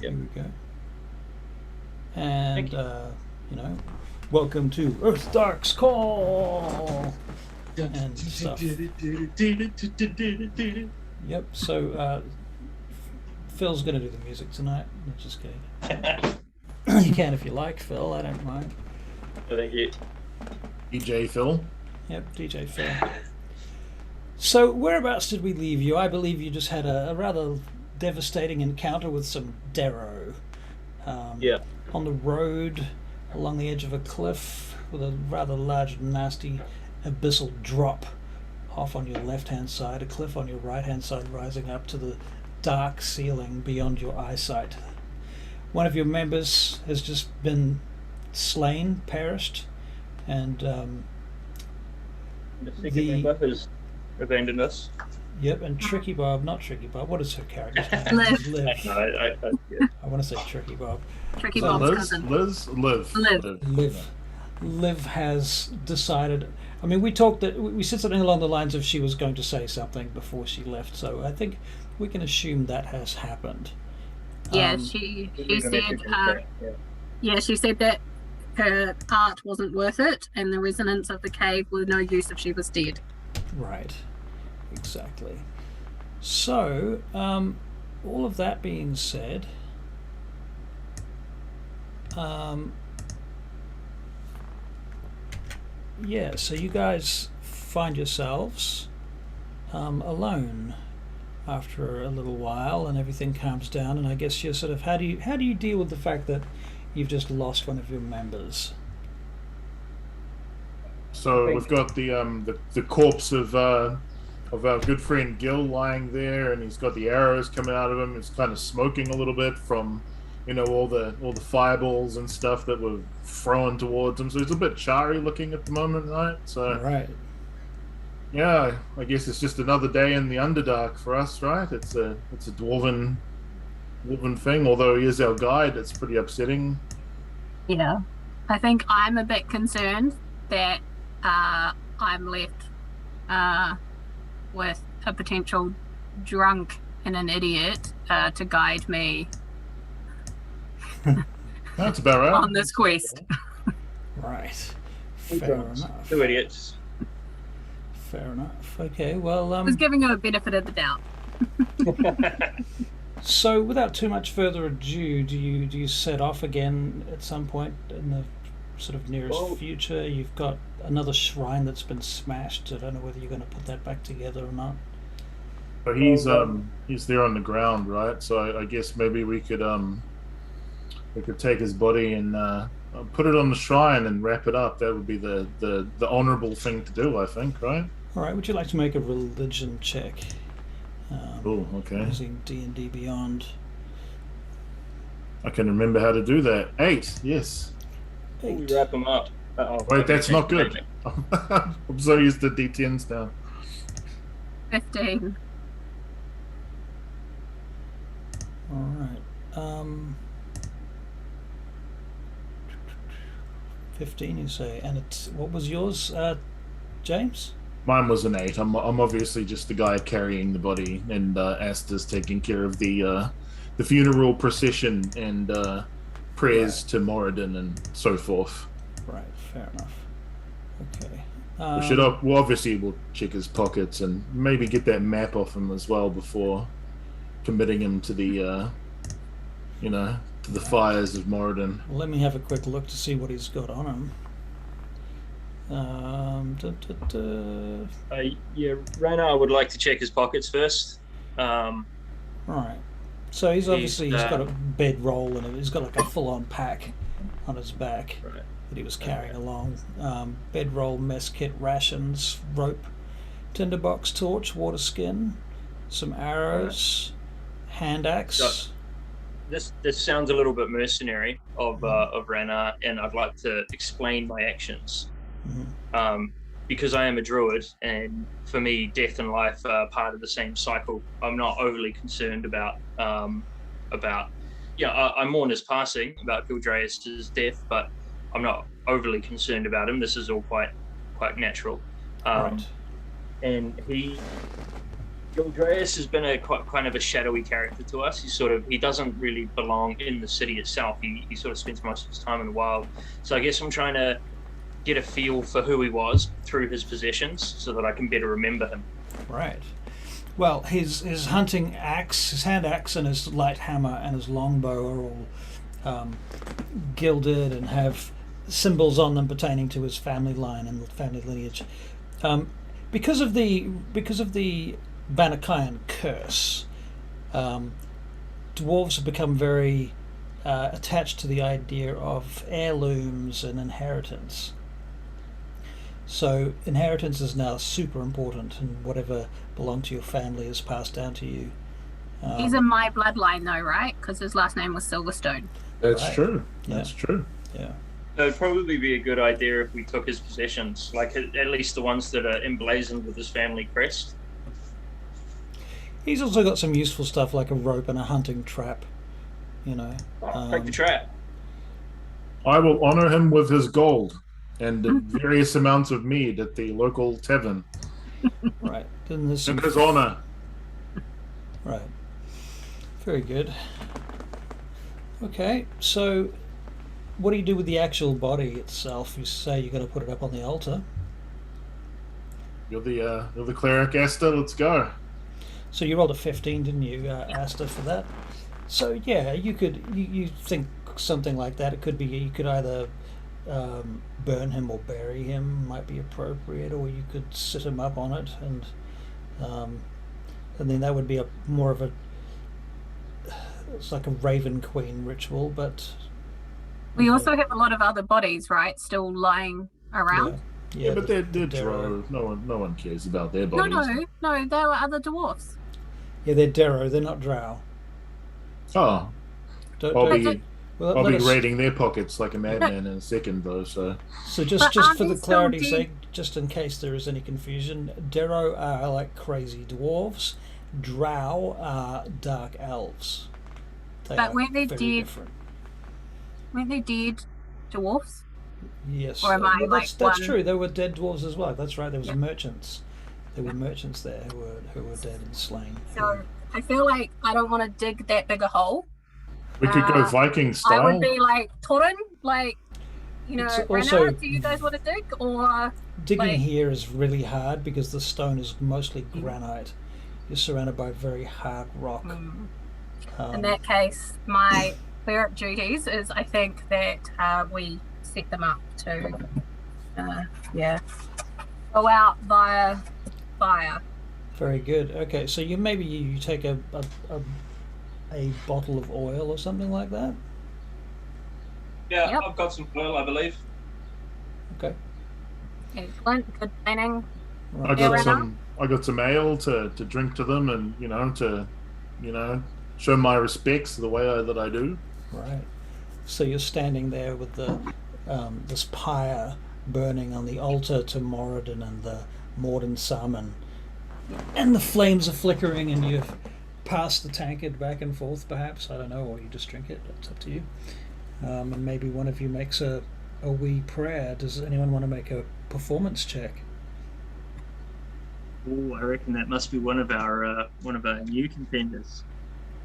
Yep. Here we go. And welcome to Uthdark'S call and stuff. Yep. So Phil's going to do the music tonight. I'm just kidding. You can if you like, Phil. I don't mind. Thank you. DJ Phil. Yep, DJ Phil. So whereabouts did we leave you? I believe you just had a rather devastating encounter with some Darrow. Yeah. On the road, along the edge of a cliff, with a rather large, nasty, abyssal drop off on your left-hand side, a cliff on your right-hand side rising up to the dark ceiling beyond your eyesight. One of your members has just been slain, perished, and The second member has abandoned us. Yep, and Tricky Bob, not Tricky Bob, what is her character's name? Liv. Liv. Yeah. I want to say Tricky Bob. Tricky Is that Bob's Liz? cousin. Liv. Liv has decided. I mean, we talked that we said something along the lines of she was going to say something before she left, so I think we can assume that has happened. Yeah, she said. Yeah, she said that her art wasn't worth it, and the resonance of the cave were no use if she was dead. Right, exactly. So, all of that being said, yeah, so you guys find yourselves alone after a little while, and everything calms down. And I guess you're sort of how do you deal with the fact that you've just lost one of your members? So we've got the corpse of our good friend Gil lying there, and he's got the arrows coming out of him. It's kind of smoking a little bit from, all the fireballs and stuff that were thrown towards him. So he's a bit charry looking at the moment, right? So Right. yeah, I guess it's just another day in the Underdark for us, right? It's a dwarven thing. Although he is our guide, it's pretty upsetting. Yeah, I think I'm a bit concerned that I'm left with a potential drunk and an idiot to guide me That's about right. on this quest. Right. Fair enough. Two idiots. Fair enough. Okay. Well, I was giving her a benefit of the doubt. so without too much further ado, do you set off again at some point in the sort of nearest future? You've got another shrine that's been smashed. I don't know whether you're going to put that back together or not. But he's there on the ground, right? So I guess maybe we could take his body and put it on the shrine and wrap it up. That would be the honorable thing to do, I think, right? All right. Would you like to make a religion check? Oh, okay. Using D&D Beyond. I can remember how to do that. 8, yes. We wrap them up. Wait, that's not good. I'm so used to D10s now. 15. All right. 15, you say, and what was yours, James? Mine was an 8. I'm obviously just the guy carrying the body, and Asta's taking care of the funeral procession and prayers to Moradin and so forth. Right, fair enough. Okay. We'll check his pockets and maybe get that map off him as well before committing him to the to the fires of Moradin. Well, let me have a quick look to see what he's got on him. Yeah, Raynar would like to check his pockets first. Right. So he's got a bedroll and he's got like a full-on pack on his back that he was carrying along. Bedroll, mess kit, rations, rope, tinderbox, torch, water skin, some arrows, hand axe. This sounds a little bit mercenary of Raynar, and I'd like to explain my actions. Mm-hmm. Because I am a druid, and for me, death and life are part of the same cycle. I'm not overly concerned about I mourn his passing, about Uthdark'S death, but I'm not overly concerned about him. This is all quite natural. Right. And he Gildreas has been a quite kind of a shadowy character to us. He doesn't really belong in the city itself. He sort of spends most of his time in the wild. So I guess I'm trying to get a feel for who he was through his possessions, so that I can better remember him. Right. Well, his hunting axe, his hand axe, and his light hammer and his longbow are all gilded and have symbols on them pertaining to his family line and family lineage. Because of the Banakaia curse, dwarves have become very attached to the idea of heirlooms and inheritance. So inheritance is now super important, and whatever belonged to your family is passed down to you. He's in my bloodline, though, right? Because his last name was Silverstone. That's Right. true. Yeah. That's true. Yeah. So it'd probably be a good idea if we took his possessions, like at least the ones that are emblazoned with his family crest. He's also got some useful stuff like a rope and a hunting trap. Break the trap. I will honor him with his gold and the various amounts of mead at the local tavern. Right. Then there's In some, his honor. right. Very good. Okay, so what do you do with the actual body itself? You say you're going to put it up on the altar. You're the cleric, Esther. Let's go. So you rolled a 15, didn't you, Asta, for that? So yeah, you could you think something like that. It could be you could either burn him or bury him might be appropriate, or you could sit him up on it, and then that would be it's like a Raven Queen ritual, but We also have a lot of other bodies, right, still lying around. Yeah, but they're Darrow. drow. No one cares about their No, bodies. no, there were other dwarfs. Yeah, they're Darrow. They're not Drow. Oh, Don't, I'll don't- be well, I'll let be us- raiding their pockets like a madman in a second, though. So So But just aren't for they the still clarity's dead? sake, just in case there is any confusion, Darrow are like crazy dwarves. Drow are dark elves. But are weren't they very dead? different. Weren't they dead dwarfs? Yes. Or am I, well, like, that's one? true. There were dead dwarves as well. That's right. There was Yep. merchants. There were merchants there who were dead and slain. So I feel like I don't want to dig that big a hole. we could go Viking I style. would be like, Torin, like, It's right also- now, do you guys want to dig? Or Digging like- here is really hard because the stone is mostly granite. You're surrounded by very hard rock. in that case, my cleric duties is I think that we set them up to, go out via fire. Very good. Okay, so you take a bottle of oil or something like that. Yeah, Yep. I've got some oil, I believe. Okay. Excellent, good planning. I Right. Yeah, got right some ale to drink to them, and to show my respects the way that I do. Right. So you're standing there with the this pyre burning on the altar to Moradin and the Morden salmon, and the flames are flickering, and you've passed the tankard back and forth, perhaps. I don't know, or you just drink it. It's up to you. And maybe one of you makes a wee prayer. Does anyone want to make a performance check? Oh, I reckon that must be one of our new contenders.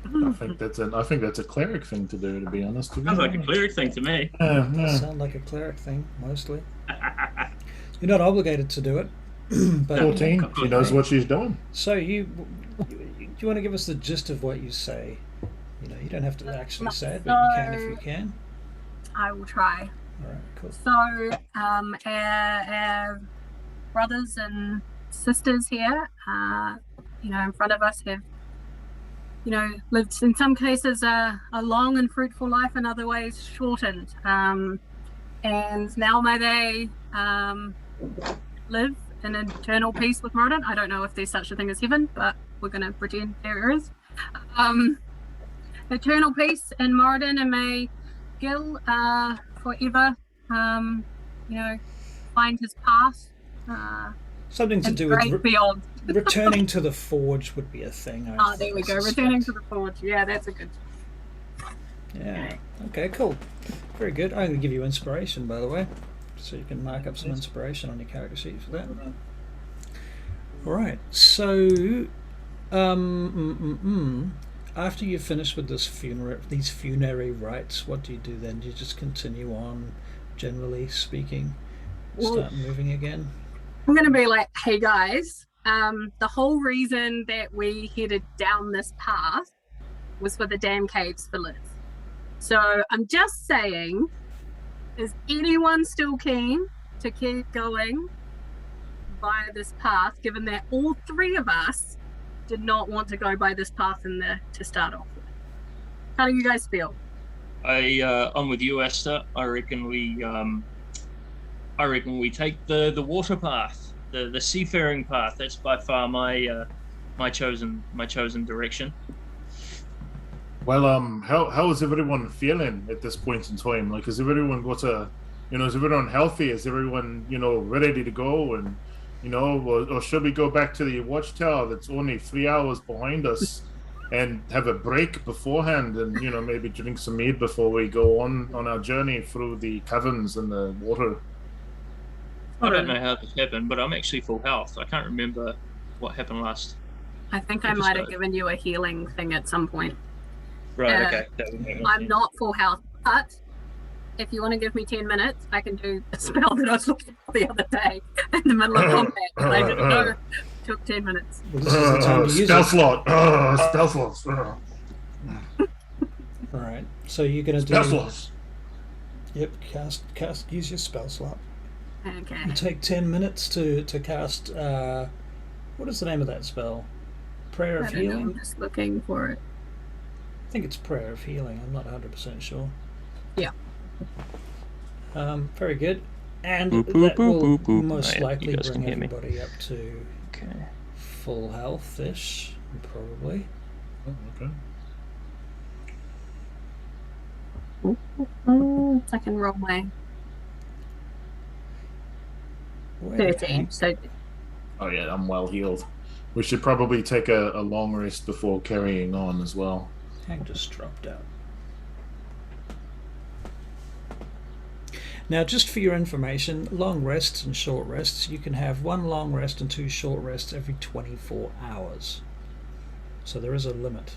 I think that's a cleric thing to do, to be honest with you. Sounds like a cleric thing to me. Yeah. Sound like a cleric thing, mostly. You're not obligated to do it, but 14. She knows what she's doing. so do you want to give us the gist of what you say? You don't have to actually say it, but you can if you can. I will try. All right, cool. So, our brothers and sisters here, in front of us have, lived in some cases a long and fruitful life, in other ways shortened. And now may they live in eternal peace with Moradin. I don't know if there's such a thing as heaven, but we're going to pretend there is. Eternal peace in Moradin, and may Gil forever, find his path. Something to And do with great beyond. returning to the forge would be a thing. There we go. Returning to the forge. Yeah, that's a good. Yeah. Okay, cool. Very good. I'm going to give you inspiration, by the way, so you can mark up some inspiration on your character sheet for that. All right. So After you finish with these funerary rites, what do you do then? Do you just continue on, generally speaking, Well, start moving again? I'm going to be like, hey guys, the whole reason that we headed down this path was for the damn caves for Liz. So I'm just saying, is anyone still keen to keep going by this path, given that all three of us did not want to go by this path to start off with? How do you guys feel? I'm with you, Esther. I reckon we take the water path, the seafaring path. That's by far my chosen direction. Well, how is everyone feeling at this point in time? Like, has everyone got is everyone healthy? Is everyone, ready to go? And, or should we go back to the watchtower that's only 3 hours behind us and have a break beforehand and, maybe drink some mead before we go on our journey through the caverns and the water? I don't know how this happened, but I'm actually full health. I can't remember what happened last. I think I might have given you a healing thing at some point. Right, okay. I'm not full health, but if you want to give me 10 minutes, I can do a spell that I was looking for the other day in the middle of combat, but I didn't know it took 10 minutes. Well, this is the time to use spell it. slot. Spell slots. Alright, so you're going to do... Spell slots. Yep, cast, use your spell slot. Okay. You take 10 minutes to cast, what is the name of that spell? Prayer of I don't know, Healing? I'm just looking for it. I think it's Prayer of Healing, I'm not 100% sure. Yeah. Very good. And Boop, boop, that will boop, boop. most Right, likely you guys bring can hear me. everybody up to Okay. full health-ish, probably. Oh, okay. I can roll my Where 13. So Oh yeah, I'm well healed. We should probably take a long rest before carrying on as well. Hank just dropped out. Now, just for your information, long rests and short rests, you can have 1 long rest and 2 short rests every 24 hours. So there is a limit.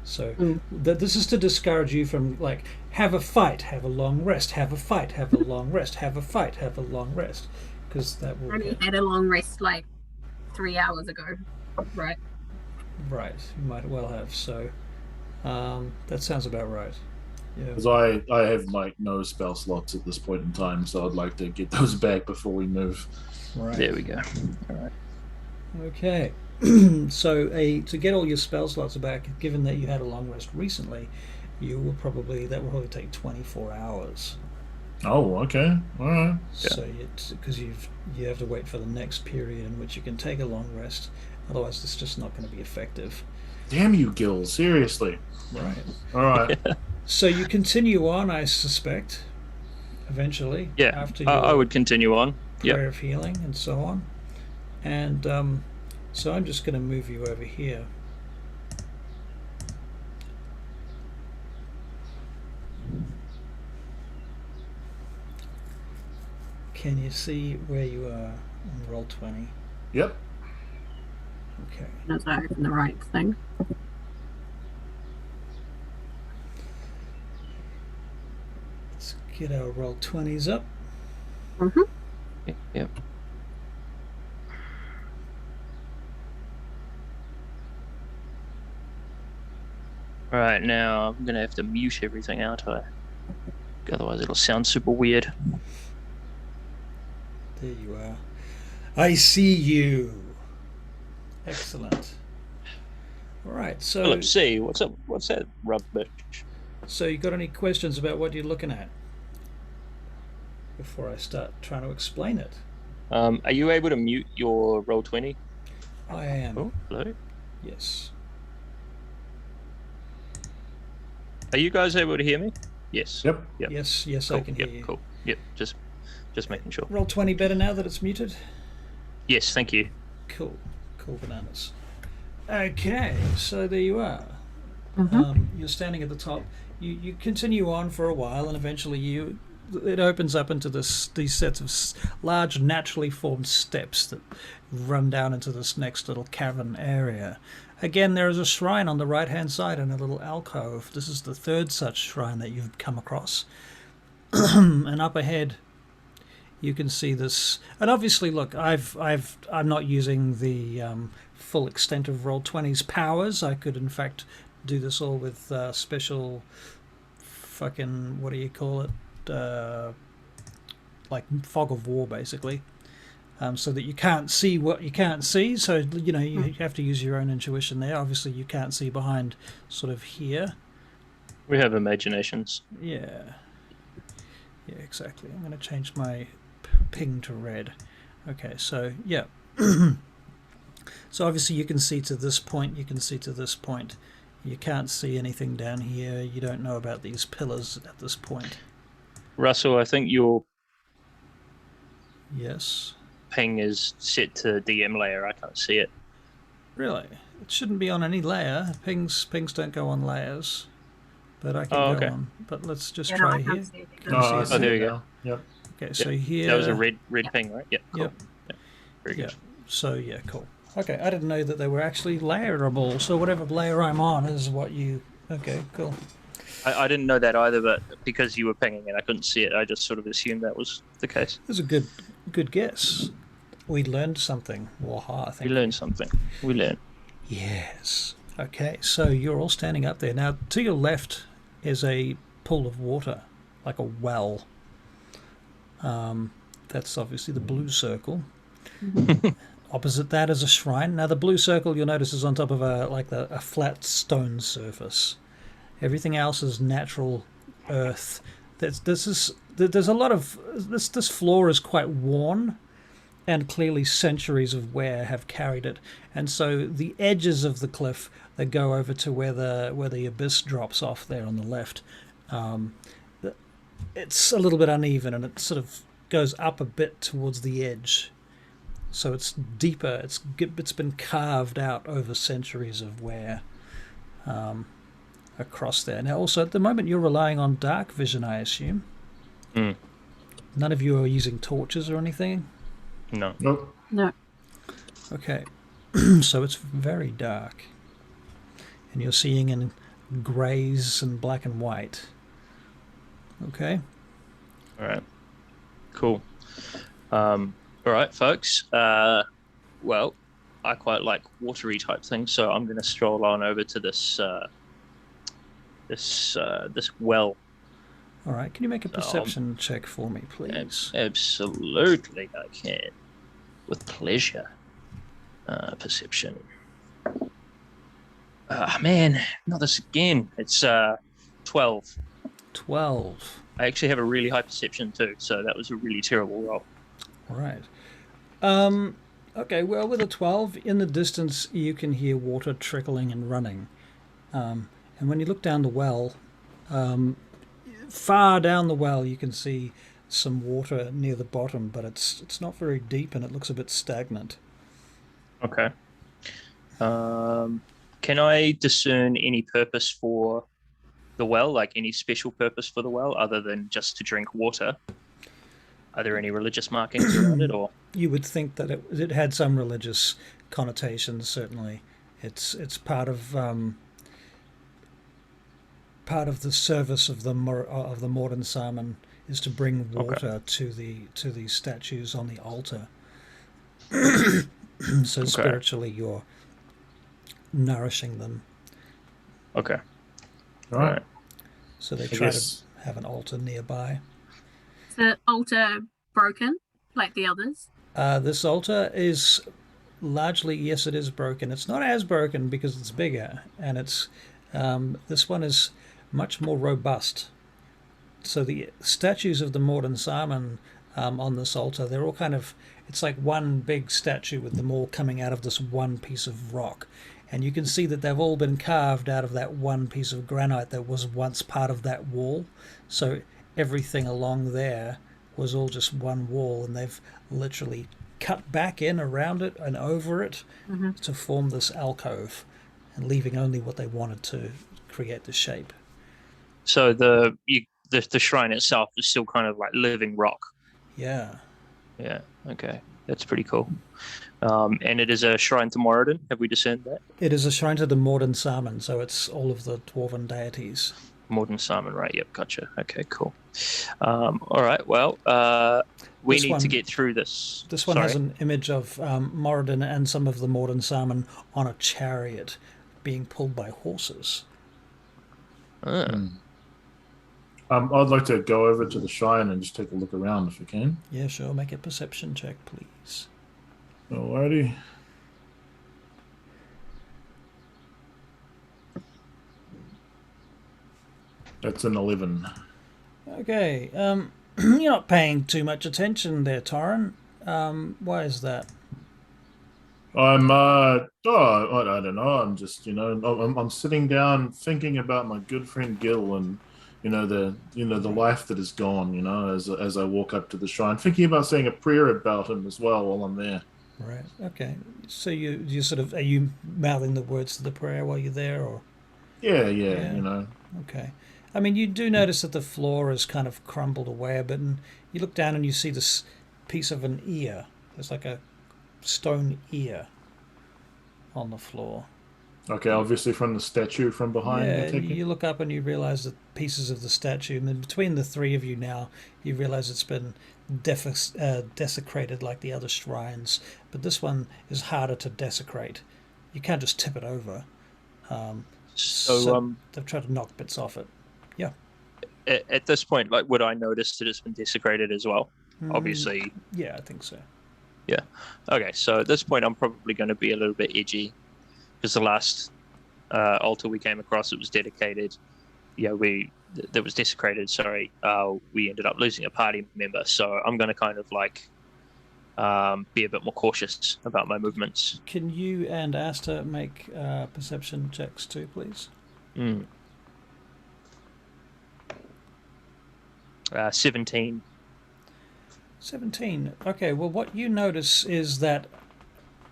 So this is to discourage you from, like, have a fight, have a long rest, have a fight, have a long rest, have a fight, have a long rest. Because that will... I only had a long rest like 3 hours ago, right? Right, you might well have. So that sounds about right. Yeah. Because I have like no spell slots at this point in time, so I'd like to get those back before we move. Right. There we go. All right. Okay. So to get all your spell slots back, given that you had a long rest recently, that will probably take 24 hours. Oh, okay. All right. So because you have to wait for the next period in which you can take a long rest. Otherwise, it's just not going to be effective. Damn you, Gil. Seriously. Right. All right. So you continue on, I suspect, eventually. Yeah, After I would continue on. prayer Yeah. of healing and so on. And so I'm just going to move you over here. Can you see where you are on roll 20? Yep. Okay. As I open the right thing. Let's get our roll 20s up. Yep. All right, now I'm gonna have to mute everything, aren't I? Otherwise, it'll sound super weird. There you are. I see you. Excellent. All right, so Let's see. What's up? What's that rubbish? so you got any questions about what you're looking at before I start trying to explain it? Are you able to mute your Roll20? I am. Oh, hello. Yes. Are you guys able to hear me? Yes. Yep. Yep. Yes, Cool. I can hear Yep. you. Cool. Yep. Just making sure. Roll 20 better now that it's muted? Yes. Thank you. Cool. Cool bananas. Okay, so there you are. Mhm. You're standing at the top. You continue on for a while, and eventually it opens up into these sets of large naturally formed steps that run down into this next little cavern area. Again, there is a shrine on the right-hand side in a little alcove. This is the third such shrine that you've come across. And up ahead, you can see this. And obviously, look, I'm not using the full extent of Roll20's powers. I could, in fact, do this all with special fucking, what do you call it? Like fog of war, basically. So that you can't see what you can't see. So, you know, you have to use your own intuition there. Obviously, you can't see behind sort of here. We have imaginations. Yeah. Yeah, exactly. I'm going to change my ping to red. Okay, so, yeah. So, obviously, you can see to this point. You can see to this point. You can't see anything down here. You don't know about these pillars at this point. Russell, I think your Yes. ping is set to DM layer. I can't see it. Really? It shouldn't be on any layer. Pings don't go on layers. But I can go okay. on. But let's just Yeah, no, try I can't here. see it either. Can you see it? Oh, there you go. Yep. Okay, so here... That was a red ping, right? Yeah, cool. Yep. Yeah. Very Yeah. good. So, yeah, cool. Okay, I didn't know that they were actually layerable. So whatever layer I'm on is what you... Okay, cool. I didn't know that either, but because you were pinging and I couldn't see it, I just sort of assumed that was the case. That's a good guess. We learned something. Waha, I think. We learned something. We learned. Yes. Okay, so you're all standing up there. Now, to your left is a pool of water, like a well. That's obviously the blue circle. Opposite that is a shrine. Now, the blue circle, you'll notice, is on top of a flat stone surface. Everything else is natural earth. There's a lot of... This floor is quite worn, and clearly centuries of wear have carried it. And so the edges of the cliff that go over to where the abyss drops off there on the left, it's a little bit uneven, and it sort of goes up a bit towards the edge. So it's deeper. It's been carved out over centuries of wear across there. Now, also, at the moment, you're relying on dark vision, I assume. Mm. None of you are using torches or anything? No. Nope. No. Okay. So it's very dark. And you're seeing in greys and black and white. Okay? All right. Cool. All right, folks. Well, I quite like watery type things, so I'm going to stroll on over to this well. All right. Can you make a perception check for me, please? Absolutely, I can. With pleasure. Perception. Man, not this again. It's 12. 12. I actually have a really high perception too, so that was a really terrible roll. All right. Okay, well, with a 12, in the distance, you can hear water trickling and running. And when you look down the well, far down the well, you can see some water near the bottom, but it's not very deep, and it looks a bit stagnant. Okay. Can I discern any purpose for the well, like any special purpose for the well, other than just to drink water? Are there any religious markings around it, or? You would think that it had some religious connotations. Certainly, it's part of the service of the Moradin Saman is to bring water to the statues on the altar. So spiritually, you're nourishing them. Okay. All right. So they try to have an altar nearby. Is the altar broken like the others? This altar is largely, yes, it is broken. It's not as broken because it's bigger, and it's this one is much more robust. So the statues of the Moradin Saman on this altar, they're all kind of, it's like one big statue with them all coming out of this one piece of rock. And you can see that they've all been carved out of that one piece of granite that was once part of that wall. So everything along there was all just one wall, and they've literally cut back in around it and over it to form this alcove, and leaving only what they wanted to create the shape. So the the shrine itself is still kind of like living rock. Yeah. Yeah. Okay, that's pretty cool. And it is a shrine to Moradin. Have we discerned that? It is a shrine to the Morden Salmon, so it's all of the dwarven deities. Morden Salmon, right? Yep, gotcha. Okay, cool. All right. Well, we need to get through this. This one has an image of Moradin and some of the Morden Salmon on a chariot being pulled by horses. Ah. I'd like to go over to the shrine and just take a look around if we can. Yeah, sure. Make a perception check, please. Alrighty. That's an 11. Okay. You're not paying too much attention there, Torrin. Why is that? I don't know. I'm just, I'm sitting down thinking about my good friend Gil and, the life that is gone, as I walk up to the shrine, thinking about saying a prayer about him as well while I'm there. Right. Okay. So you sort of, are you mouthing the words to the prayer while you're there, or? Yeah. Okay. I mean, you do notice that the floor is kind of crumbled away a bit, and you look down and you see this piece of an ear. There's like a stone ear on the floor. Okay, obviously from the statue from behind. Yeah, you look up and you realize that pieces of the statue, and then between the three of you now, you realize it's been desecrated like the other shrines, but this one is harder to desecrate. You can't just tip it over. So they've tried to knock bits off it. Yeah. At this point, like, would I notice that it's been desecrated as well? Obviously. Yeah, I think so. Yeah. Okay, so at this point, I'm probably going to be a little bit edgy, because the last altar we came across, it was dedicated. Yeah, that was desecrated. Sorry, we ended up losing a party member, so I'm going to kind of like be a bit more cautious about my movements. Can you and Asta make perception checks too, please? 17. 17. Okay, well, what you notice is that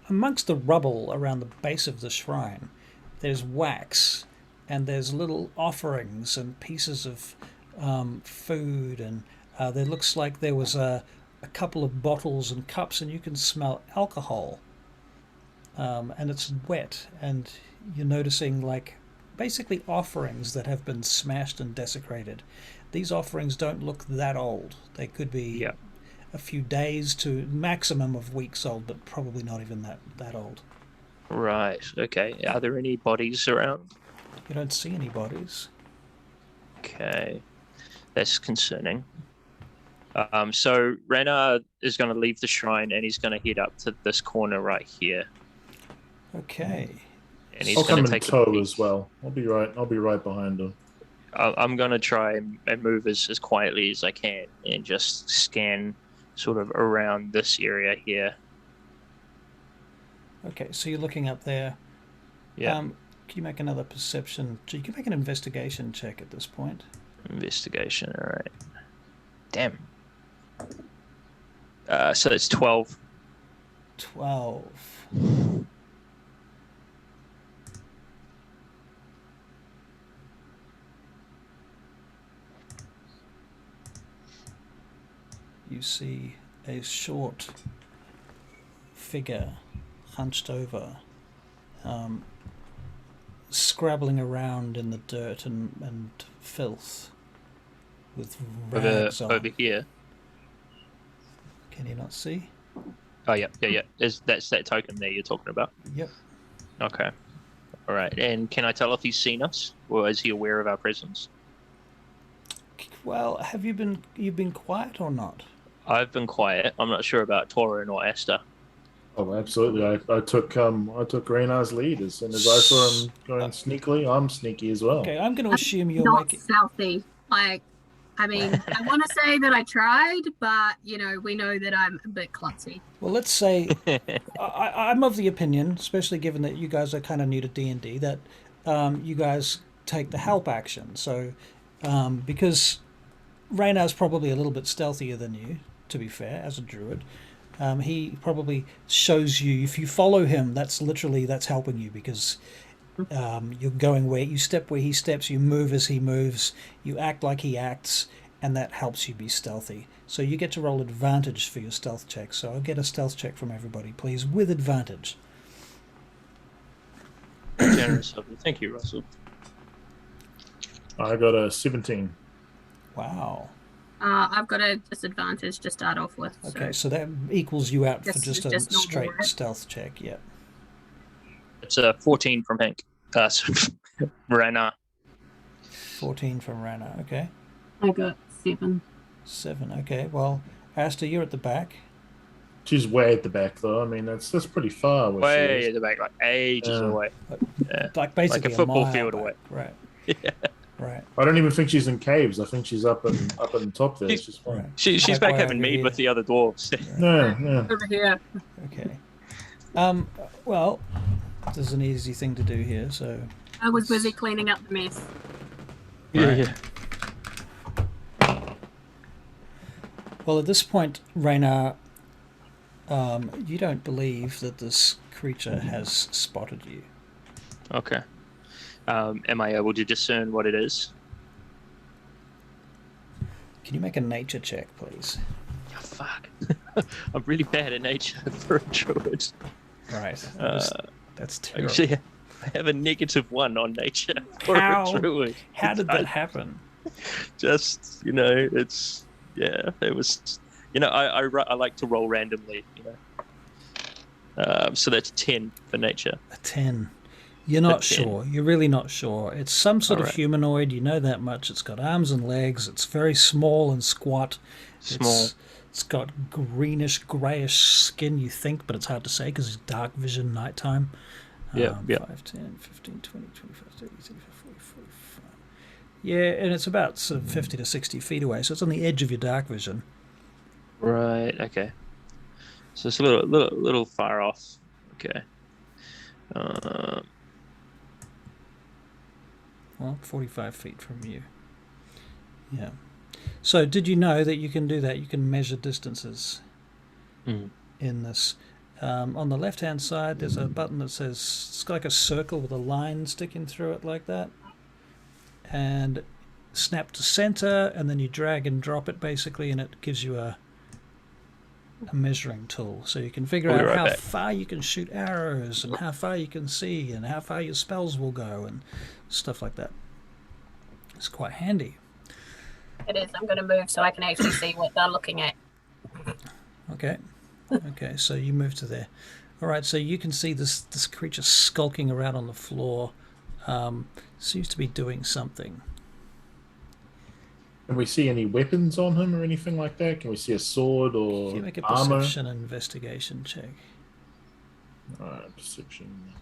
amongst the rubble around the base of the shrine, there's wax, and there's little offerings and pieces of food, and there looks like there was a couple of bottles and cups, and you can smell alcohol. And it's wet, and you're noticing like basically offerings that have been smashed and desecrated. These offerings don't look that old. They could be a few days to maximum of weeks old, but probably not even that old. Right, okay. Are there any bodies around? You don't see any bodies. Okay, that's concerning. So Rena is going to leave the shrine, and he's going to head up to this corner right here. Okay. And he's I'll going come to in take tow as well. I'll be right behind him. I'm going to try and move as quietly as I can and just scan sort of around this area here. Okay, so you're looking up there. Yeah. Can you make another perception? You can make an investigation check at this point. Investigation, all right. Damn. So it's 12. 12. You see a short figure hunched over, scrabbling around in the dirt and filth with rags on. Over here. Can you not see? Oh, yeah. That's that token there you're talking about? Yep. Okay. All right. And can I tell if he's seen us, or is he aware of our presence? Well, you've been quiet or not? I've been quiet. I'm not sure about Torin or Asta. Oh, absolutely. I took Reynar's lead. As soon as I saw him going sneakily, I'm sneaky as well. Okay, I'm going to assume you're not making... stealthy. I want to say that I tried, but we know that I'm a bit klutzy. Well, let's say I'm of the opinion, especially given that you guys are kind of new to D&D, that you guys take the help action. So, because Reynar's probably a little bit stealthier than you, to be fair, as a druid. He probably shows you, if you follow him, that's helping you, because You're going where you step where he steps, you move as he moves, you act like he acts, and that helps you be stealthy. So you get to roll advantage for your stealth check. So I'll get a stealth check from everybody, please, with advantage. Generous of you. Thank you, Russell. I got a 17. Wow. I've got a disadvantage to start off with. Okay, so that equals you out for just a just normal, straight right? stealth check. Yeah. It's a 14 from Hank. Rana. 14 from Rana. Okay. I got 7. 7. Okay. Well, Asta, you're at the back. She's way at the back, though. I mean, that's pretty far. where she Way is. at the back, like ages away. Yeah. Like basically Like a football mile field back. away. Right. Yeah. Right. I don't even think she's in caves. I think she's up in top there. She's- She's fine. Right. She's Like back way having over mead here. with the other dwarves. Yeah. Over here. Okay. Well, there's an easy thing to do here. So I was busy cleaning up the mess. Yeah. well, at this point, Raynar, you don't believe that this creature has spotted you. Okay. Am I able to discern what it is? Can you make a nature check, please? Oh, fuck. I'm really bad at nature for a druid. Right. That's terrible. Actually, I have a -1 on nature for How? a druid. How did that happen? Just, it's, yeah, it was, I like to roll randomly, So that's 10 for nature. A 10. You're not 10. sure. You're really not sure. It's some sort of Alright. humanoid. You know that much. It's got arms and legs. It's very small and squat. Small. It's got greenish, greyish skin, you think, but it's hard to say because it's dark vision, nighttime. Yeah, yeah. 5, 10, 15, 20, 25, 30, 35, 40, 45. Yeah, and it's about sort of 50 to 60 feet away, so it's on the edge of your dark vision. Right, okay. So it's a little far off. Okay. Well, 45 feet from you. Yeah. So did you know that you can do that? You can measure distances in this. On the left-hand side, there's a button that says, it's like a circle with a line sticking through it like that. And snap to center, and then you drag and drop it basically, and it gives you a measuring tool. So you can figure We'll be out right how back. far you can shoot arrows, and how far you can see, and how far your spells will go, and stuff like that. It's quite handy. It is. I'm going to move so I can actually see what they're looking at. Okay. Okay, so you move to there. All right, so you can see this creature skulking around on the floor. Seems to be doing something. Can we see any weapons on him or anything like that? Can we see a sword or Can you make a armor? perception and investigation check? Alright, perception.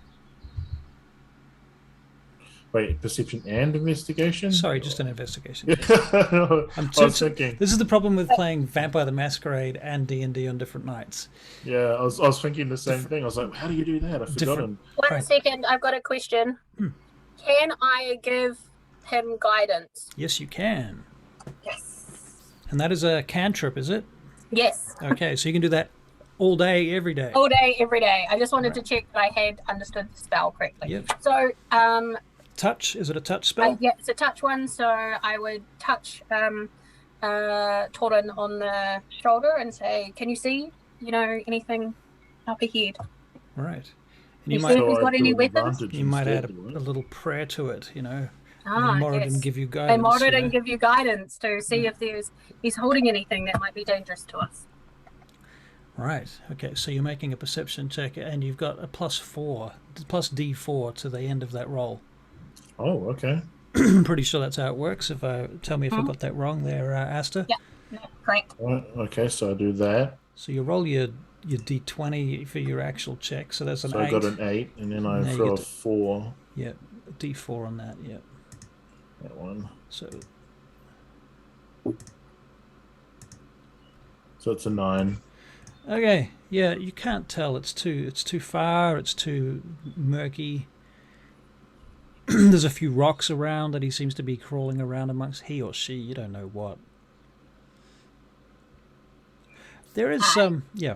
Wait, perception and investigation? Sorry, just an investigation. I I'm was thinking. This is the problem with playing Vampire the Masquerade and D&D on different nights. Yeah, I was thinking the same thing. I was like, how do you do that? I've forgotten. One Right. second, I've got a question. Can I give him guidance? Yes, you can. Yes. And that is a cantrip, is it? Yes. Okay, so you can do that all day, every day. All day, every day. I just wanted to check that I had understood the spell correctly. Yep. So, Touch? Is it a touch spell? yeah, it's a touch one, so I would touch Torin on the shoulder and say, can you see, anything up ahead? Right. And You you see might if he's So got I any do weapons? advantage you might add instead, a right? little prayer to it, Ah, Moradin yes. give you And guidance. Moradin give you guidance to see if he's holding anything that might be dangerous to us. Right. Okay. So you're making a perception check, and you've got a plus D4 to the end of that roll. Oh, okay. I'm pretty sure that's how it works. Tell me if I got that wrong there, Asta. Yeah, correct. Okay, so I do that. So you roll your D20 for your actual check. So that's an So 8. I got an 8, and then I Now you throw a get to- 4. Yeah, a D4 on that. Yeah. That one. So So it's a 9. okay. Yeah, you can't tell. It's too far. It's too murky. There's a few rocks around that he seems to be crawling around amongst. He or she, you don't know what. There is yeah.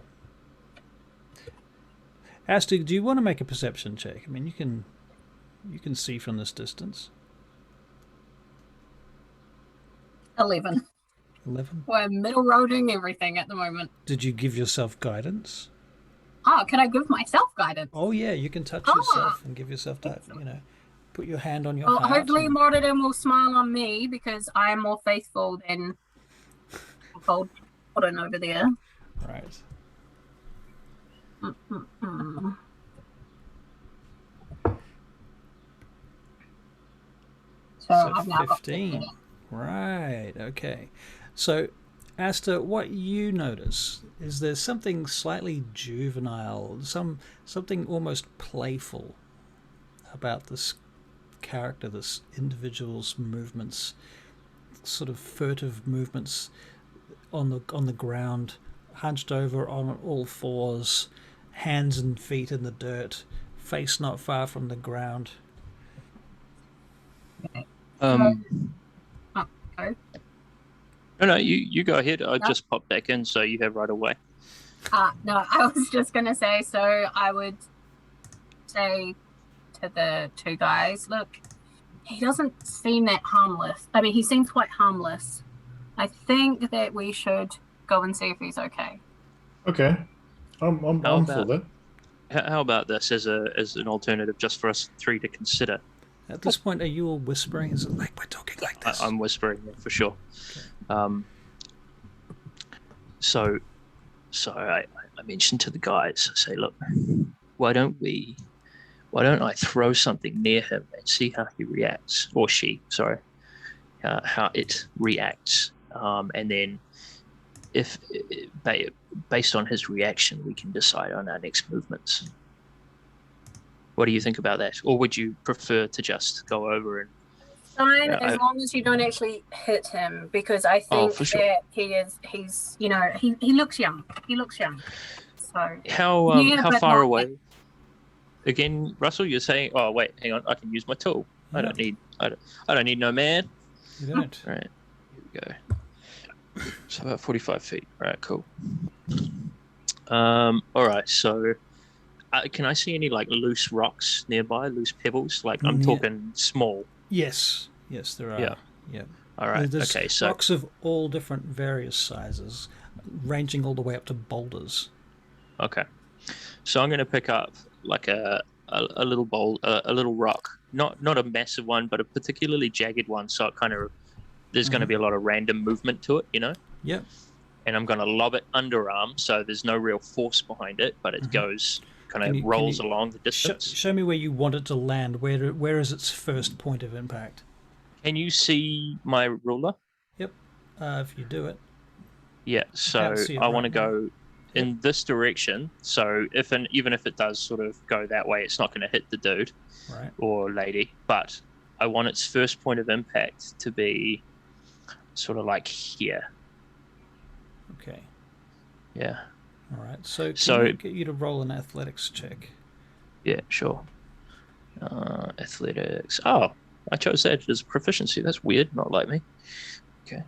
Asta, do you want to make a perception check? I mean, you can You can see from this distance. 11. 11. We're middle roading everything at the moment. Did you give yourself guidance? Oh, can I give myself guidance? Oh yeah, you can touch yourself and give yourself that. You know, put your hand on your Well, heart. hopefully Moradin will smile on me because I am more faithful than Holden over there. Right. So I've now got 15. Right, okay. So, Asta, what you notice is there's something slightly juvenile, something almost playful about this character, this individual's movements, sort of furtive movements on the ground, hunched over on all fours, hands and feet in the dirt, face not far from the ground. Okay. No, you go ahead. I just popped back in, so you have right away. No, I was just going to say, so I would say to the two guys, look, he doesn't seem that harmless. I mean, he seems quite harmless. I think that we should go and see if he's okay. Okay. I'm for that. How about this as an alternative, just for us three to consider? At this point, are you all whispering? Is it like we're talking like this? I'm whispering, yeah, for sure. Okay. So I mentioned to the guys, I say, look, why don't I throw something near him and see how he reacts, or she, sorry, how it reacts, and then if based on his reaction, we can decide on our next movements. What do you think about that? Or would you prefer to just go over and... Fine, as long as you don't actually hit him, because I think that he's you know, he looks young. He looks young. So how far away? Again, Russell, you're saying, oh wait, hang on, I can use my tool. Yeah. I don't need no man. You don't. Right. Here we go. So about 45 feet. Right, cool. All right, so can I see any like loose rocks nearby, loose pebbles? Like I'm talking small. Yes, there are. Yeah. All right. There's okay. So rocks of all different various sizes, ranging all the way up to boulders. Okay. So I'm going to pick up like a little a little rock, not a massive one, but a particularly jagged one. So it kind of there's going to be a lot of random movement to it, you know. Yep. And I'm going to lob it underarm, so there's no real force behind it, but it goes kind of rolls along the distance. Show me where you want it to land. Where is its first point of impact? Can you see my ruler? Yep. If you do it. Yeah. So I want to go in this direction. So even if it does sort of go that way, it's not going to hit the dude or lady. But I want its first point of impact to be sort of like here. Okay. Yeah. All right. So can I get you to roll an athletics check? Yeah, sure. Athletics. Oh, I chose that as proficiency. That's weird. Not like me. Okay.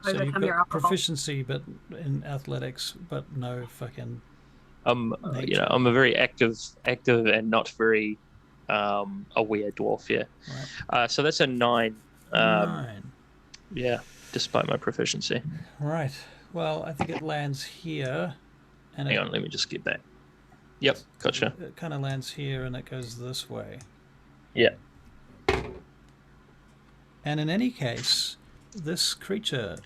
So you've got proficiency, but in athletics, but no fucking. I'm a very active and not very aware dwarf. Yeah. Right. So that's a 9. 9. Yeah, despite my proficiency. Right. Well, I think it lands here. And hang on, let me just get that. Yep, gotcha. It kind of lands here, and it goes this way. Yeah. And in any case, this creature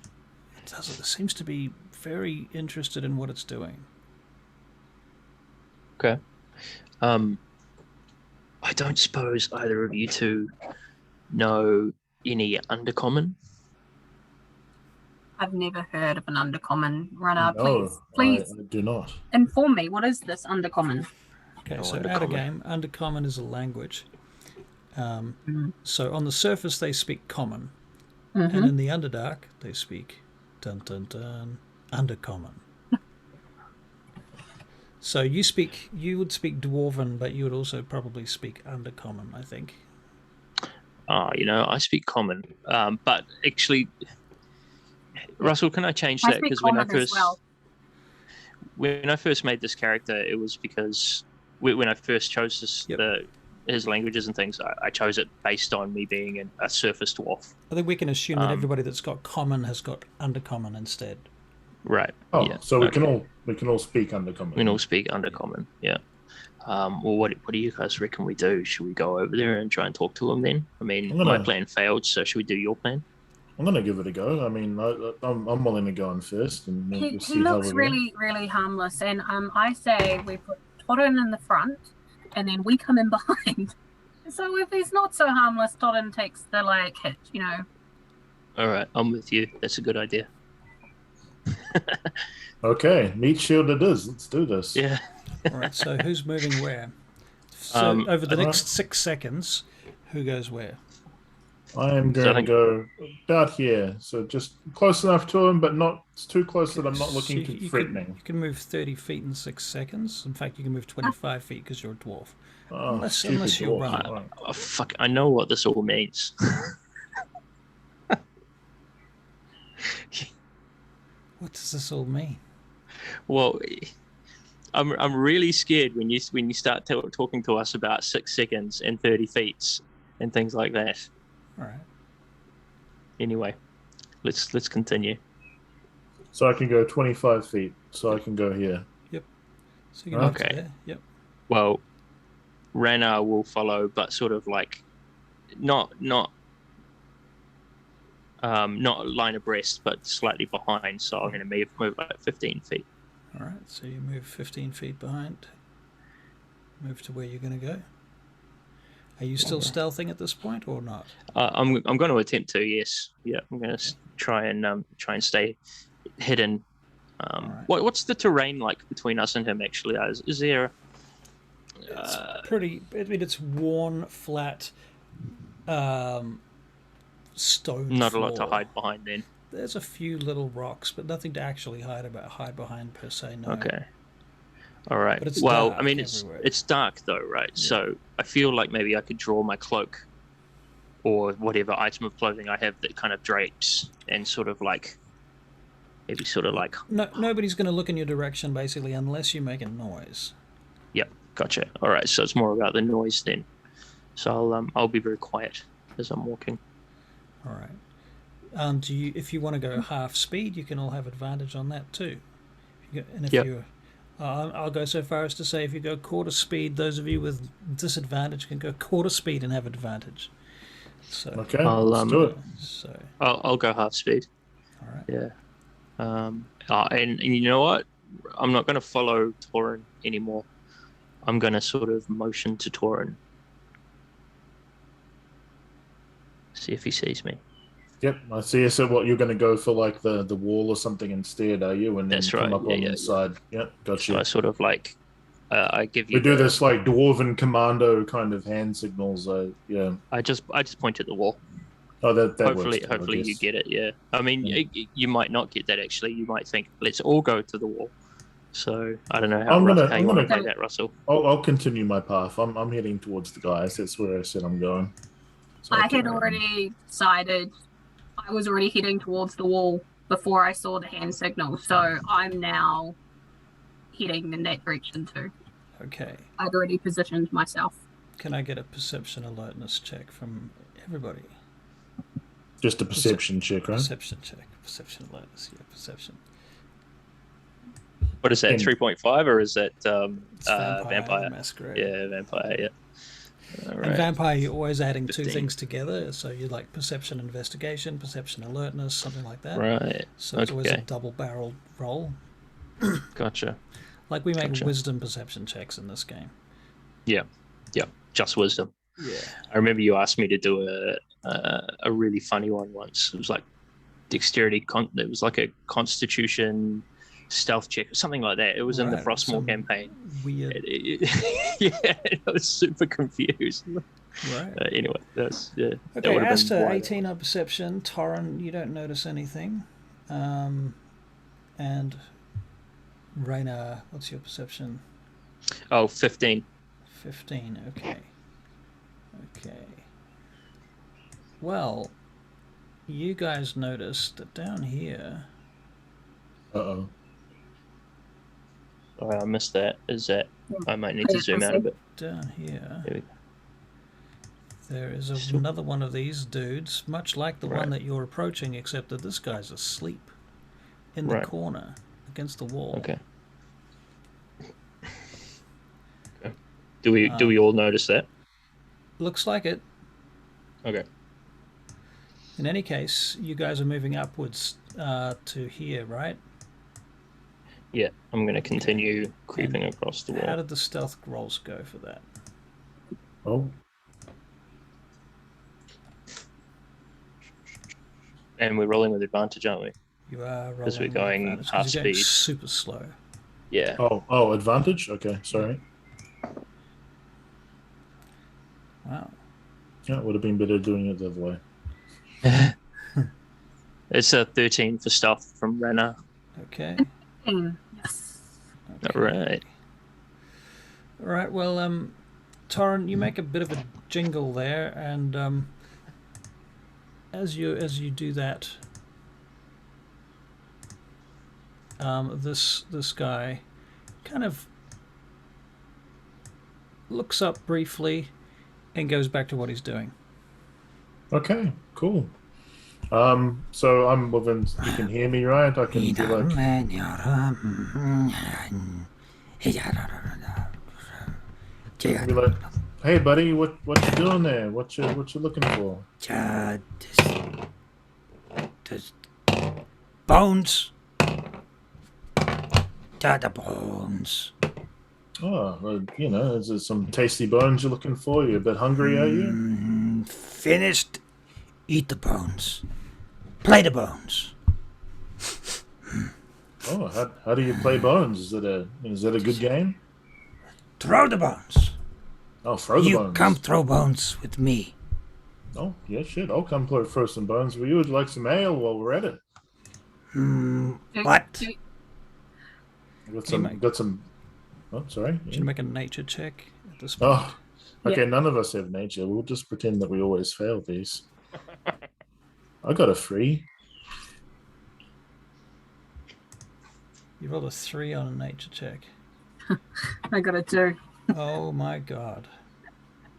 seems to be very interested in what it's doing. Okay. I don't suppose either of you two know any undercommon? I've never heard of an undercommon. Runner, no, please I do not. Inform me. What is this undercommon? Okay, so out of game, undercommon is a language. So on the surface they speak common, and in the Underdark they speak dun dun dun undercommon. So you would speak dwarven, but you would also probably speak undercommon, I think. I speak common, but actually, Russell, can I change that? Because when I first made this character, it was because when I first chose this, Yep. his languages and things, I chose it based on me being a surface dwarf. I think we can assume that everybody that's got common has got undercommon instead. Right. Oh, yeah. so we can all speak undercommon. We can all speak undercommon. Yeah. Well, what do you guys reckon we do? Should we go over there and try and talk to him then? I mean, my plan failed, so should we do your plan? I'm gonna give it a go. I mean, I'm willing to go on first, and we'll see He how looks we go. really, really harmless, and I say we put Torin in the front, and then we come in behind. So if he's not so harmless, Torin takes the hit, you know. All right, I'm with you. That's a good idea. Okay, meat shield it is. Let's do this. Yeah. All right, so who's moving where? So over the next 6 seconds, who goes where? I am going to go about here, so just close enough to him, but not too close that I'm not looking too threatening. You can move 30 feet in 6 seconds. In fact, you can move 25 feet because you're a dwarf. Oh, unless stupid you dwarf. run. Oh, fuck! I know what this all means. What does this all mean? Well, I'm really scared when you start talking to us about 6 seconds and 30 feet and things like that. All right. Anyway, let's continue. So I can go 25 feet. So I can go here. Yep. So you can move to Okay. there. Yep. Well, Rana will follow, but sort of not line abreast, but slightly behind. So I'm going to move like 15 feet. All right. So you move 15 feet behind. Move to where you're going to go. Are you still stealthing at this point or not? I'm going to attempt to. Yes. Yeah. I'm going to try and stay hidden. Right. What's the terrain like between us and him? Actually, is there? It's pretty. I mean, it's worn, flat, stone. Not floor. a lot to hide behind then. There's a few little rocks, but nothing to actually hide behind per se. No. Okay. All right. But it's well, dark I mean, everywhere. it's dark though, right? Yeah. So I feel like maybe I could draw my cloak or whatever item of clothing I have that kind of drapes and sort of No, nobody's going to look in your direction basically unless you make a noise. Yep, gotcha. All right, so it's more about the noise then. So I'll be very quiet as I'm walking. All right. If you want to go half speed, you can all have advantage on that too. I'll go so far as to say if you go quarter speed, those of you with disadvantage can go quarter speed and have advantage. So okay, let's do it. So I'll go half speed. All right. Yeah. And you know what? I'm not going to follow Torin anymore. I'm going to sort of motion to Torin. See if he sees me. Yep, I see. So what, you're going to go for like the wall or something instead, are you? And then That's come right. up on the side. Yep, gotcha. So I sort of I give you. We do this like dwarven commando kind of hand signals. Yeah. I just point at the wall. Oh, that hopefully, works. Hopefully you get it. Yeah. I mean, you might not get that actually. You might think, let's all go to the wall. So I don't know how you want to play that, Russell. I'll continue my path. I'm heading towards the guys. That's where I said I'm going. So I had already decided. I was already heading towards the wall before I saw the hand signal, so I'm now heading in that direction too. Okay. I'd already positioned myself. Can I get a perception alertness check from everybody? Just a perception check, right? Perception check. Perception alertness. Yeah, perception. What is that? 3.5 or is that Vampire Masquerade? Yeah, vampire. Yeah. All right. And vampire, you're always adding 15. two things together, so you like perception investigation, perception alertness, something like that. Right. So it's always a double-barreled roll. Gotcha. Like we make wisdom perception checks in this game. Yeah. Just wisdom. Yeah. I remember you asked me to do a really funny one once. It was like dexterity. It was like a constitution stealth check or something like that. It was in the Frostmourne campaign. Weird. I was super confused. Right. Anyway, that's Okay, Asta, 18 on perception. Torin, you don't notice anything. And Raina, what's your perception? Oh, 15. 15, okay. Well, you guys noticed that down here... Uh-oh. Sorry, I missed that. Is that I might need to zoom out a bit. Down here, There we go. there is another one of these dudes, much like the one Right. that you're approaching, except that this guy's asleep in the Right. corner against the wall. Okay. Do we all notice that? Looks like it. Okay. In any case, you guys are moving upwards to here, right? Yeah, I'm going to continue creeping across the How wall. did the stealth rolls go for that? Oh, And we're rolling with advantage, aren't we? You are rolling 'Cause we're with going advantage, 'cause half you're going speed. super slow. Yeah. oh, advantage. Okay, sorry. Wow. Yeah, it would have been better doing it the other way. It's a 13 for stealth from Renner. Okay. Yes. All right. All right. Well, Torrin, you make a bit of a jingle there, and as you do that, this guy kind of looks up briefly and goes back to what he's doing. Okay, cool. So I'm within. You can hear me, right? I can be like. Be like, hey, buddy, what you doing there? What you looking for? There's bones. The bones. Oh, well, you know, is there some tasty bones you're looking for? You a bit hungry, are you? Finished. Eat the bones. Play the bones. Oh, how do you play bones? Is it a good game? Throw the bones. Oh, throw the You bones. come throw bones with me. Oh, yeah, shit. I'll come throw some bones with you. Would you like some ale while we're at it? What? Got some. Oh, sorry. Should you make a nature check at this point? Oh, okay. None of us have nature. We'll just pretend that we always fail these. I got a 3. You rolled a 3 on a nature check. I got a 2. Oh my god.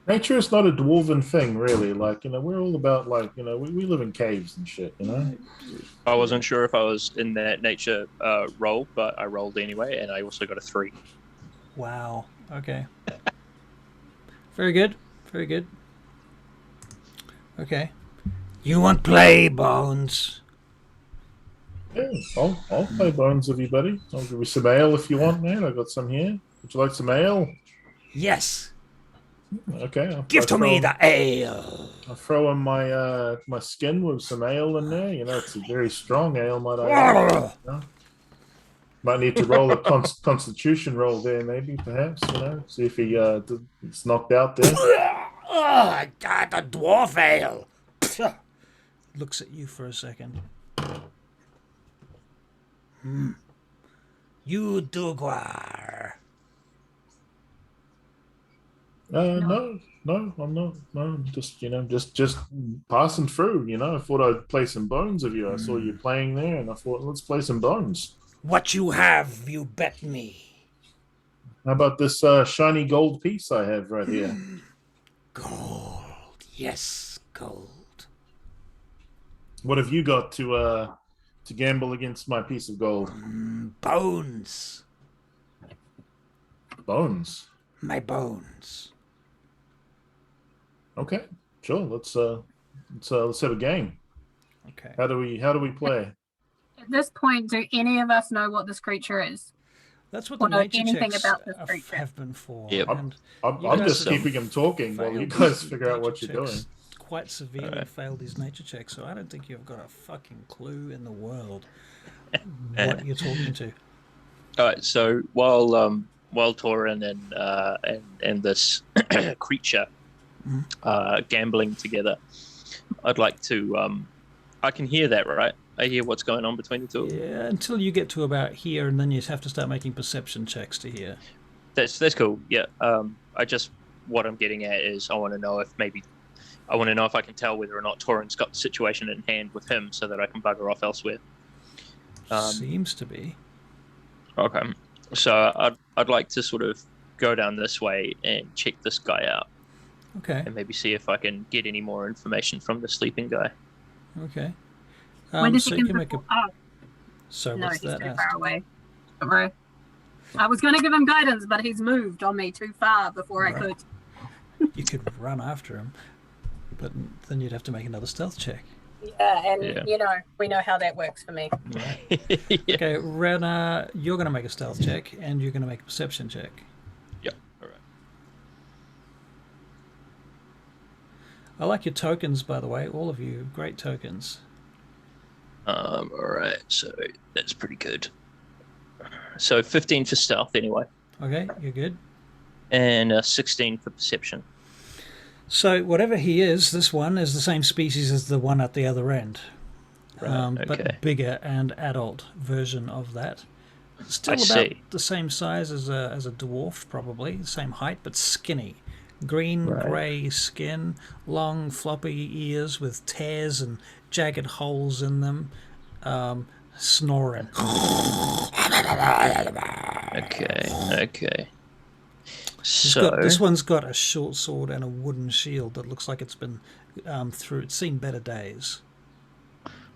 Nature is not a dwarven thing, really. Like, you know, we're all about, like, you know, we live in caves and shit, you know? I wasn't sure if I was in that nature roll, but I rolled anyway, and I also got a 3. Wow. Okay. Very good. Very good. Okay. You want play bones? Yeah, I'll play bones with you, buddy. I'll give you some ale if you want, man. I got some here. Would you like some ale? Yes. Okay. Give to me the ale. I'll throw in my my skin with some ale in there. You know, it's a very strong ale, might I add. You know? Might need to roll a constitution roll there, maybe, perhaps. You know, see if he's knocked out there. Oh, God, the dwarf ale. Looks at you for a second. You Duguar. No, I'm not. No, I'm just, you know, just passing through. You know, I thought I'd play some bones with you. I saw you playing there, and I thought, let's play some bones. What you have, you bet me. How about this shiny gold piece I have right here? Gold. Yes, gold. What have you got to gamble against my piece of gold? Bones. Bones. My bones. Okay, sure. Let's have a game. Okay. How do we play? At this point, do any of us know what this creature is? That's what Or the know nature anything checks about this creature? have been for. Yep. And I'm you guys just have keeping him talking while you failed guys figure out what nature you're checks, doing. Quite severely Alright. failed these nature checks, so I don't think you've got a fucking clue in the world what you're talking to. All right. So while Torin and this creature gambling together, I'd like to. I can hear that, right? I hear what's going on between the two of them. Yeah, until you get to about here, and then you have to start making perception checks to hear. That's cool. Yeah. What I'm getting at is I want to know if I can tell whether or not Torin's got the situation in hand with him, so that I can bugger off elsewhere. Seems to be. Okay. So I'd like to sort of go down this way and check this guy out, Okay. and maybe see if I can get any more information from the sleeping guy. Okay. When does So he you come can make a. before? Oh, So no, what's he's that? too Asked? far away. Don't worry. I was going to give him guidance, but he's moved on me too far before I could. You could run after him, but then you'd have to make another stealth check. Yeah, and Yeah. you know, we know how that works for me. Yeah. Okay, Rena, you're going to make a stealth check, and you're going to make a perception check. Yep. All right. I like your tokens, by the way. All of you, great tokens. All right. So that's pretty good. So 15 for stealth, anyway, Okay, you're good. and 16 for perception. So whatever he is, this one is the same species as the one at the other end, Right, okay. but bigger and adult version of that. Still I about see. the same size as a dwarf, probably same height, but skinny. Green, Right. grey skin, long floppy ears with tears and jagged holes in them, snoring. Okay. This one's got a short sword and a wooden shield that looks like it's been through. It's seen better days.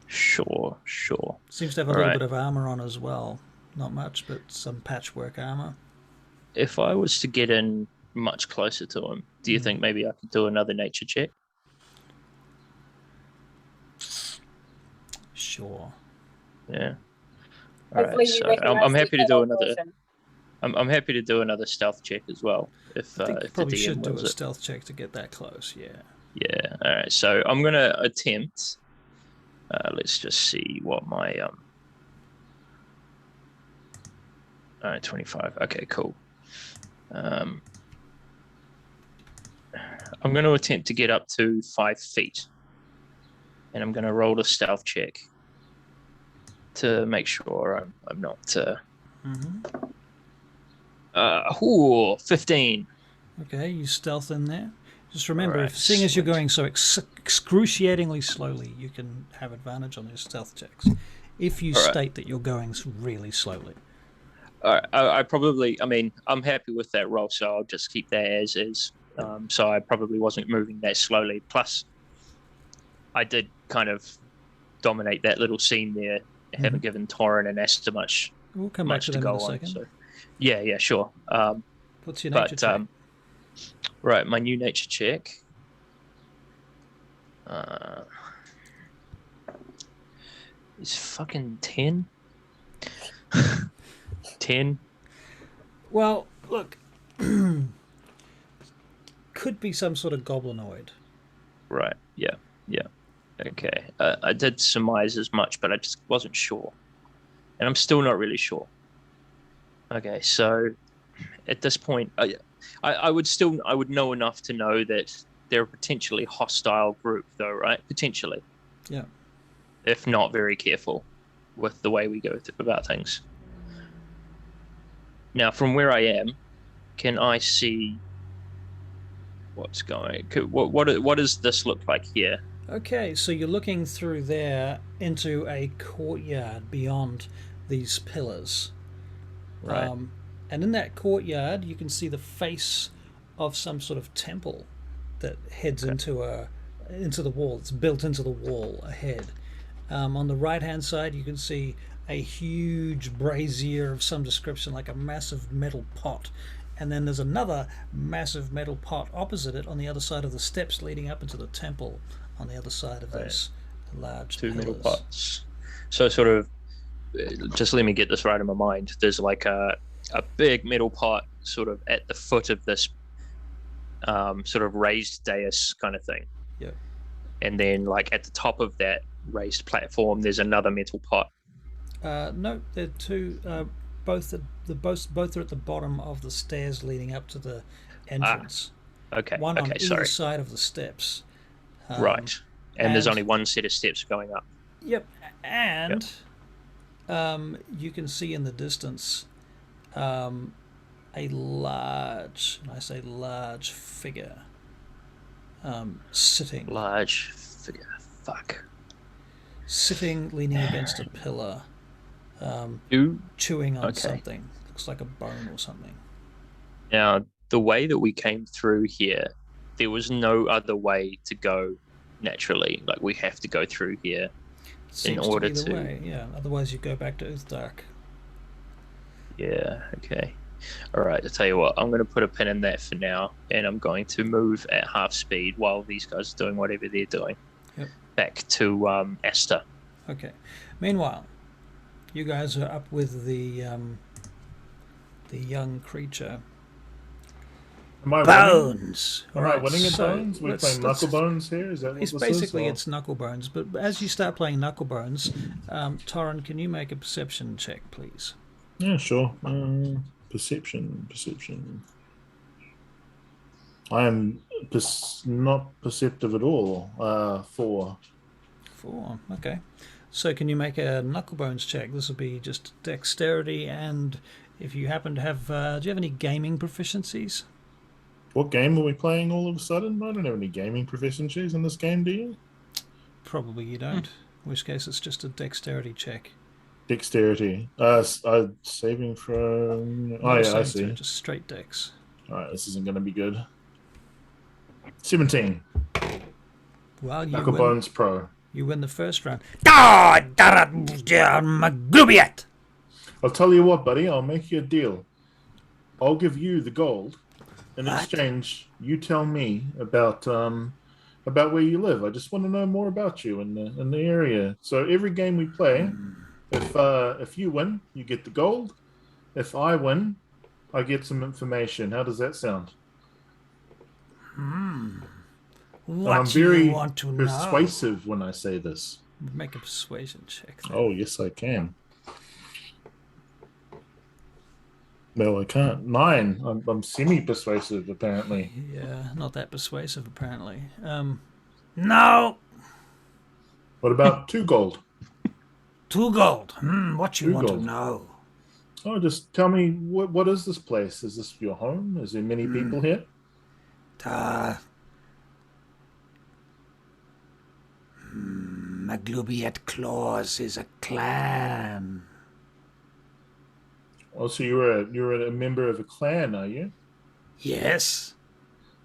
Sure. Seems to have a little bit of armor on as well. Not much, but some patchwork armor. If I was to get in much closer to him, do you think maybe I could do another nature check? Sure. Yeah. All Hopefully right. you So recognise I'm happy the to do adult another. version. I'm happy to do another stealth check as well. If I think you if the probably DM should do wills a it. stealth check to get that close, yeah. Yeah. All right. So I'm gonna attempt. Let's just see what my All right, 25. Okay, cool. I'm going to attempt to get up to 5 feet, and I'm going to roll a stealth check to make sure I'm not. 15. Okay, you stealth in there. Just remember, Alright, seeing as you're sweet. going so excruciatingly slowly, you can have advantage on your stealth checks. If you Alright. state that you're going really slowly. All right, I probably. I mean, I'm happy with that roll, so I'll just keep that as is. So I probably wasn't moving that slowly. Plus, I did kind of dominate that little scene there. Haven't given Torrin and Esther much We'll come back much to to them in go a on. second. So, yeah, sure. What's your nature check? Right, my new nature check. Is fucking 10. 10. Well, look, could be some sort of goblinoid. Right. Yeah. Okay. I did surmise as much, but I just wasn't sure, and I'm still not really sure. Okay, so at this point, I would know enough to know that they're a potentially hostile group, though, right? Potentially. Yeah. If not very careful with the way we go about things. Now, from where I am, can I see what's going? What does this look like here? Okay, so you're looking through there into a courtyard beyond these pillars. Right. And in that courtyard, you can see the face of some sort of temple that heads into the wall. It's built into the wall ahead. On the right-hand side, you can see a huge brazier of some description, like a massive metal pot. And then there's another massive metal pot opposite it on the other side of the steps leading up into the temple on the other side of those large Two pillars. metal pots. So sort of, just let me get this right in my mind. There's like a big metal pot sort of at the foot of this sort of raised dais kind of thing. Yep. And then like at the top of that raised platform, there's another metal pot. No, they're two. Both are at the bottom of the stairs leading up to the entrance. Okay. One on either Sorry. side of the steps. Right. And there's and- only one set of steps going up. Yep, and you can see in the distance a large, and I say large figure, sitting, Large figure. Fuck. sitting, leaning against a pillar, Who? chewing on Okay. something. Looks like a bone or something. Now, the way that we came through here, there was no other way to go naturally. Like, we have to go through here Seems order to be the to- way, yeah. Otherwise, you go back to Uthdark. Yeah, okay. All right, I'll tell you what, I'm going to put a pin in that for now, and I'm going to move at half speed while these guys are doing whatever they're doing. Yep. Back to Asta. Okay. Meanwhile, you guys are up with the young creature. Am I winning? Bones. Am I winning at so Bones? We're let's- playing let's- Knuckle Bones here? Is that what It's this basically is? it's knuckle bones, but as you start playing knuckle bones, Torrin, can you make a perception check, please? Yeah, sure. Perception. I am not perceptive at all. 4. 4. Okay. So can you make a knuckle bones check? This will be just dexterity, and if you happen to have, do you have any gaming proficiencies? What game are we playing all of a sudden? I don't have any gaming proficiencies in this game, do you? Probably you don't. In which case, it's just a dexterity check. Dexterity. Saving from... Not Oh, a yeah, I saving see. throw, just straight dex. Alright, this isn't going to be good. 17. Well, you Knuckle win. Bones Pro. You win the first round. Maglubiat. I'll tell you what, buddy. I'll make you a deal. I'll give you the gold. In What? exchange, you tell me about where you live. I just want to know more about you in the area. So every game we play, if you win, you get the gold. If I win, I get some information. How does that sound? What I'm do you very want to persuasive when I say this. Make a persuasion check. Oh, yes, I can. No, I can't. 9. I'm semi-persuasive, apparently. Yeah, not that persuasive apparently. No. What about 2 gold? 2 gold. What you 2 want gold. to know? Oh, just tell me, what is this place? Is this your home? Is there many people here? Maglubiat Claws is a clan. Oh, so you're a member of a clan, are you? Yes.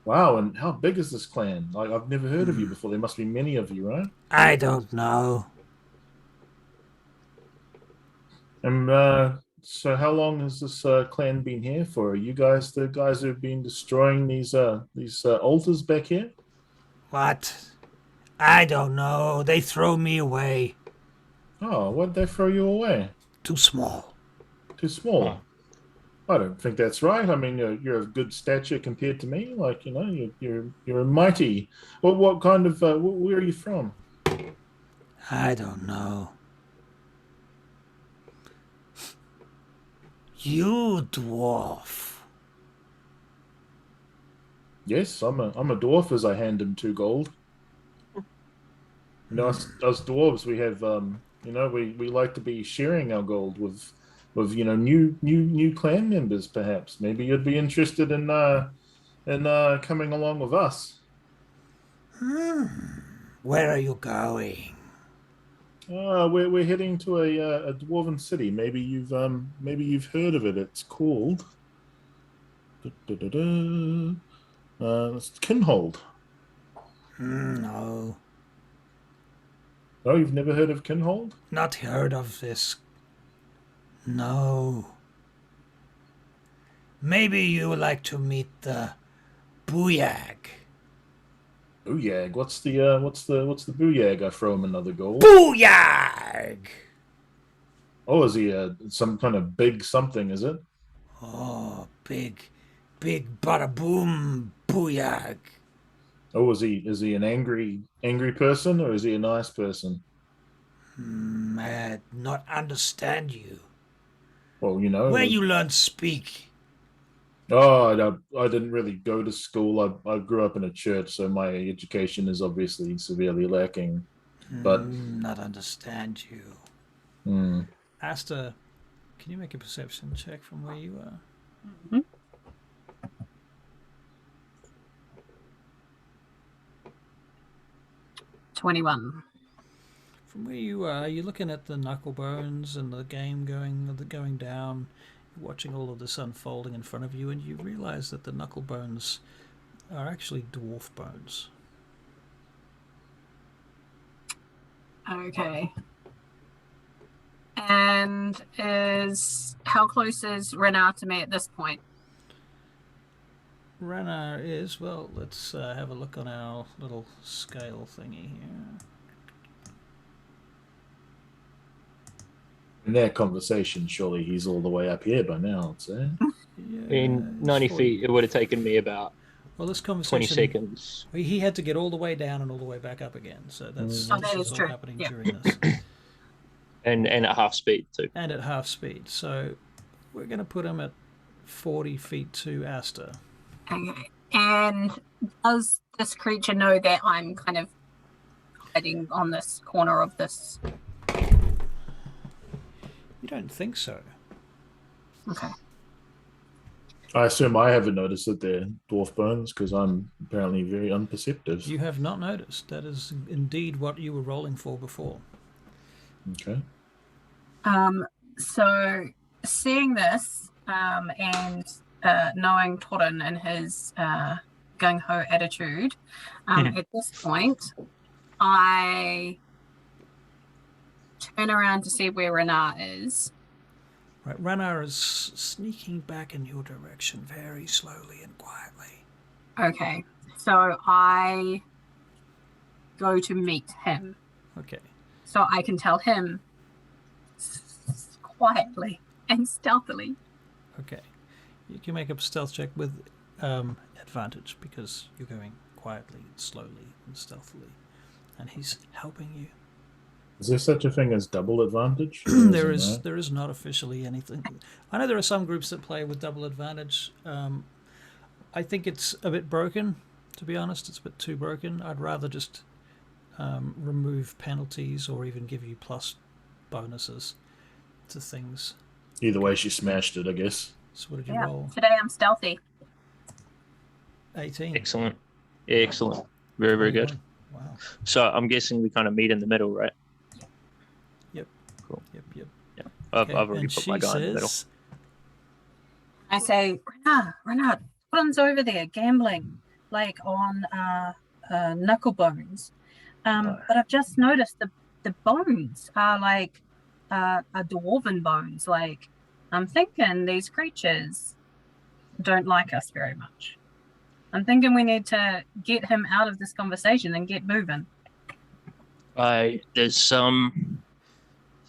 Wow, and how big is this clan? Like, I've never heard of you before. There must be many of you, right? I don't know. And so how long has this clan been here for? Are you guys the guys who've been destroying these altars back here? What? I don't know. They throw me away. Oh, why'd they throw you away? Too small. Too small. I don't think that's right. I mean, you're of good stature compared to me. Like, you're a mighty. What kind of? Where are you from? I don't know. You dwarf. Yes, I'm a dwarf. As I hand him 2 gold. Us dwarves, we have we like to be sharing our gold with new clan members. Perhaps maybe you'd be interested in coming along with us. Where are you going? We're heading to a dwarven city. Maybe you've heard of it. It's called it's Kinhold. No. Oh, you've never heard of Kinhold? Not heard of this. No. Maybe you would like to meet the Booyag. Booyag. What's the Booyag? I throw him another gold. Booyag! Oh, is he some kind of big something? Is it? Oh, big bada boom Booyag. Oh, is he an angry person, or is he a nice person? I not understand you. Well, Where you learn speak? Oh, I didn't really go to school. I grew up in a church, so my education is obviously severely lacking. But Not understand you. Asta, can you make a perception check from where you are? 21. From where you are, you're looking at the knuckle bones and the game going down. watching all of this unfolding in front of you, and you realize that the knuckle bones are actually dwarf bones. Okay. And how close is Renard to me at this point? Rana is, well, let's have a look on our little scale thingy here. In their conversation, surely he's all the way up here by now, I'd say. Yeah, In he's 90 40. feet, it would have taken me about Well, this 20 conversation, seconds. he had to get all the way down and all the way back up again, so that's Oh, that this is all true. happening Yeah. during this. And at half speed, too. And at half speed, so we're going to put him at 40 feet to Asta. Okay. And does this creature know that I'm kind of hiding on this corner of this? You don't think so? Okay. I assume I haven't noticed that they're dwarf bones because I'm apparently very unperceptive. You have not noticed. That is indeed what you were rolling for before. Okay. So seeing this, and knowing Torin and his gung-ho attitude, at this point, I turn around to see where Renard is. Right, Rana is sneaking back in your direction very slowly and quietly. Okay, so I go to meet him. Okay. So I can tell him quietly and stealthily. Okay. You can make a stealth check with advantage because you're going quietly, slowly, and stealthily. And he's helping you. Is there such a thing as double advantage? There is not officially anything. I know there are some groups that play with double advantage. I think it's a bit broken, to be honest. It's a bit too broken. I'd rather just remove penalties or even give you plus bonuses to things. Either way, she smashed it, I guess. So what did you Yeah, roll? today I'm stealthy. 18. Excellent. Excellent. Very, very good. Wow. So I'm guessing we kind of meet in the middle, right? Yep. Cool. Yep. Yeah. I've Okay, already and put she my guy in the middle. says, I say, Renard, Torin's over there gambling, like on knuckle bones. But I've just noticed the bones are like are dwarven bones. Like, I'm thinking these creatures don't like us very much. I'm thinking we need to get him out of this conversation and get moving. There's some.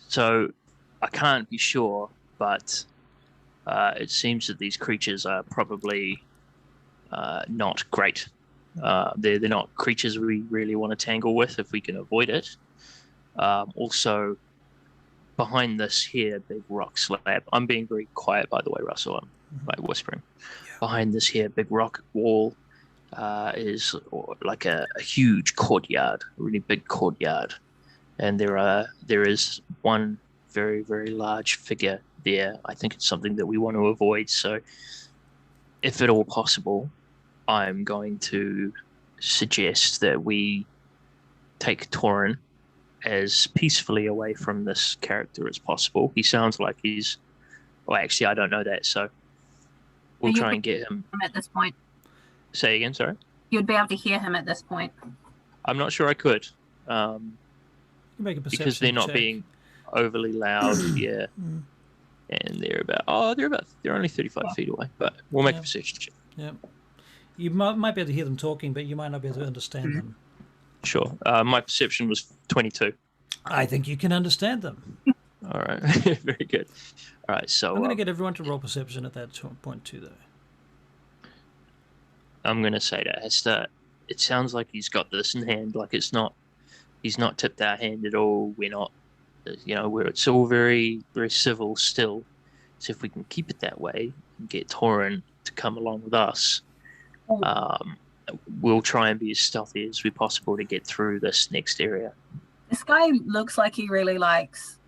So I can't be sure, but it seems that these creatures are probably not great. They're not creatures we really want to tangle with if we can avoid it. Also, behind this here big rock slab, I'm being very quiet, by the way, Russell. I'm like whispering. Yeah. Behind this here big rock wall is like a huge courtyard, a really big courtyard, and there is one very, very large figure there. I think it's something that we want to avoid. So, if at all possible, I'm going to suggest that we take Torin as peacefully away from this character as possible. He sounds like he's... Well, actually, I don't know that, so we'll try and get him... At this point. Say again, sorry? You'd be able to hear him at this point. I'm not sure I could. make a perception Because they're not check. being overly loud, yeah. And they're only 35 feet away, but we'll make a perception check. Yeah. You might be able to hear them talking, but you might not be able to understand them. Sure. My perception was 22. I think you can understand them. All right. Very good. All right. So I'm going to get everyone to roll perception at that point too, though. I'm going to say to Esther, it sounds like he's got this in hand. Like he's not tipped our hand at all. We're not, it's all very, very civil still. So if we can keep it that way and get Torin to come along with us, we'll try and be as stealthy as we possible to get through this next area. This guy looks like he really likes,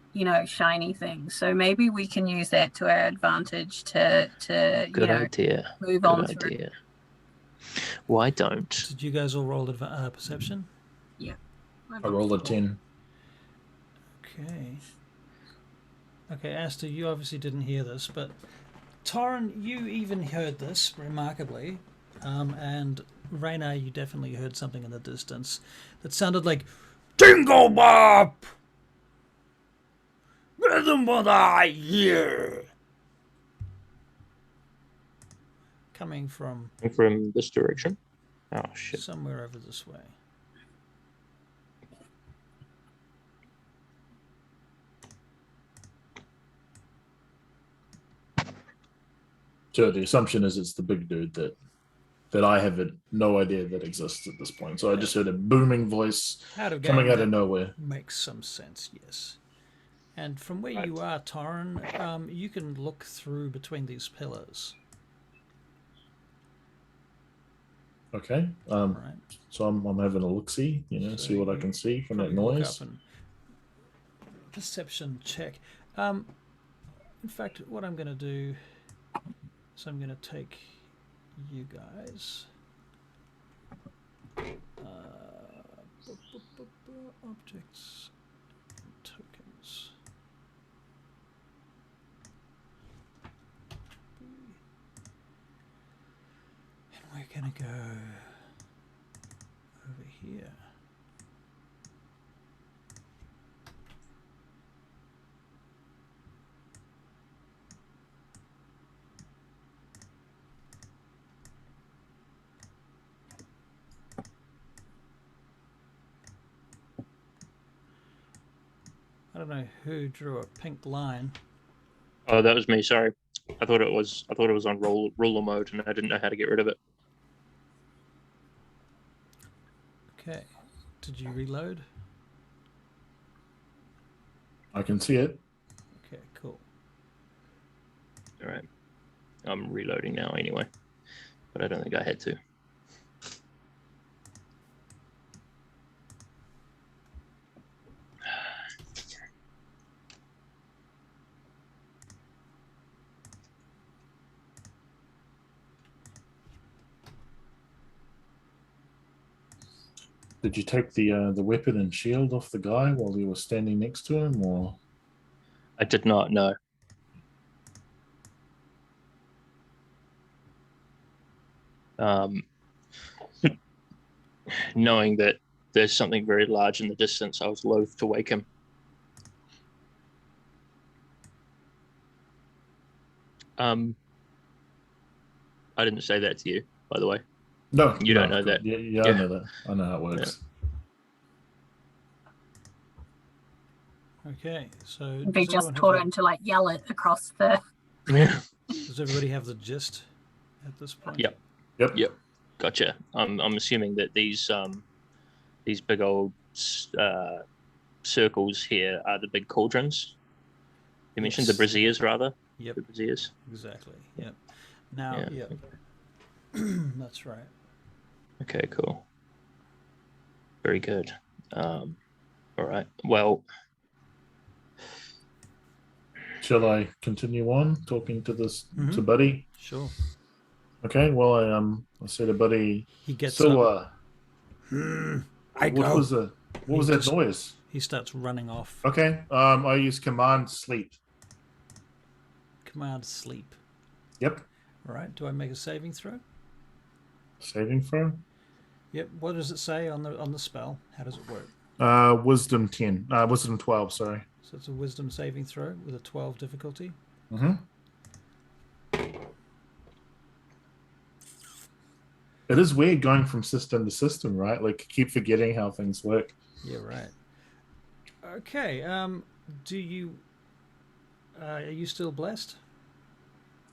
shiny things. So maybe we can use that to our advantage to Good idea. move Good on idea. through. Why don't? Did you guys all roll perception? Yeah. I rolled a 10. Okay. Okay, Asta, you obviously didn't hear this, but Torrin, you even heard this, remarkably. And Rayna, you definitely heard something in the distance that sounded like Dingle Bop! Rhythm what I hear! Coming from this direction. Oh shit! somewhere over this way. So the assumption is it's the big dude that I have no idea that exists at this point. So I just heard a booming voice coming out of nowhere. Makes some sense, yes. And from where you are, Torrin, you can look through between these pillars. Okay. Right. So I'm having a look-see, So see what I can see from that look noise. up and perception check. In fact, what I'm going to do is I'm going to take you guys. Objects and tokens. And we're going to go over here. I don't know who drew a pink line. Oh, that was me. Sorry, I thought it was on ruler mode, and I didn't know how to get rid of it. Okay, did you reload? I can see it. Okay, cool. All right, I'm reloading now anyway, but I don't think I had to. Did you take the weapon and shield off the guy while you were standing next to him, or? I did not know. Knowing that there's something very large in the distance, I was loath to wake him. I didn't say that to you, by the way. No, You don't know that. Yeah, I know that. I know how it works. Okay, so They just taught him to like yell it across the. Yeah. Does everybody have the gist at this point? Yep. Gotcha. I'm assuming that these big old circles here are the big cauldrons. You mentioned the braziers, rather. Yep. The braziers. Exactly. Yep. Now, Yeah. That's right. Okay, cool. Very good. All right. Well, Shall I continue on talking to this to Mhm. Buddy? Sure. Okay. Well, I say to Buddy. He gets So, up. what was that noise? He starts running off. Okay. I use command sleep. Command sleep. Yep. All right. Do I make a saving throw? Saving throw. Yep. What does it say on the spell? How does it work? Wisdom 10. Wisdom 12. Sorry. So it's a wisdom saving throw with a 12 difficulty. Mm-hmm. It is weird going from system to system, right? Like, keep forgetting how things work. Yeah, right. Okay. Do you? Are you still blessed?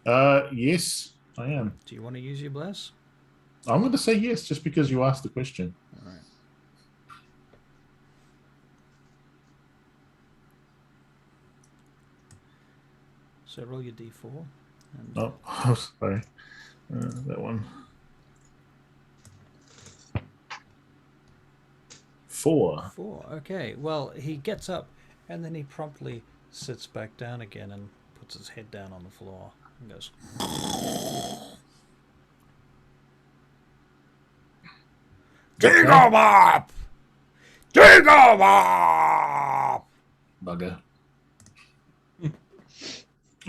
Yes, I am. Do you want to use your bless? I'm going to say yes, just because you asked the question. All right. So roll your d4. And Oh, sorry. That one. 4. 4. Okay. Well, he gets up and then he promptly sits back down again and puts his head down on the floor and goes. Dingobop! Dingobop! Bugger.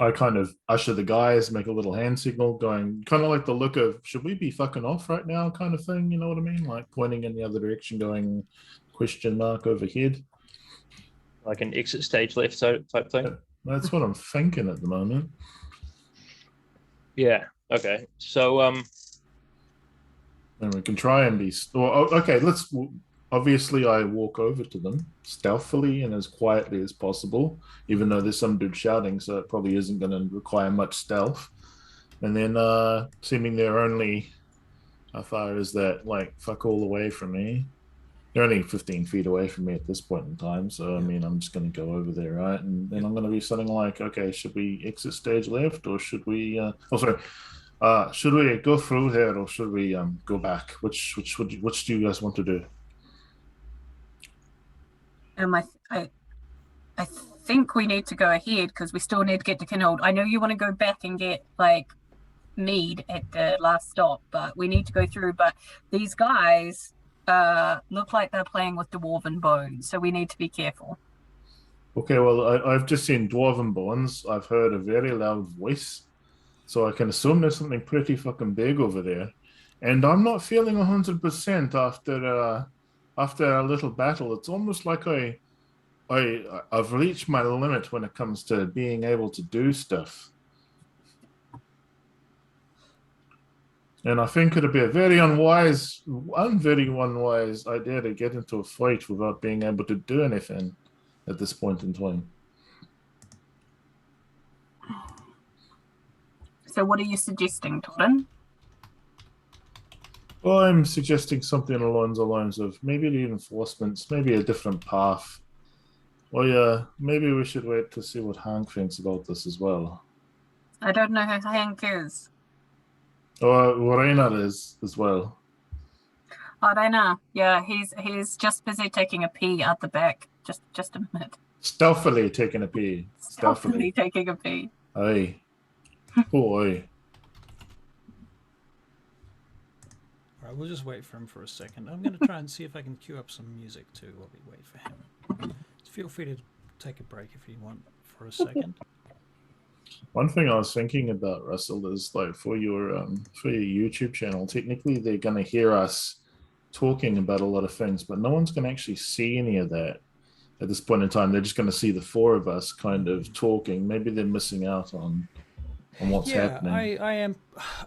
I kind of usher the guys, make a little hand signal, going kind of like the look of "should we be fucking off right now" kind of thing. You know what I mean? Like pointing in the other direction, going question mark overhead. Like an exit stage left type thing. That's what I'm thinking at the moment. Yeah. Okay. So And we can try and be. Well, okay, let's. Obviously, I walk over to them stealthily and as quietly as possible, even though there's some dude shouting, so it probably isn't going to require much stealth. And then, seeming they're only, how far is that? Like, fuck all away from me. They're only 15 feet away from me at this point in time, so I mean, I'm just going to go over there, right? And then I'm going to be something like, okay, should we exit stage left, or should we? Should we go through here, or should we go back? Which do you guys want to do? I think we need to go ahead because we still need to get to Kinhold. I know you want to go back and get like mead at the last stop, but we need to go through. But these guys look like they're playing with dwarven bones, so we need to be careful. Okay, well, I've just seen dwarven bones. I've heard a very loud voice, so I can assume there's something pretty fucking big over there. And I'm not feeling 100% after a little battle. It's almost like I've reached my limit when it comes to being able to do stuff. And I think it'd be a very unwise idea to get into a fight without being able to do anything at this point in time. So what are you suggesting, Torin? Well, I'm suggesting something along the lines of maybe reinforcements, maybe a different path. Well, yeah, maybe we should wait to see what Hank thinks about this as well. I don't know who Hank is. Reynard is as well. I don't know. Yeah, he's just busy taking a pee at the back. Just a minute. Stealthily taking a pee. Stealthily taking a pee. Aye. Oh, aye. All right, we'll just wait for him for a second. I'm going to try and see if I can cue up some music too while we wait for him. Feel free to take a break if you want for a second. One thing I was thinking about, Russell, is like for your YouTube channel, technically they're going to hear us talking about a lot of things, but no one's going to actually see any of that at this point in time. They're just going to see the four of us kind of talking. Maybe they're missing out on what's happening. Yeah,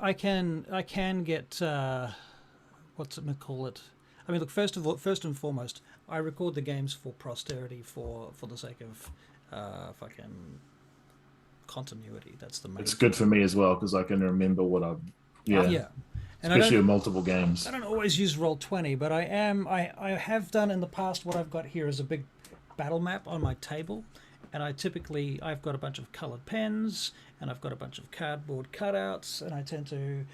I can get what's it call it? I mean, look, first and foremost, I record the games for posterity for the sake of fucking continuity. That's the main. It's good for me as well because I can remember what I've. Yeah. And especially in multiple games. I don't always use Roll20, but I have done in the past. What I've got here is a big battle map on my table, and I've got a bunch of colored pens, and I've got a bunch of cardboard cutouts, and I tend to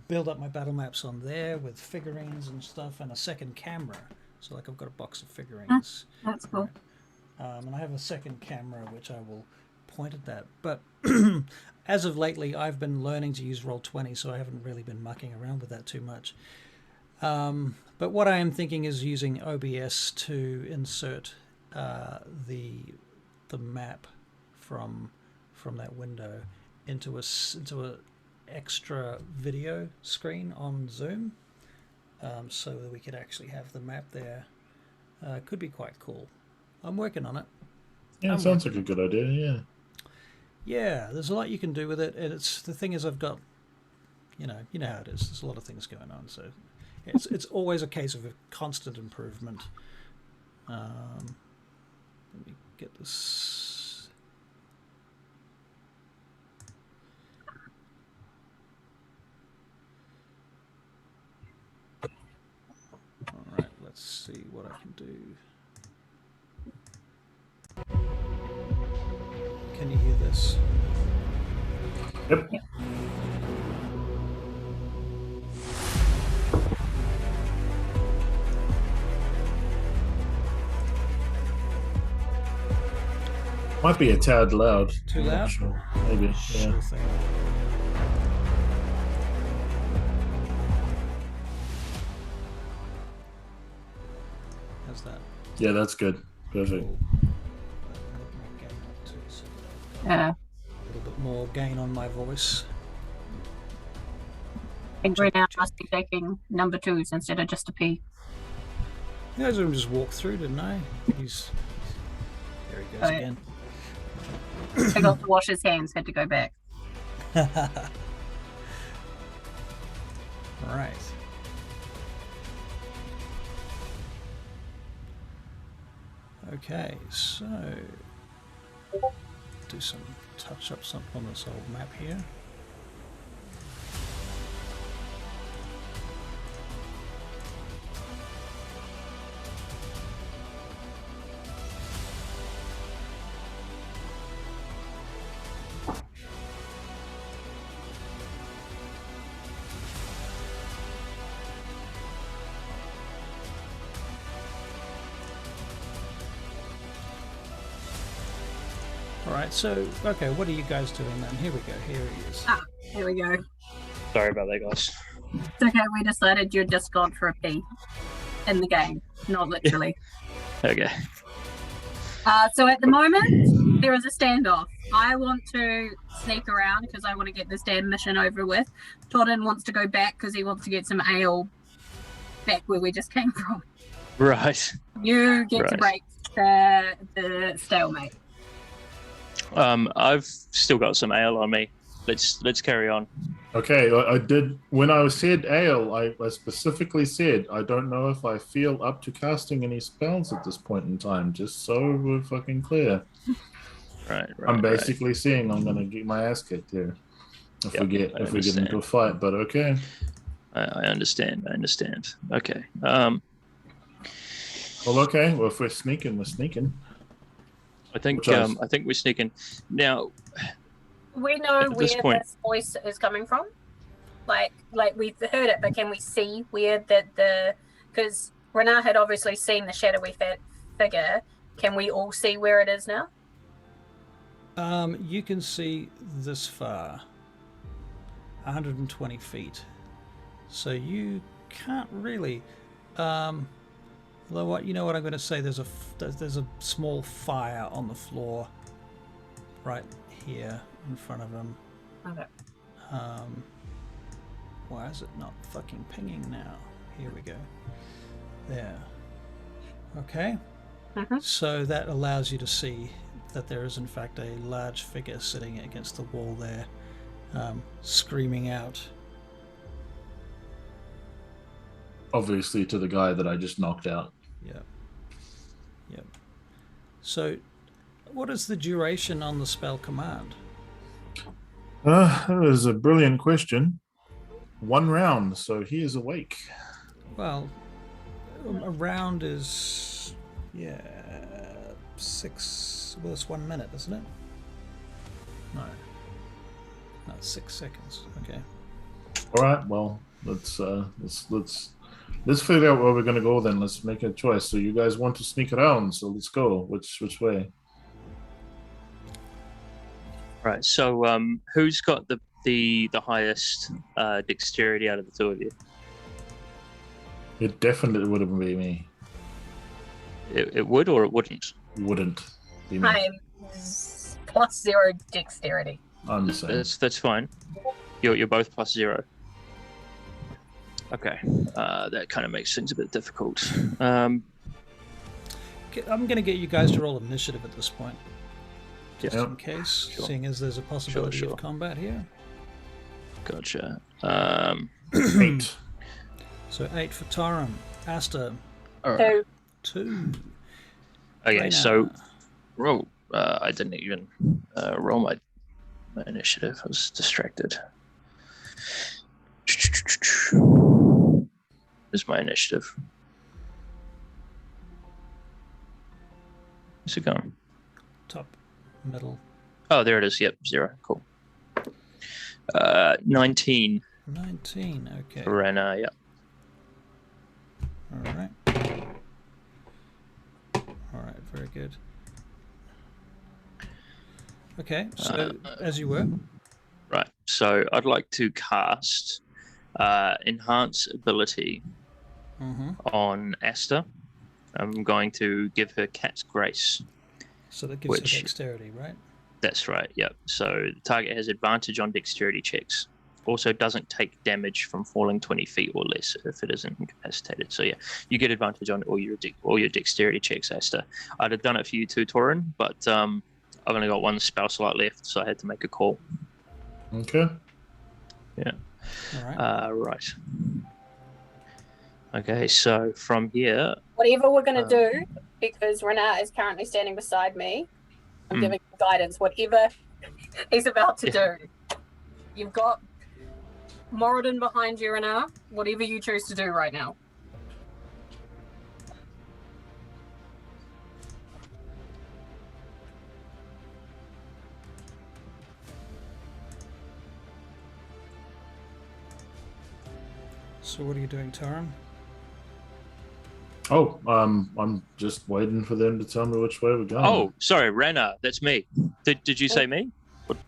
build up my battle maps on there with figurines and stuff, and a second camera. So like I've got a box of figurines. That's cool. And I have a second camera which I will point at that. But as of lately, I've been learning to use Roll20, so I haven't really been mucking around with that too much. But what I am thinking is using OBS to insert the map from that window into a extra video screen on Zoom, so that we could actually have the map there. Could be quite cool. I'm working on it. Yeah, it sounds like a good idea. Yeah. Yeah, there's a lot you can do with it, and the thing is, I've got, you know how it is. There's a lot of things going on, so it's always a case of a constant improvement. Let me get this. All right, let's see what I can do. Can you hear this? Yep. Might be a tad loud. Too loud? Sure. Maybe. Yeah. Sure thing. How's that? Yeah, that's good. Perfect. Yeah. Yeah. A little bit more gain on my voice. Angry now must be taking number 2s instead of just a P. You guys just walked through, didn't I? He's there. He goes Oh, yeah. again. Forgot to wash his hands. Had to go back. Right. Okay, so do some touch-ups up on this old map here. Alright, so, okay, what are you guys doing then? Here we go, here he is. Ah, here we go. Sorry about that, guys. It's okay, we decided you're just gone for a P in the game, not literally. Okay. So at the moment, there is a standoff. I want to sneak around because I want to get this damn mission over with. Toddin wants to go back because he wants to get some ale back where we just came from. Right. You get to break the stalemate. I've still got some ale on me. Let's carry on. Okay, I did. When I said ale, I specifically said I don't know if I feel up to casting any spells at this point in time. Just so we're fucking clear. Right. I'm basically saying I'm gonna get my ass kicked here if we get into a fight. But okay. I understand. Okay. Well, okay. Well, if we're sneaking, we're sneaking. I think we're sneaking now. We know At where this point- this voice is coming from. Like we've heard it, but can we see where because Renard had obviously seen the shadowy figure. Can we all see where it is now? You can see this far, 120 feet. So you can't really. Although what I'm going to say, there's a small fire on the floor, right here in front of him. Okay. Why is it not fucking pinging now? Here we go. There. Okay. So that allows you to see that there is in fact a large figure sitting against the wall there, screaming out. Obviously, to the guy that I just knocked out. Yep. So, what is the duration on the spell command? That is a brilliant question. 1 round, so he is awake. Well, a round is 6. Well, it's 1 minute, isn't it? No, 6 seconds. Okay. All right. Well, let's figure out where we're gonna go then. Let's make a choice. So you guys want to sneak around? So let's go. Which way? Right. So who's got the highest dexterity out of the two of you? It definitely wouldn't be me. It would or it wouldn't? Wouldn't be me. I am +0 dexterity. I'm the same. That's fine. You're both +0. Okay, that kind of makes things a bit difficult. I'm going to get you guys to roll initiative at this point, just in case, seeing as there's a possibility of combat here. Gotcha. 8. So 8 for Tarim. Asta. All right. 2. Okay, Raina. so roll. I didn't even roll my initiative. I was distracted. Is my initiative? Where's it going? Top, middle. Oh, there it is. Yep, 0. Cool. 19. 19. Okay. For Rena, yeah. All right. All right. Very good. Okay. So as you were. Right. So I'd like to cast Enhance Ability on Asta. I'm going to give her Cat's Grace. So that gives her dexterity, right? That's right. Yep. So the target has advantage on dexterity checks. Also doesn't take damage from falling 20 feet or less if it isn't incapacitated. So yeah, you get advantage on all your dexterity checks, Asta. I'd have done it for you too, Torin, but I've only got one spell slot left, so I had to make a call. Okay. Yeah. All right. Right. Okay, so from here... Whatever we're going to do, because Renat is currently standing beside me, I'm giving him guidance, whatever he's about to do. You've got Moradin behind you, Renat. Whatever you choose to do right now. So what are you doing, Taran? Oh, I'm just waiting for them to tell me which way we're going. Oh, sorry, Rana, that's me. Did you say me?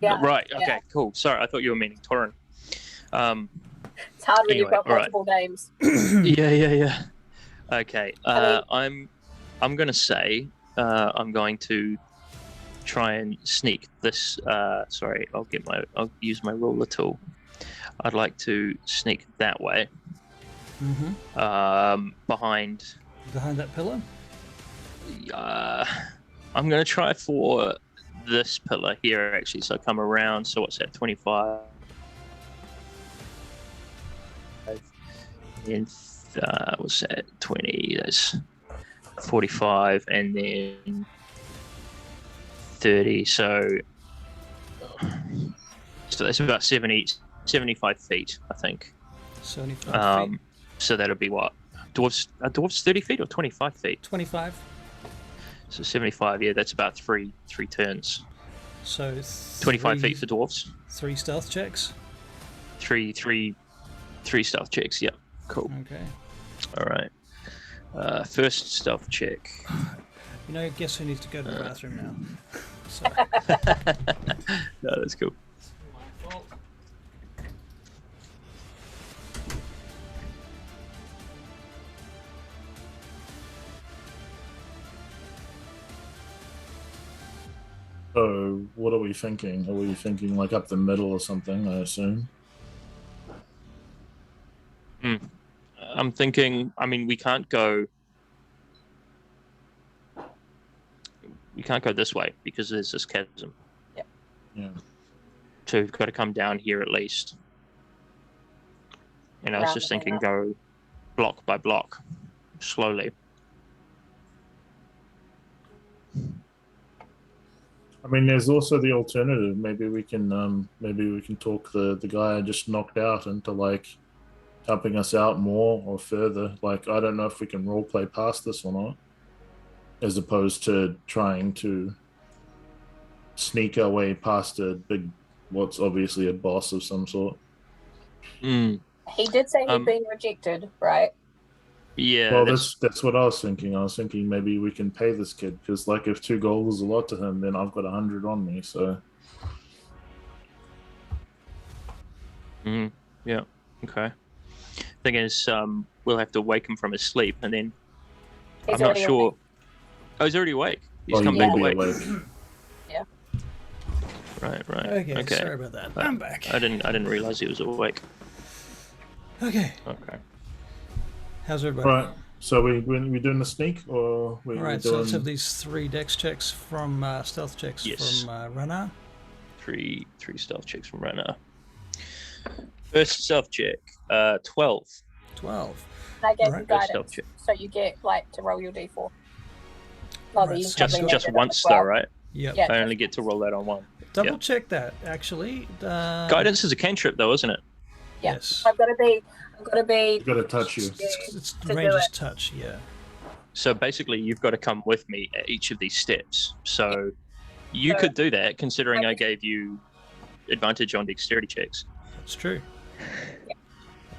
Yeah. Right, okay, Yeah. cool. Sorry, I thought you were meaning Torin. It's hard when you've got multiple names. Yeah. Okay, I'm going to say I'm going to try and sneak this. Sorry, I'll use my ruler tool. I'd like to sneak that way. Behind that pillar? I'm going to try for this pillar here, actually. So I come around. So what's that, 25? And what's that, 20? That's 45. And then 30. So that's about 75 feet, I think. 75 feet. So that'll be what? Are dwarves 30 feet or 25 feet? 25. So 75, yeah, that's about three turns. So 25 feet for dwarves. 3 stealth checks? Three stealth checks, yeah. Cool. Okay. All right. First stealth check. You know, guess who needs to go to the bathroom now? Sorry. No, that's cool. So, what are we thinking? Are we thinking like up the middle or something, I assume? I'm thinking, I mean, we can't go this way because there's this chasm. Yeah. So we've got to come down here at least. And I was just thinking go block by block, slowly. I mean, there's also the alternative. Maybe we can talk the guy I just knocked out into like helping us out more or further. Like, I don't know if we can roleplay past this or not, as opposed to trying to sneak our way past what's obviously a boss of some sort. Mm. He did say he'd been rejected, right? Yeah. Well, that's what I was thinking. I was thinking maybe we can pay this kid, because like if 2 gold is a lot to him, then I've got 100 on me. So. Yeah. Okay. Thing is, we'll have to wake him from his sleep, and then I'm not sure. Awake. Oh, he's already awake. He's Well, come he back will be awake. Yeah. Right. Okay. Sorry about that. I'm back. I didn't realize he was awake. Okay. Okay. How's everybody? Right. So we doing the sneak, or All right. So let's have these 3 dex checks from stealth checks from Rana. 3 stealth checks from Rana. First stealth check, 12. 12. I gave you Stealth guidance, check. so you get like to roll your d4. Right, Just once though, right? Yep. Yeah. I only get to roll that on one. Double check that actually. Guidance is a cantrip though, isn't it? Yeah. Yes. I've got to be. I've got to touch you. It's to do ranger's it. touch. Yeah. So basically, you've got to come with me at each of these steps. So you could do that, considering I gave you advantage on dexterity checks. That's true. Yeah.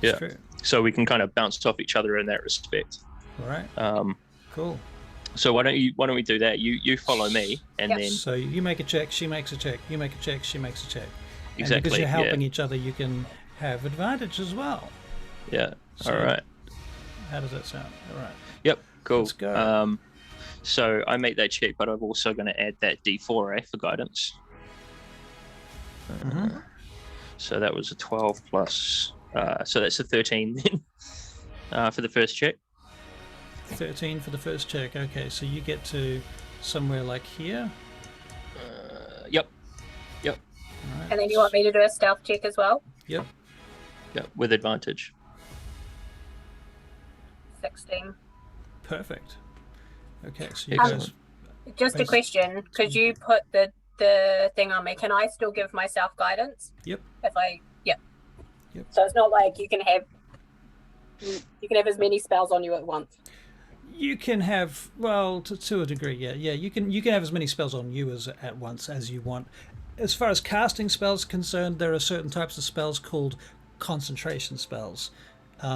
That's true. So we can kind of bounce off each other in that respect. All right. Cool. So why don't we do that? You follow me, and then So you make a check, she makes a check. You make a check, she makes a check. Exactly. And because you're helping each other, you can have advantage as well. Yeah. So, All right. How does that sound? All right. Yep. Cool. Let's go. So I make that check, but I'm also going to add that D4 for guidance. So that was a 12 plus. So that's a 13 then for the first check. 13 for the first check. Okay, so you get to somewhere like here. Yep. All right. And then you want me to do a stealth check as well? Yep. Yep, with advantage. 16. Perfect. Okay, so you Excellent. guys. Just a question, because you put the thing on me. Can I still give myself guidance? Yep. If I, Yep. So it's not like you can have as many spells on you at once. You can have, well, to a degree, yeah. You can have as many spells on you as at once as you want. As far as casting spells are concerned, there are certain types of spells called concentration spells,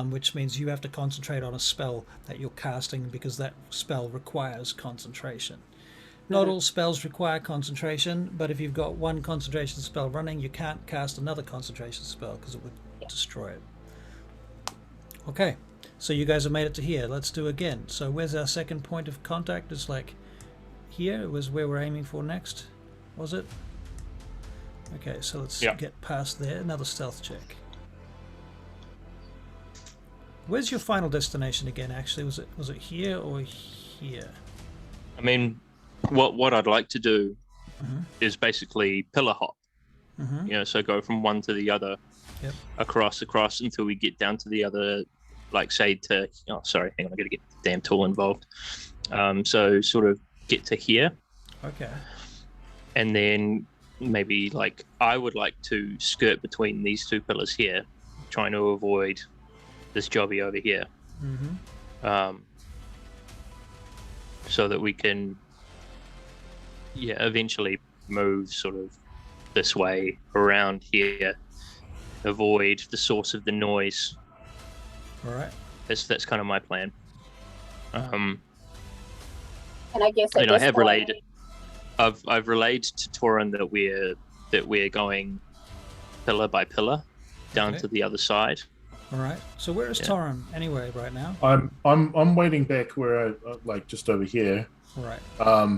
which means you have to concentrate on a spell that you're casting because that spell requires concentration. Not all spells require concentration, but if you've got one concentration spell running, you can't cast another concentration spell because it would destroy it. Okay, so you guys have made it to here. Let's do again. So where's our second point of contact? It's like here. It was where we're aiming for next, was it? Okay, so let's get past there. Another stealth check. Where's your final destination again? Actually, was it here or here? I mean, what I'd like to do is basically pillar hop. You know, so go from one to the other, across until we get down to the other, like say to. Oh, sorry, hang on, I got to get the damn tool involved. So sort of get to here. Okay. And then maybe like I would like to skirt between these two pillars here, trying to avoid this jobby over here. So that we can eventually move sort of this way around here, avoid the source of the noise. All right. That's kind of my plan. And I guess I have relayed. I've relayed to Torin that we're going pillar by pillar down to the other side. All right. So where is Torin anyway right now? I'm waiting back where I like just over here. All right.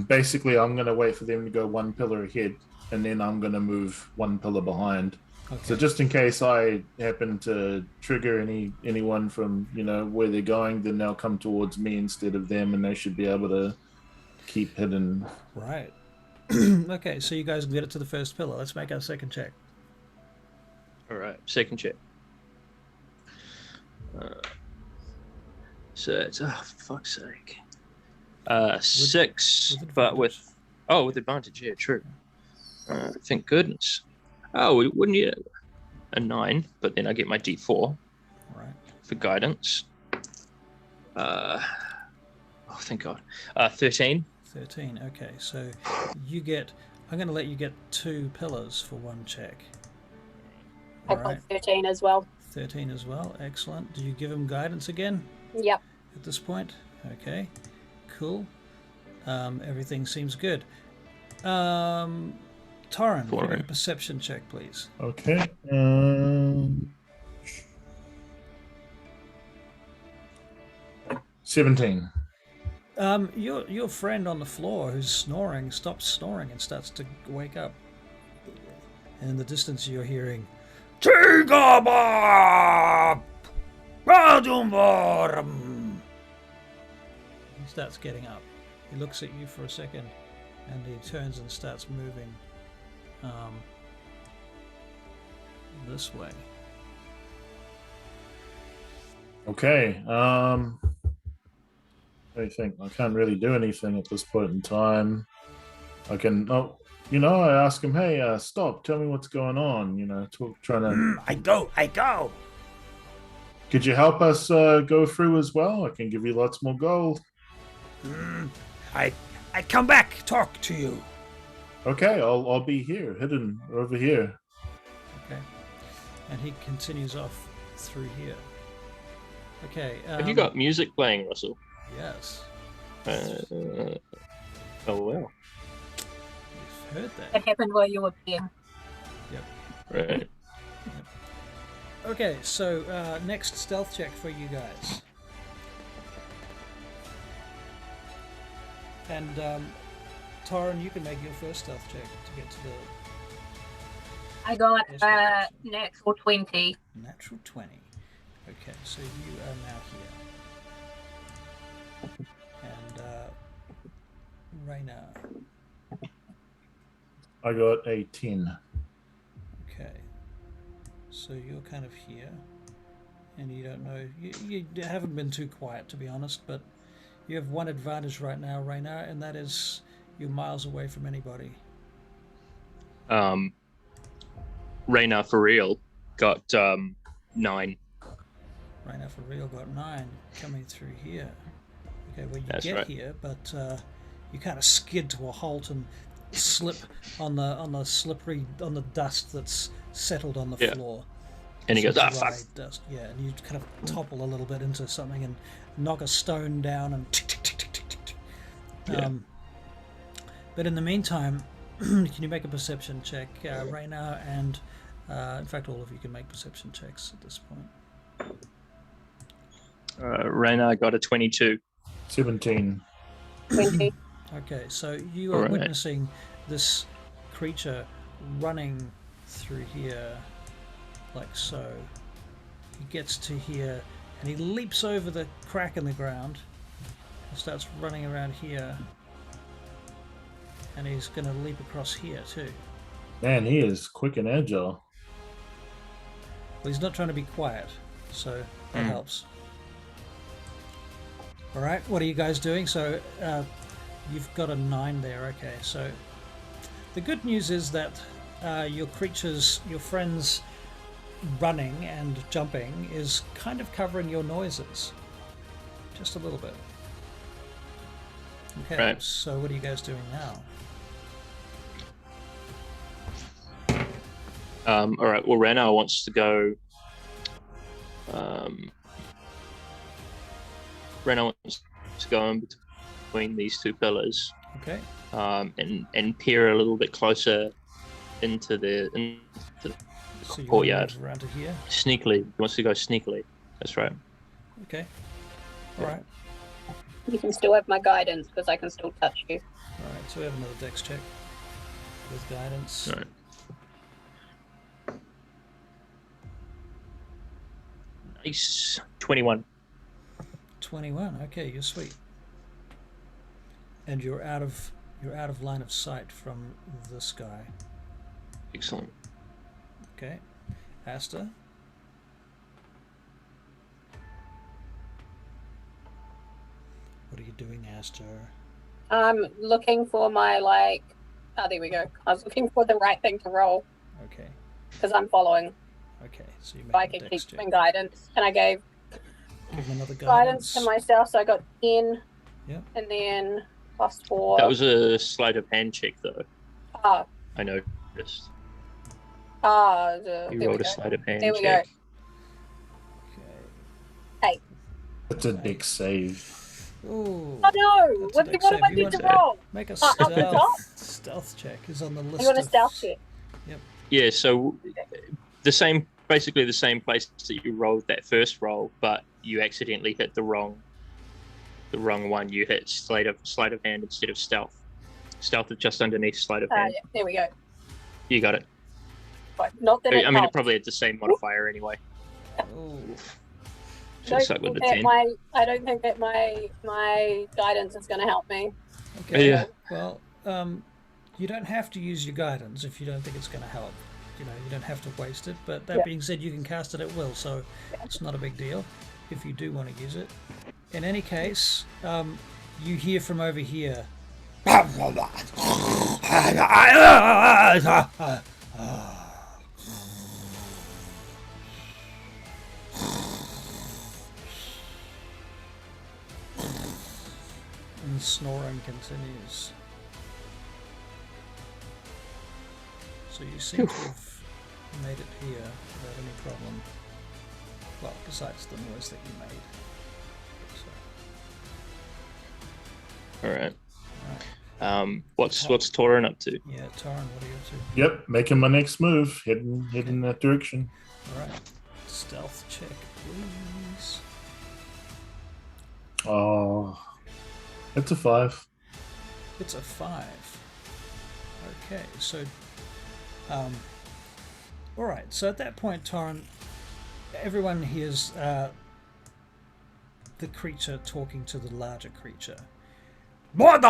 Basically, I'm gonna wait for them to go one pillar ahead, and then I'm gonna move one pillar behind. Okay. So just in case I happen to trigger anyone from where they're going, then they'll come towards me instead of them, and they should be able to keep hidden. Right. Okay, so you guys can get it to the first pillar. Let's make our second check. All right, second check. So it's for fuck's sake. 6, but with advantage. Yeah, true. Thank goodness. Oh, wouldn't you? A 9, but then I get my D4. Right. For guidance. Thank God. 13. 13. Okay, so you get. I'm going to let you get 2 pillars for one check. I got 13 as well. 13 as well. Excellent. Do you give him guidance again? Yep. At this point? Okay. Cool. Everything seems good. Torin, give me a perception check, please. Okay. 17. Your friend on the floor who's snoring stops snoring and starts to wake up. And in the distance you're hearing Tigabab! He starts getting up. He looks at you for a second and he turns and starts moving this way. Okay. I think I can't really do anything at this point in time. I can. I ask him, hey, stop, tell me what's going on. Trying to. I go. Could you help us go through as well? I can give you lots more gold. I come back, talk to you. Okay, I'll be here, hidden over here. Okay. And he continues off through here. Okay. Have you got music playing, Russell? Yes. Oh well. You've heard that. It happened while you were being. Yep. Right. Yep. Okay, so next stealth check for you guys. And Torin, you can make your first stealth check to get to the. I got Yes, ma'am. natural 20. Natural 20. Okay, so you are now here. And Rayna. I got a 10. Okay. So you're kind of here. And you don't know. You haven't been too quiet, to be honest, but you have one advantage right now, Rayna, and that is you're miles away from anybody. Rayna for real got 9. Rayna for real got 9 coming through here. Okay, well you That's get right. here, but you kind of skid to a halt and slip on the dust that's settled on the Yeah. floor. And he Some goes, ah, dry fuck. dust. Yeah, and you kind of topple a little bit into something and knock a stone down and tick, tick, tick, tick, tick, tick, tick. Yeah. But in the meantime, can you make a perception check, Rayna, and in fact all of you can make perception checks at this point. Rayna got a 22. 17. 20. Okay, so you are Alright. witnessing this creature running through here like so. He gets to here and he leaps over the crack in the ground and starts running around here. And he's going to leap across here too. Man, he is quick and agile. Well, he's not trying to be quiet, so that helps. Alright, what are you guys doing? So you've got a 9 there, okay. So the good news is that your friends running and jumping is kind of covering your noises. Just a little bit. Okay, Right. so what are you guys doing now? All right. Well, Rayna wants to go. Rayna wants to go in between these two pillars, Okay. and peer a little bit closer into the So you courtyard. move around to here. Sneakily. He wants to go sneakily. That's right. Okay. Alright. You can still have my guidance because I can still touch you. Alright, so we have another dex check with guidance. All right. Nice. 21. 21. Okay, you're sweet. And you're out of line of sight from this guy. Excellent. Okay. Asta. What are you doing, Asta? I'm looking for my oh, there we go. I was looking for the right thing to roll Okay. because I'm following. Okay. So you If I make a can dex keep check. doing guidance, and I gave Give him another guidance to myself, so I got 10. Yep. And then +4. That was a sleight of hand check, though. Ah, I noticed. You there we rolled a go. sleight of hand There we check. Okay. That's a big save. Ooh. Oh no! That's a What big do I save. You need want to to- roll? Make a up the top? stealth check is on the list. You want a of- stealth check? Yeah, so basically the same place that you rolled that first roll, but you accidentally hit the wrong one. You hit sleight of hand instead of stealth. Stealth is just underneath sleight of hand. Yeah, there we go. You got it. But not that I it mean, it helps. probably had the same modifier anyway. Ooh. Should have stuck with the 10. I don't think that my guidance is going to help me. Okay. Yeah. Well, you don't have to use your guidance if you don't think it's going to help. You don't have to waste it. But that being said, you can cast it at will, so it's not a big deal if you do want to use it. In any case, you hear from over here. And snoring continues. So you seem to have made it here without any problem. Well, besides the noise that you made. So, All right. alright. What's Torin up to? Yeah, Taran, what are you up to? Yep, making my next move, heading in that direction. Alright. Stealth check, please. Oh, it's a 5. It's a 5. Okay, so All right. So at that point, Torrin, everyone hears the creature talking to the larger creature. Huh?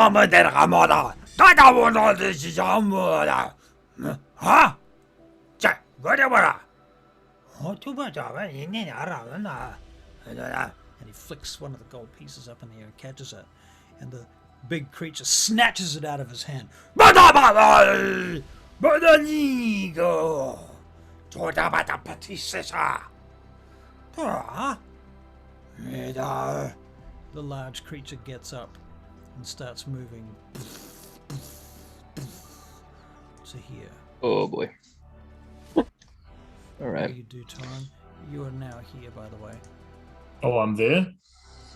And he flicks one of the gold pieces up in the air and catches it. And the big creature snatches it out of his hand. The large creature gets up and starts moving to here. Oh boy. All What right. do you do, Torrin? You are now here, by the way. Oh, I'm there.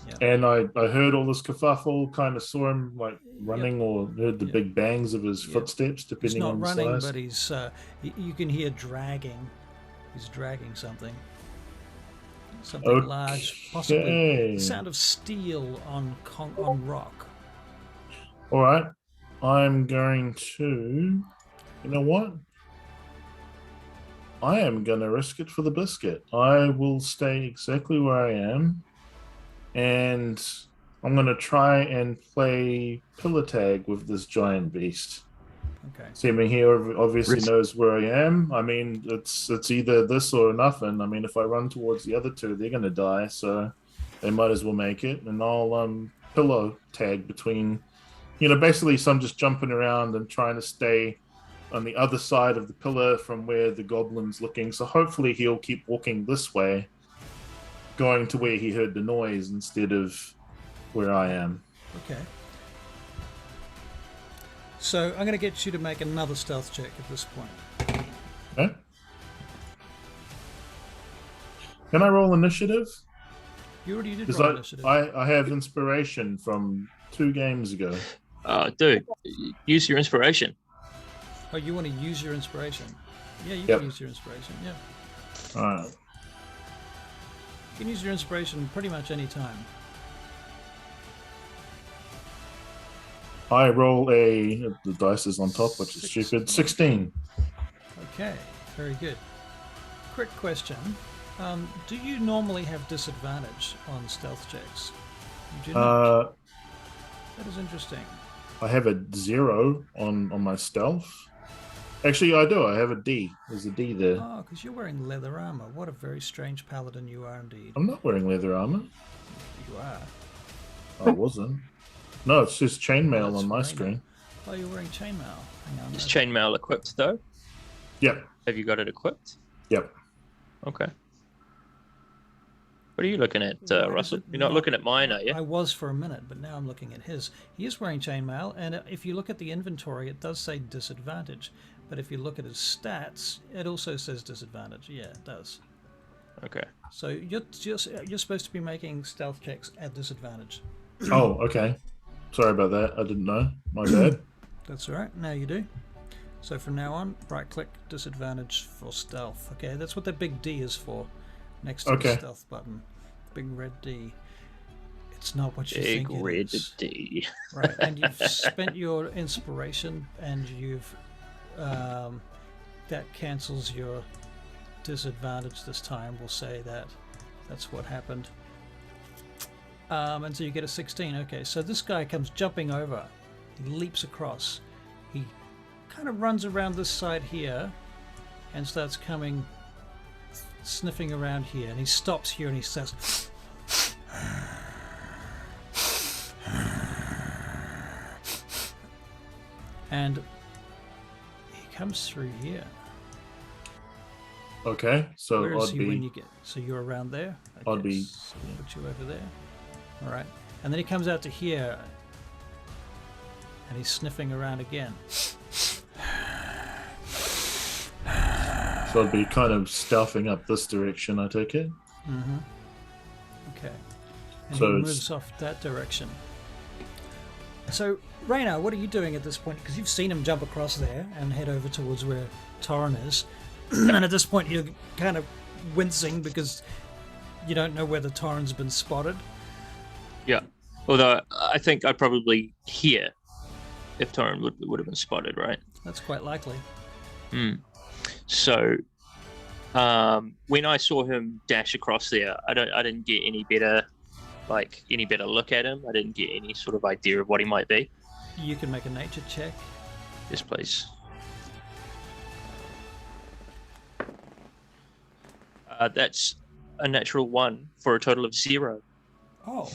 Yeah. And I heard all this kerfuffle, kind of saw him like running, or heard the big bangs of his footsteps, He's depending not on the running, size. but he's. You can hear dragging. He's dragging something. Something large, possibly the sound of steel on rock. All right, I'm going to. You know what? I am going to risk it for the biscuit. I will stay exactly where I am, and I'm going to try and play pillar tag with this giant beast. Okay. Seeming he obviously knows where I am. I mean, it's either this or nothing. I mean, if I run towards the other two, they're going to die, so they might as well make it. And I'll pillow tag between, basically, so I'm just jumping around and trying to stay on the other side of the pillar from where the goblin's looking. So hopefully he'll keep walking this way, going to where he heard the noise instead of where I am. Okay. So I'm going to get you to make another stealth check at this point. Okay. Can I roll initiative? You already did Because roll initiative. I have inspiration from 2 games ago. Dude, use your inspiration. Oh, you want to use your inspiration? Yeah, you Yep. can use your inspiration. Yeah. All right. You can use your inspiration pretty much any time. I roll the dice is on top, which is stupid. 16. Okay, very good. Quick question. Do you normally have disadvantage on stealth checks? You do not. That is interesting. I have a 0 on my stealth. Actually, I do. I have a D. There's a D there. Oh, because you're wearing leather armor. What a very strange paladin you are indeed. I'm not wearing leather armor. You are. I wasn't. No, it's just chainmail That's on my Raina. screen. Oh, you're wearing chainmail. Hang on. Is chainmail equipped though? Yep. Have you got it equipped? Yep. Okay. What are you looking at, Why Russell? does it You're not not- looking at mine, are you? I was for a minute, but now I'm looking at his. He is wearing chainmail, and if you look at the inventory, it does say disadvantage. But if you look at his stats, it also says disadvantage. Yeah, it does. Okay. So you're supposed to be making stealth checks at disadvantage. Oh, okay. Sorry about that. I didn't know. My bad. That's all right. Now you do. So from now on, right-click disadvantage for stealth. Okay, that's what the big D is for, next to the Okay. stealth button. Big red D. It's not what you Big think it red is. D. Right, and you've spent your inspiration, and you've that cancels your disadvantage this time. We'll say that that's what happened. And so you get a 16. Okay, so this guy comes jumping over. He leaps across. He kind of runs around this side here and starts coming, sniffing around here. And he stops here and he says, and he comes through here. Okay, so Where is I'd he when be. you get? So you're around there. I'd be- so we'll put you over there. All right, and then he comes out to here, and he's sniffing around again. So I'd be kind of stealthing up this direction, I take it. Mm-hmm. Okay, and So he it's- moves off that direction. So Raina, what are you doing at this point? Because you've seen him jump across there and head over towards where Torrin is, and at this point you're kind of wincing because you don't know whether Torrin's been spotted. Yeah. Although I think I'd probably hear if Torrin would have been spotted, right? That's quite likely. So When I saw him dash across there, I didn't get any better look at him. I didn't get any sort of idea of what he might be. You can make a nature check. Yes, please. That's a natural 1 for a total of 0. Oh.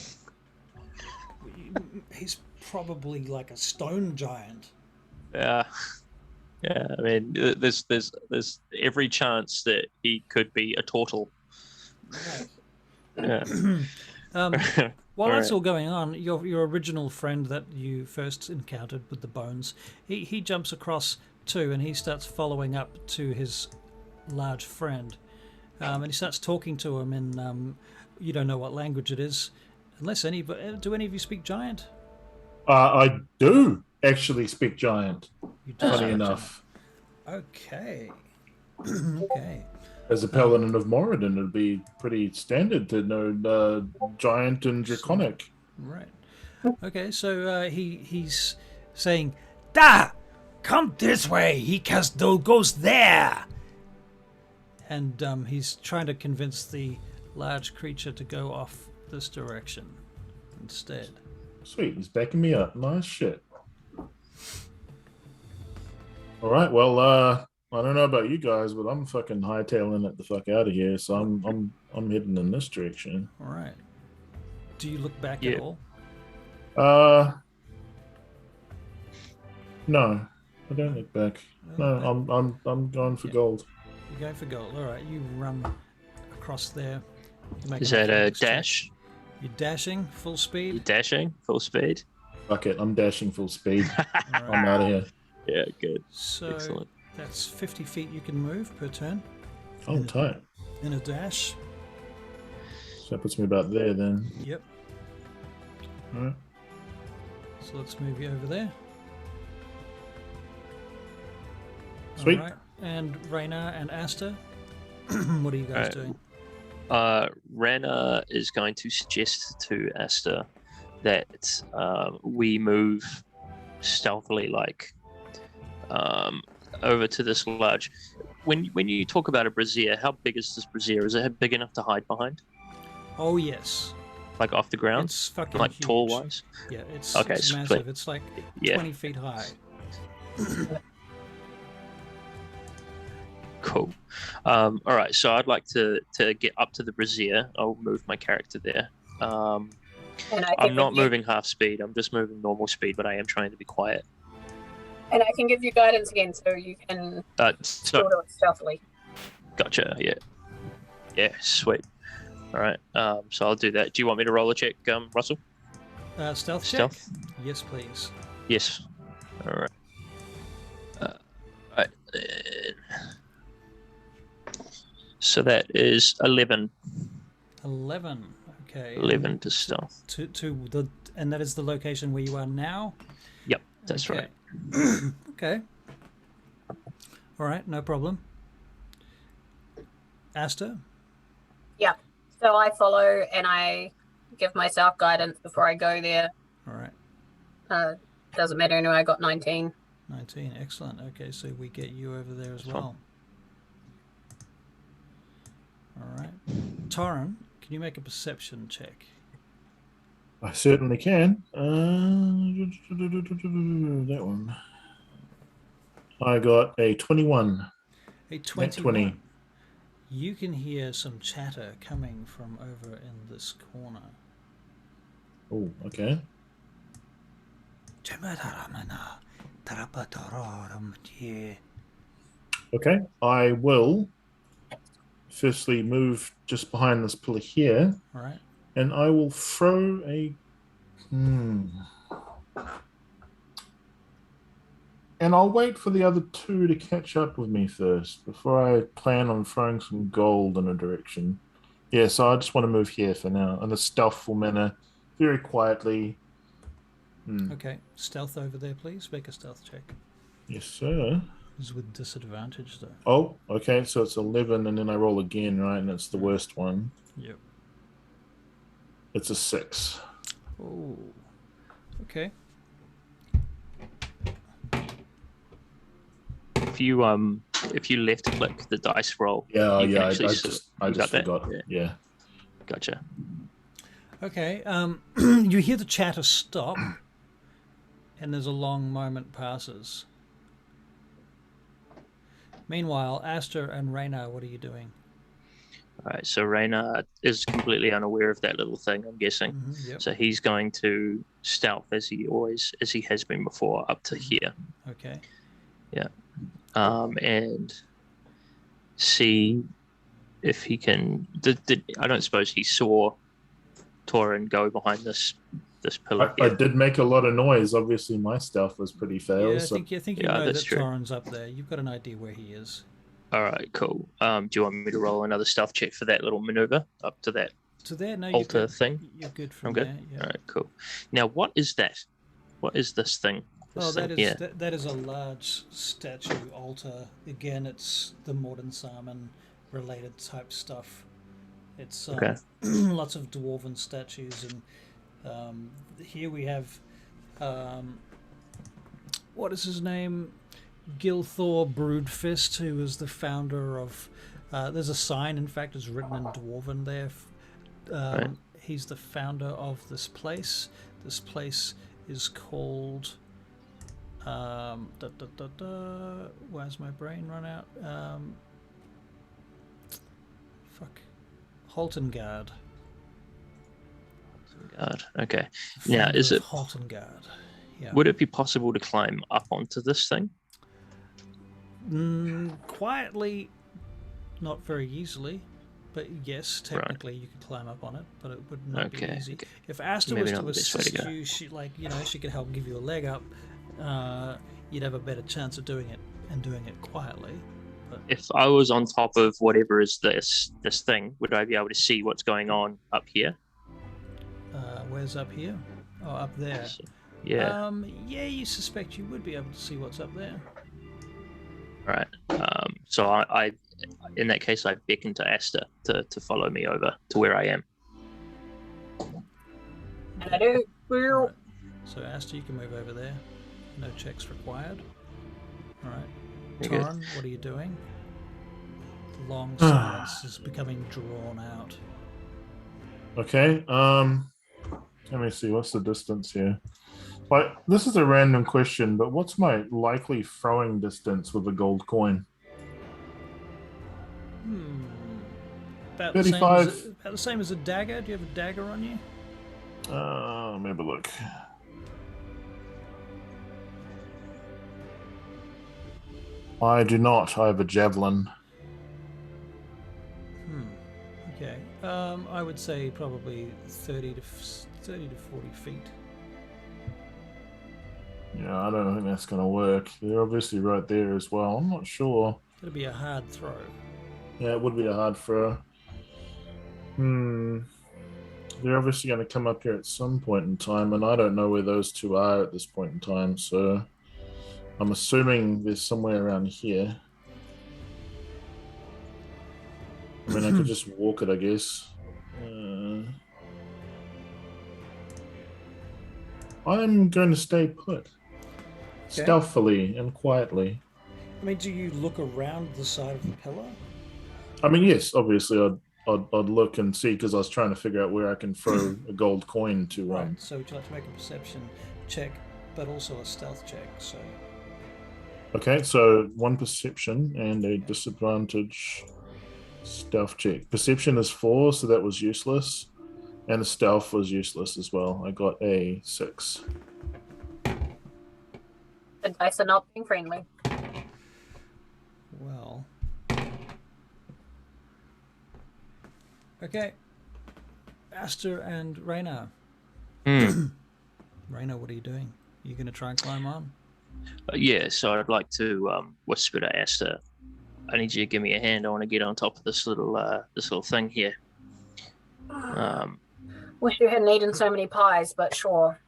He's probably like a stone giant. Yeah, I mean, there's every chance that he could be a turtle. Right. Yeah. While that's all going on, your original friend that you first encountered with the bones, he jumps across too, and he starts following up to his large friend, and he starts talking to him in you don't know what language it is, unless do any of you speak Giant? I do actually speak Giant. You do Funny speak enough. Giant. Okay. Okay. As a paladin of Moradin, it'd be pretty standard to know Giant and Draconic. Right. Okay, so he's saying, Da! Come this way. He goes there. and he's trying to convince the large creature to go off this direction instead. Sweet, he's backing me up. Nice shit. All right, well, I don't know about you guys, but I'm fucking hightailing it the fuck out of here. So I'm heading in this direction. All right. Do you look back Yeah. at all? No, I don't look back. No, I'm going for gold. You're going for gold. All right, you run across there. You make Is an that a athletics check. dash? You're dashing full You speed. dashing full speed? Fuck it, I'm dashing full speed. All I'm right. out of here. Yeah, good. So Excellent. that's 50 feet you can move per turn Oh, tight. in a dash. So that puts me about there then. Yep. All right. So let's move you over there. Sweet. All right. And Rayna and Asta, what are you guys Alright. doing? Rana is going to suggest to Asta that we move stealthily, over to this large. When you talk about a brazier, how big is this brazier? Is it big enough to hide behind, Oh yes, like off the ground, it's fucking like huge. tall wise? Yeah, it's, Okay, it's sweet. massive. It's like Yeah. 20 feet high. Cool. All right, so I'd like to get up to the brazier. I'll move my character there. And I I'm can not give you- moving half speed. I'm just moving normal speed, but I am trying to be quiet. And I can give you guidance again, so you can So still do it stealthily. gotcha. Yeah. Yeah. Sweet. All right. So I'll do that. Do you want me to roll a check, Russell? Stealth check? Stealth? Yes, please. Yes. All right. Right. Then. So that is 11. 11. Okay. 11 to stealth. And that is the location where you are now? Yep, that's Okay. right. Okay. All right, no problem. Asta? Yeah. So I follow and I give myself guidance before I go there. All right. Doesn't matter anyway, I got 19. 19. Excellent. Okay, so we get you over there as Fun. well. All right. Torren, can you make a perception check? I certainly can. That one. I got a 21. A Net 21. 20. You can hear some chatter coming from over in this corner. Oh, okay. Okay, I will firstly move just behind this pillar here, All right. and I will throw a. And I'll wait for the other two to catch up with me first before I plan on throwing some gold in a direction. Yeah, so I just want to move here for now in a stealthful manner, very quietly. Okay. Stealth over there, please. Make a stealth check. Yes, sir. This is with disadvantage, though. Oh, okay, so it's 11, and then I roll again, right? And it's the worst one. Yep. It's a 6. Oh. Okay. if you left click the dice roll, Yeah, you can yeah. I actually just you got that? forgot. Yeah. Gotcha. Okay, you hear the chatter stop, and there's a long moment passes. Meanwhile, Aster and Rayna, what are you doing? All right, so Rayna is completely unaware of that little thing, I'm guessing. Yep. So he's going to stealth as he has been before, up to here. Okay. Yeah. And see if he can. I don't suppose he saw Torin go behind this pillar. I did make a lot of noise. Obviously, my stealth was pretty fail. Yeah, I so think you Yeah, know that that's true. Torin's up there. You've got an idea where he is. All right, cool. Do you want me to roll another stealth check for that little maneuver up to that So there, no, altar thing? You're good from I'm good. there. Yeah. All right, cool. Now, what is that? What is this thing? Oh, This that thing is here? that is a large statue altar. Again, it's the modern Salmon related type stuff. It's Okay. lots of dwarven statues, and here we have what is his name? Gilthor Broodfist, who is the founder of. There's a sign, in fact, it's written in dwarven there. Right. He's the founder of this place. This place is called. Where's my brain run out? Holtengard. God. Okay. Now, is it? Holtengard? Yeah. Would it be possible to climb up onto this thing? Quietly, not very easily, but yes, technically you could climb up on it, but it would not be easy. Okay. If Aster Maybe was not to the best way to assist go. you, she could help give you a leg up. You'd have a better chance of doing it and doing it quietly. But If I was on top of whatever is this thing, would I be able to see what's going on up here? where's up here? Oh, up there. Yeah. Yeah, you suspect you would be able to see what's up there. Right. So I in that case, I beckon to Aster to follow me over to where I am. And I do. Right. So Aster, you can move over there. No checks required. All right. Very good. Torin, what are you doing? The long silence is becoming drawn out. Okay. Let me see. What's the distance here? Like, this is a random question, but what's my likely throwing distance with a gold coin? About 35. About the same as a dagger. Do you have a dagger on you? Let me have a look. I do not. I have a javelin. Okay. I would say probably 30 to 40 feet. Yeah, I don't think that's going to work. They're obviously right there as well. I'm not sure. It'll be a hard throw. Yeah, it would be a hard throw. They're obviously going to come up here at some point in time, and I don't know where those two are at this point in time, so I'm assuming they're somewhere around here. I mean, I could just walk it, I guess. I'm going to stay put. Okay. Stealthily and quietly. I mean, do you look around the side of the pillar? I mean, yes, obviously I'd look and see, because I was trying to figure out where I can throw a gold coin to. Right, so would you like to make a perception check, but also a stealth check? So. Okay, so one perception and a disadvantage stealth check. Perception is 4, so that was useless. And the stealth was useless as well. I got a 6. The dice are not being friendly. Well. Okay. Aster and Rayna. Rayna, what are you doing? Are you going to try and climb on? Yeah, so I'd like to whisper to Aster, I need you to give me a hand. I want to get on top of this little thing here. Wish you hadn't eaten so many pies, but sure.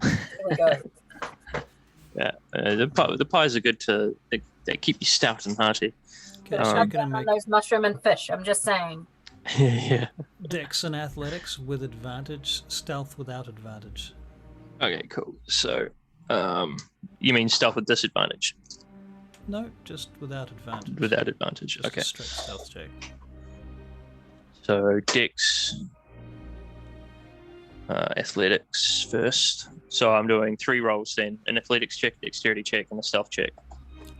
Here we go. Yeah, the pies are good they keep you stout and hearty. Okay, Shut so you're down going to on make those mushroom and fish. I'm just saying. Yeah. Dex and athletics with advantage, stealth without advantage. Okay, cool. So, you mean stealth with disadvantage? No, just without advantage. Without advantage. Just Okay. a straight stealth check. So Dex, athletics first. So I'm doing 3 rolls then: an athletics check, dexterity check, and a stealth check.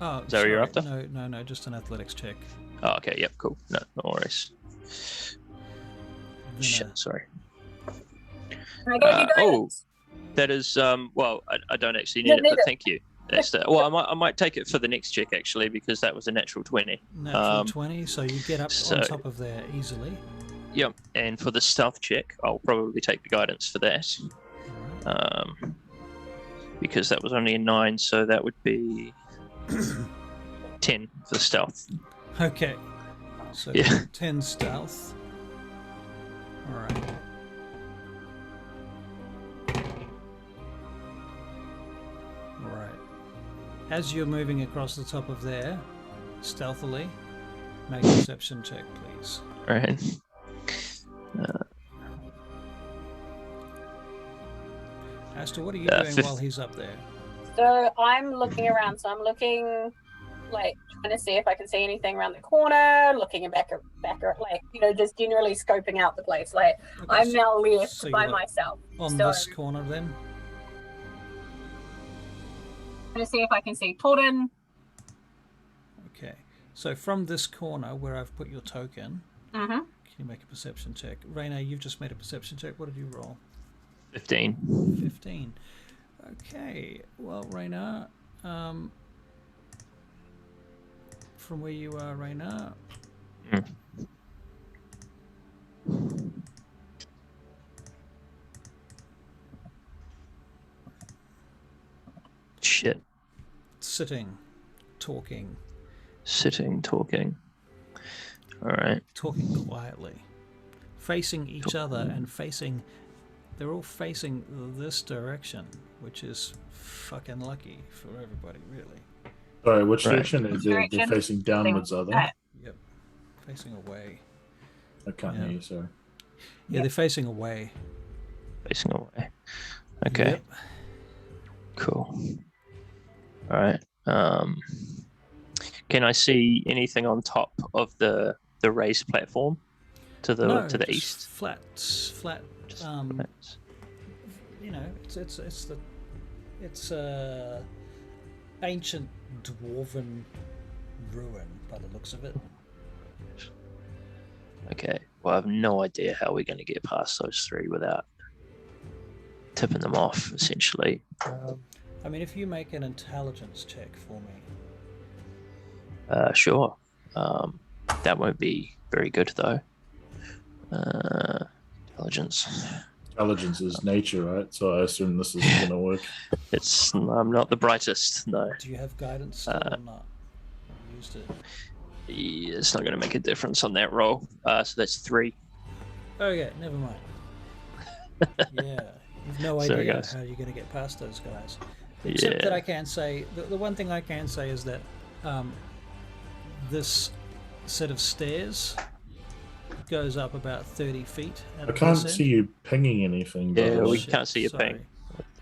Oh, Is that what you're after? No, just an athletics check. Oh, okay. Yep. Cool. No worries. Then Shit. Sorry. I gave you Oh, guidance. that is well. I don't actually need it, but thank you. That's well, I might take it for the next check actually, because that was a natural 20. Natural 20, so you get up so- on top of there easily. Yep. And for the stealth check, I'll probably take the guidance for that. Alright. Because that was only a 9, so that would be 10 for stealth. Okay. So Yeah. 10 stealth. Alright. Right. As you're moving across the top of there, stealthily, make a perception check, please. Right. Asta, what are you doing fifth. while he's up there? So I'm looking around. So I'm looking, like, trying to see if I can see anything around the corner, looking back, like, just generally scoping out the place. Like, Okay, I'm now left so by you're myself. on so this corner then? trying to see if I can see Torden. Okay. So from this corner where I've put your token, Mm-hmm. can you make a perception check? Raina, you've just made a perception check. What did you roll? 15. 15. Okay. Well, Raina, from where you are, Raina, Shit. sitting, talking All right. quietly, facing each other and they're all facing this direction, which is fucking lucky for everybody, really. Sorry, which Right. direction is it? They're Direction. facing downwards, are they? Yep. Facing away. I can't hear you, sorry. Yeah, they're facing away. Facing away. Okay. Yep. Cool. All right. Can I see anything on top of the raised platform to the No, to the just east? flat. Just It's ancient dwarven ruin by the looks of it. Okay. Well, I have no idea how we're going to get past those 3 without tipping them off, essentially. I mean, if you make an intelligence check for me. Sure. That won't be very good though. Intelligence. Intelligence is nature, right? So I assume this isn't going to work. I'm not the brightest. No. Do you have guidance still or not? You used it. Yeah, it's not going to make a difference on that roll. So that's 3. Okay, never mind. Yeah, you've no Sorry, idea guys. how you're going to get past those guys. Except that Yeah. I can say, the one thing I can say is that this set of stairs goes up about 30 feet. At I a can't percent. see you pinging anything. Yeah, brother. we Shit, can't see your sorry. ping.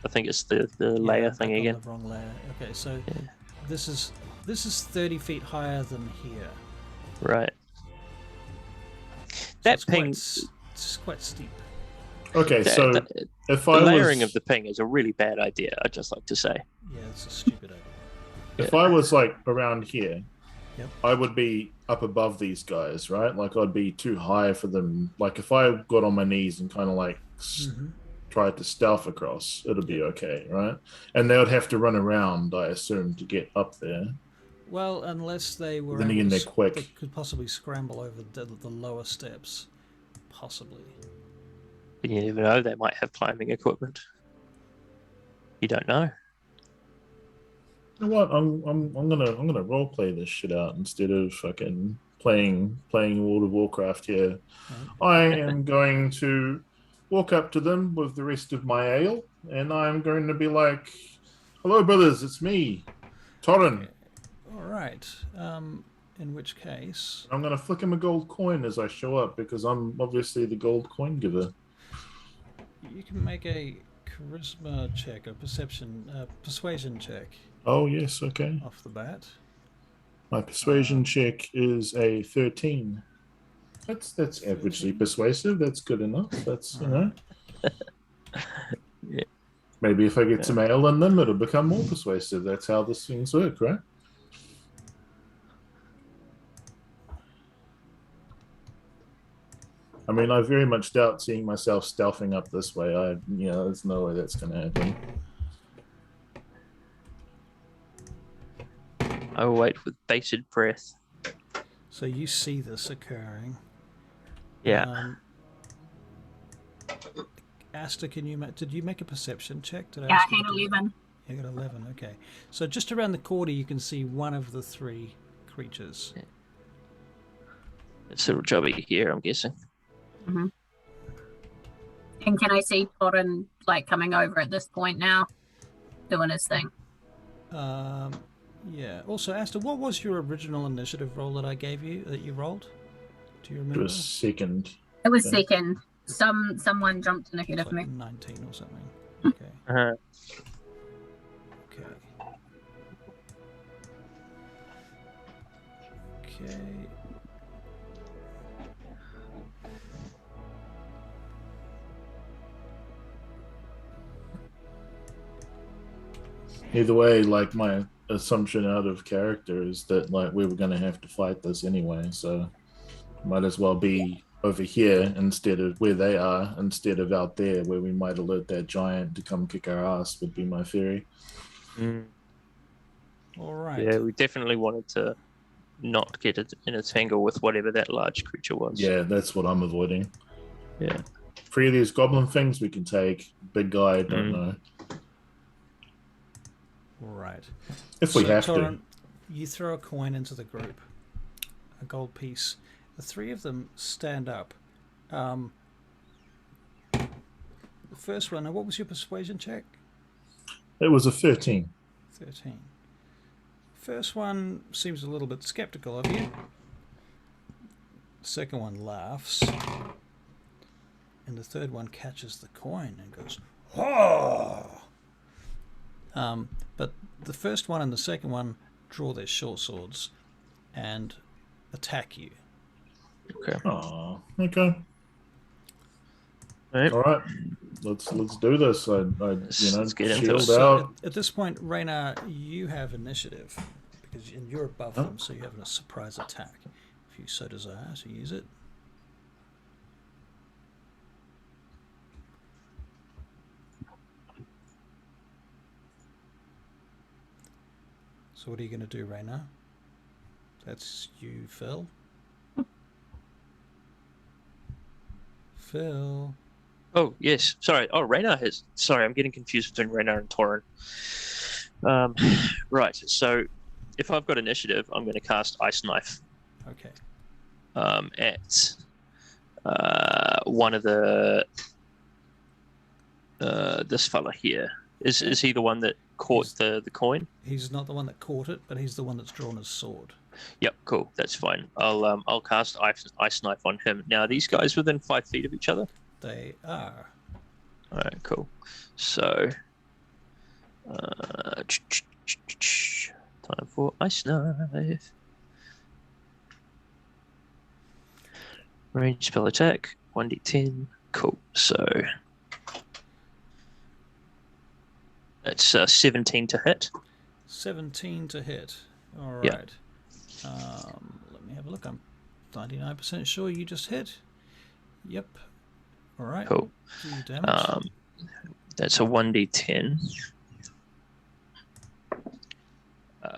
I think it's the Yeah, layer I'm thing back on again. the wrong layer. Okay, so Yeah. this is 30 feet higher than here. Right. So That it's ping. it's quite steep. Okay, so the if I layering was, of the ping is a really bad idea. I'd just like to say. Yeah, it's a stupid idea. if I was like around here, Yep. I would be up above these guys, right? Like I'd be too high for them. Like if I got on my knees and kind of like tried to stealth across, it'd be okay, right? And they would have to run around, I assume, to get up there. Well, unless they were Then able again, to they're s- quick. they could possibly scramble over the lower steps. Possibly. But you never know. They might have climbing equipment. You don't know. You know what? I'm gonna role play this shit out instead of fucking playing World of Warcraft here. I am going to walk up to them with the rest of my ale, and I'm going to be like, "Hello, brothers, it's me, Torren." Okay. All right. In which case, I'm gonna flick him a gold coin as I show up because I'm obviously the gold coin giver. you can make a charisma check, a persuasion check Oh yes, okay. off the bat. My persuasion check is a 13. That's averagely 13. persuasive. That's good enough. That's, you know. Yeah. Maybe if I get some ale in them, it'll become more persuasive. That's how these things work, right? I mean, I very much doubt seeing myself stealthing up this way. There's no way that's going to happen. I will wait with bated breath. So you see this occurring. Yeah. Asta, did you make a perception check? Did I Yeah, ask I you had to do that? 11. You got 11, okay. So just around the corner you can see one of the three creatures. Yeah. It's a little jobby here, I'm guessing. Mm-hmm. And can I see Torin like coming over at this point now, doing his thing? Yeah. Also, Asta, what was your original initiative roll that I gave you, that you rolled? Do you It remember? was second. It was Okay. second. Someone jumped in ahead It's of like me. 19 or something. Okay. Uh-huh. Okay. Okay. Either way, like my assumption out of character is that like we were going to have to fight this anyway, so might as well be over here instead of where they are, instead of out there where we might alert that giant to come kick our ass, would be my theory. Mm. All right. Yeah, we definitely wanted to not get it in a tangle with whatever that large creature was. Yeah, that's what I'm avoiding. Yeah. 3 of these goblin things we can take. Big guy, don't know. Right. If we have Torin, to. you throw a coin into the group, a gold piece. The three of them stand up. The first one, what was your persuasion check? It was a 13. 13. First one seems a little bit skeptical of you. Second one laughs. And the third one catches the coin and goes, "Whoa!" But the first one and the second one draw their short swords and attack you. Okay. Oh, okay. Right. All right. Let's do this. Let's get into shield it. So out. at this point, Rayna, you have initiative because you're above them, so you have a surprise attack. If you so desire to use it. So what are you going to do, Rayna? That's you, Phil. Phil. Oh, yes. Sorry. Oh, Raynar has... Sorry, I'm getting confused between Raynar and Torin. Right. So if I've got initiative, I'm going to cast Ice Knife. Okay. At one of the... this fella here. Is he the one that caught the coin? He's not the one that caught it, but he's the one that's drawn his sword. Yep, cool. That's fine. I'll cast Ice Knife on him. Now, are these guys within 5 feet of each other? They are. All right, cool. So, time for Ice Knife. Range spell attack, 1d10. Cool. So, that's 17 to hit. 17 to hit. All right. Yeah. Let me have a look. I'm 99% sure you just hit. Yep. All right. Cool. Do your damage. That's a 1d10.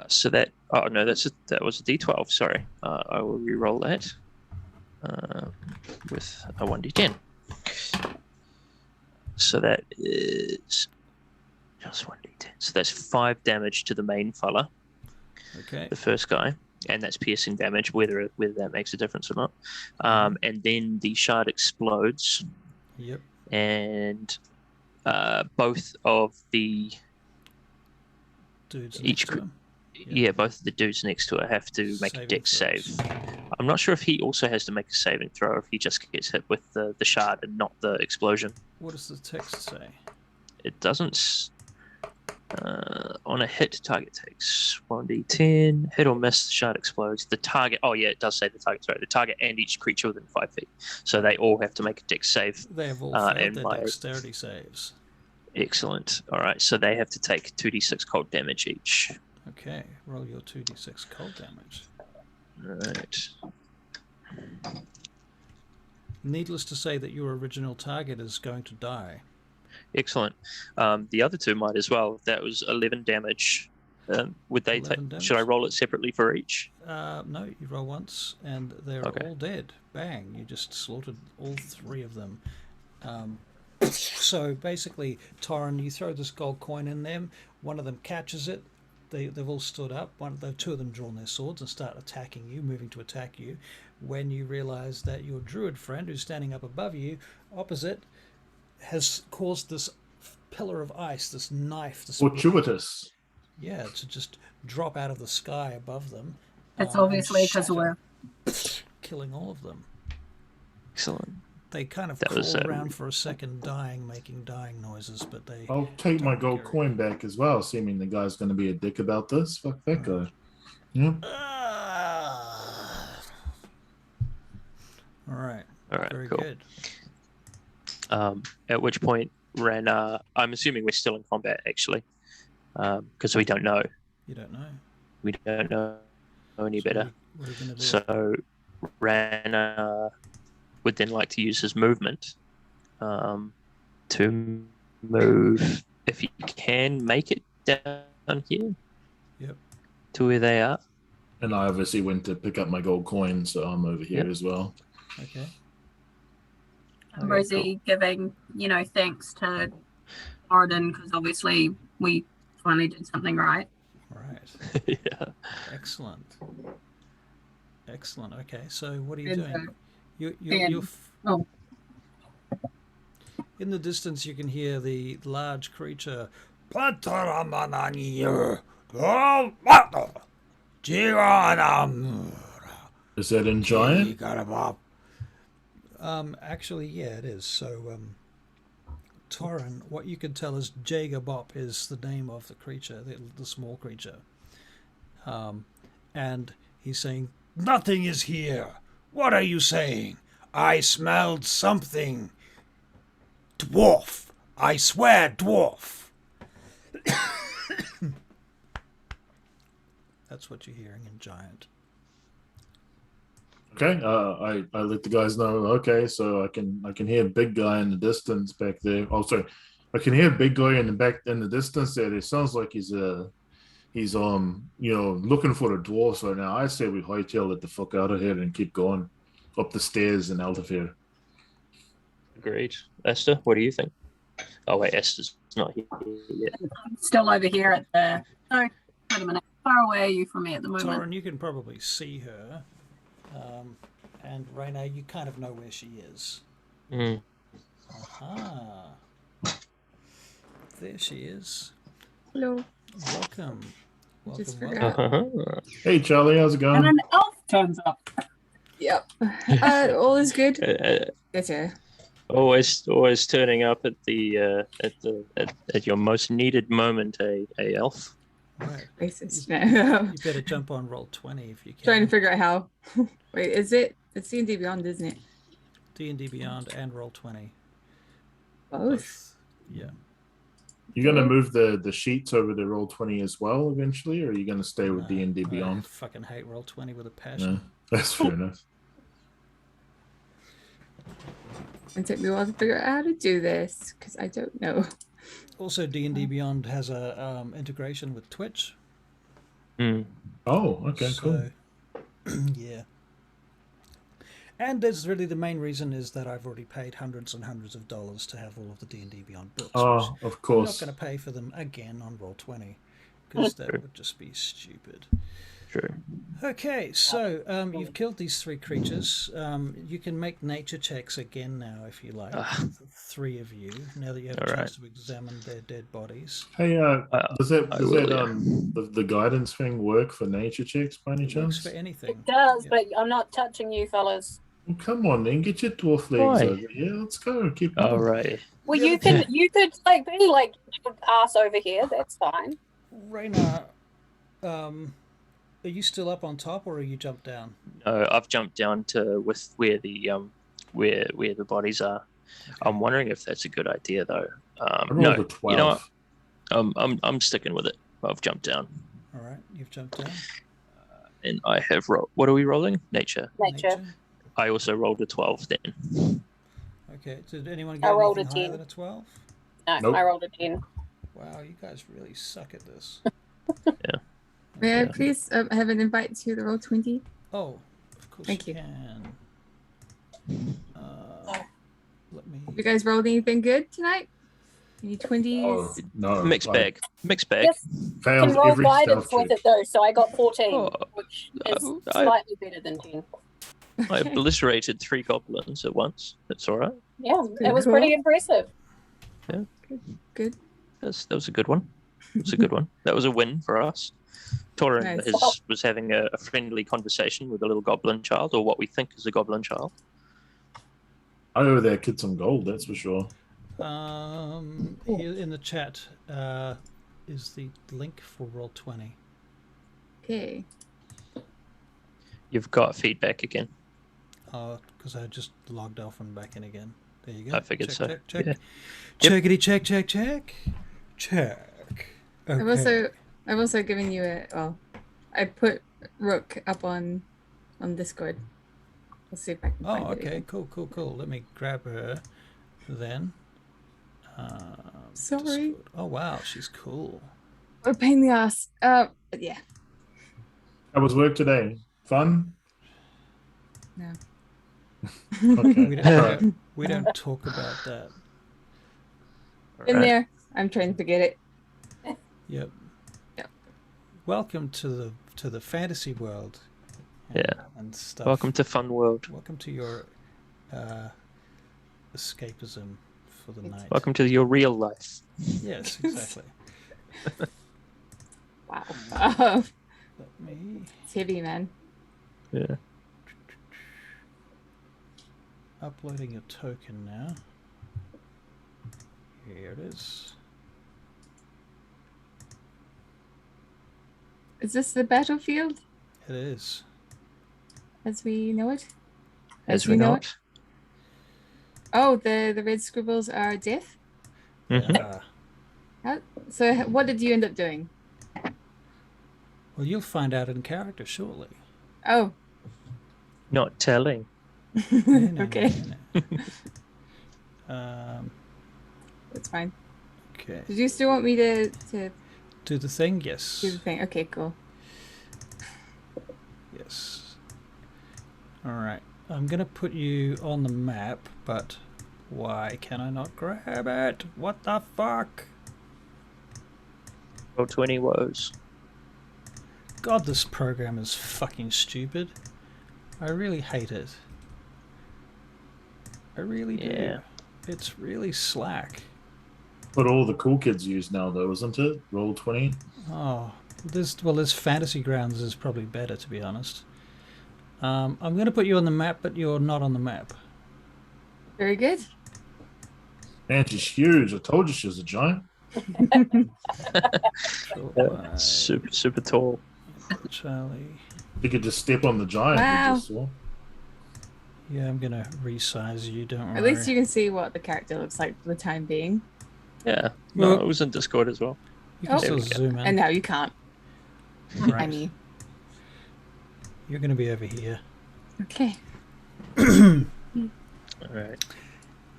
So that... Oh, no, that was a d12. Sorry. I will re-roll that with a 1d10. So that is just 1d10. So that's 5 damage to the main fella. Okay. The first guy. And that's piercing damage, whether that makes a difference or not. And then the shard explodes. Yep. And both of the Dudes each next to him. yeah, both of the dudes next to it have to make a Saving dex throws. save. I'm not sure if he also has to make a saving throw, or if he just gets hit with the shard and not the explosion. What does the text say? It doesn't. On a hit, target takes 1d10. Hit or miss, the shard explodes. The target. Oh yeah, it does say the target's right. The target and each creature within 5 feet. So they all have to make a dex save. They have all failed their dexterity saves. Excellent. All right, so they have to take 2d6 cold damage each. Okay, roll your 2d6 cold damage. All right. Needless to say that your original target is going to die. Excellent. The other two might as well. That was 11 damage. Would they 11 take? damage? Should I roll it separately for each? No, you roll once, and they're Okay. all dead. Bang! You just slaughtered all 3 of them. So basically, Torrin, you throw this gold coin in them. One of them catches it. They've all stood up. Two of them drawn their swords and start attacking you, moving to attack you. When you realise that your druid friend, who's standing up above you, opposite, has caused this pillar of ice, this knife, this Fortuitous. yeah, to just drop out of the sky above them. It's and obviously because shatter, we're killing all of them. Excellent. They kind of That crawl was, around for a second, making dying noises, but they. I'll take my don't gold carry coin back as well, assuming the guy's going to be a dick about this. Fuck that guy. Yeah. All right. All right, Very cool. good. At which point, Ren, I'm assuming we're still in combat, actually, because we don't know. You don't know. We don't know any So better. what are you going to do? So, Ren would then like to use his movement to move, if he can, make it down here. Yep. To where they are. And I obviously went to pick up my gold coin, so I'm over here Yep. as well. Okay. And Rosie giving, thanks to Moradin because obviously we finally did something right. Right. Yeah. Excellent. Excellent. Okay. So what are you And, doing? You're oh. in the distance. You can hear the large creature. Is that in giant? Actually, yeah, it is. So, Torrin, what you can tell is Jaeger Bop is the name of the creature, the small creature. And he's saying, "Nothing is here. What are you saying? I smelled something. Dwarf. I swear, dwarf." That's what you're hearing in giant. Okay, I let the guys know. Okay, so I can hear a big guy in the distance back there. Oh, sorry, I can hear a big guy in the distance there. It sounds like he's looking for the dwarfs right now. I say we hightail it the fuck out of here and keep going up the stairs in Altafir. Agreed. Esther, what do you think? Oh wait, Esther's not here yet. I'm still over here at the. Oh, wait a minute. How far away are you from me at the moment? Torrin, you can probably see her. And Raina, you kind of know where she is. Mm. Aha. There she is. Hello. Welcome. Just Welcome, figured welcome. out. Hey Charlie, how's it And going? an elf turns up. Yep. All is good. Better. Always turning up at the at your most needed moment, a elf. Right. Racist. No. You better jump on roll 20 if you can. Trying to figure out how. Wait, is it? It's D&D Beyond, isn't it? D&D Beyond and roll 20. Both. Yeah. You gonna move the sheets over to Roll20 as well eventually, or are you gonna stay with D&D I Beyond? fucking hate roll 20 with a passion. No, that's fair enough. It took me a while to figure out how to do this because I don't know. Also, D&D Beyond has a integration with Twitch. Mm. Oh, okay, cool. Yeah. And there's really the main reason is that I've already paid hundreds and hundreds of dollars to have all of the D&D Beyond books. Oh, which of I'm not course. going to pay for them again on roll 20 because that would just be stupid. True. Okay, so you've killed these 3 creatures. You can make nature checks again now if you like. The 3 of you, now that you have a All chance to examine their dead bodies. Hey, does I that will, yeah. the guidance thing work for nature checks by any It works chance? for anything. It does, Yeah. but I'm not touching you, fellas. Well, come on, then get your dwarf legs Why? over here. Let's go. Keep going. All right. Well, you could like be like pass over here. That's fine. Raynar, are you still up on top or are you jumped down? No, I've jumped down to with where the bodies are. I'm wondering if that's a good idea though. I rolled No, a 12. you know what? I'm sticking with it. I've jumped down, All right, you've jumped down. and I have rolled. What are we rolling? Nature. Nature. I also rolled a 12 then. Okay, did anyone I get rolled anything a higher 10. than a 12? No, Nope. I rolled a 10. Wow, you guys really suck at this. May I Yeah. please have an invite to the Roll20? Oh, of course Thank you you. can. Let me... You guys rolled anything good tonight? Any 20s? Oh, no. Mixed I bag. Mixed bag. Yes, Failed can roll every guidance stealth with check. it though, so I got 14, Oh, which is I- slightly better than 10. I obliterated 3 goblins at once. That's all right. Yeah, pretty it was cool. pretty impressive. Good. That was a good one. It was a good one. That was a win for us. Torin Nice. was having a friendly conversation with a little goblin child, or what we think is a goblin child. I owe that kid some gold, that's for sure. Here in the chat is the link for Roll20. Okay. You've got feedback again. Because I just logged off and back in again. There you go. I figured check, so. Check, check. Yeah. Checkity check, check, check. Check. Okay. I've also given you I put Rook up on Discord. Let's see if I can find Oh, it okay. again. Cool. Let me grab her then. Sorry. Discord. Oh, wow. She's cool. What a pain in the ass. But yeah. How was work today? Fun? No. Okay. We don't talk about that. In Alright. there. I'm trying to forget it. Yep. Yep. Welcome to the fantasy world. And stuff. Welcome to Fun World. Welcome to your escapism for the night. Welcome to your real life. Yes, exactly. Wow. Let me. It's heavy, man. Yeah. Uploading your token now. Here it is. Is this the battlefield It is. as we know it? As we know it. Oh, the red scribbles are death? Mhm. So what did you end up doing? Well, you'll find out in character shortly. Oh. Not telling. No, Okay. No. That's fine. Okay. Did you still want me to Do the thing? Yes. do the thing? Okay, cool. Yes. Alright. I'm going to put you on the map, but why can I not grab it? What the fuck? Roll 20 woes. God, this program is fucking stupid. I really hate it. I really do. Yeah. It's really slack. What all the cool kids use now, though, isn't it? Roll 20. Oh, this Fantasy Grounds is probably better, to be honest. I'm going to put you on the map, but you're not on the map. Very good. Man, she's huge. I told you she was a giant. Alright, Super tall. Charlie. You could just step on the giant Wow. we just saw. Yeah, I'm going to resize you, don't worry. At least you can see what the character looks like for the time being. Yeah. Well- No, it was in Discord as well. You can Oh. still There we go. zoom in. And now you can't. Right. I mean, You're going to be over here. okay. Alright.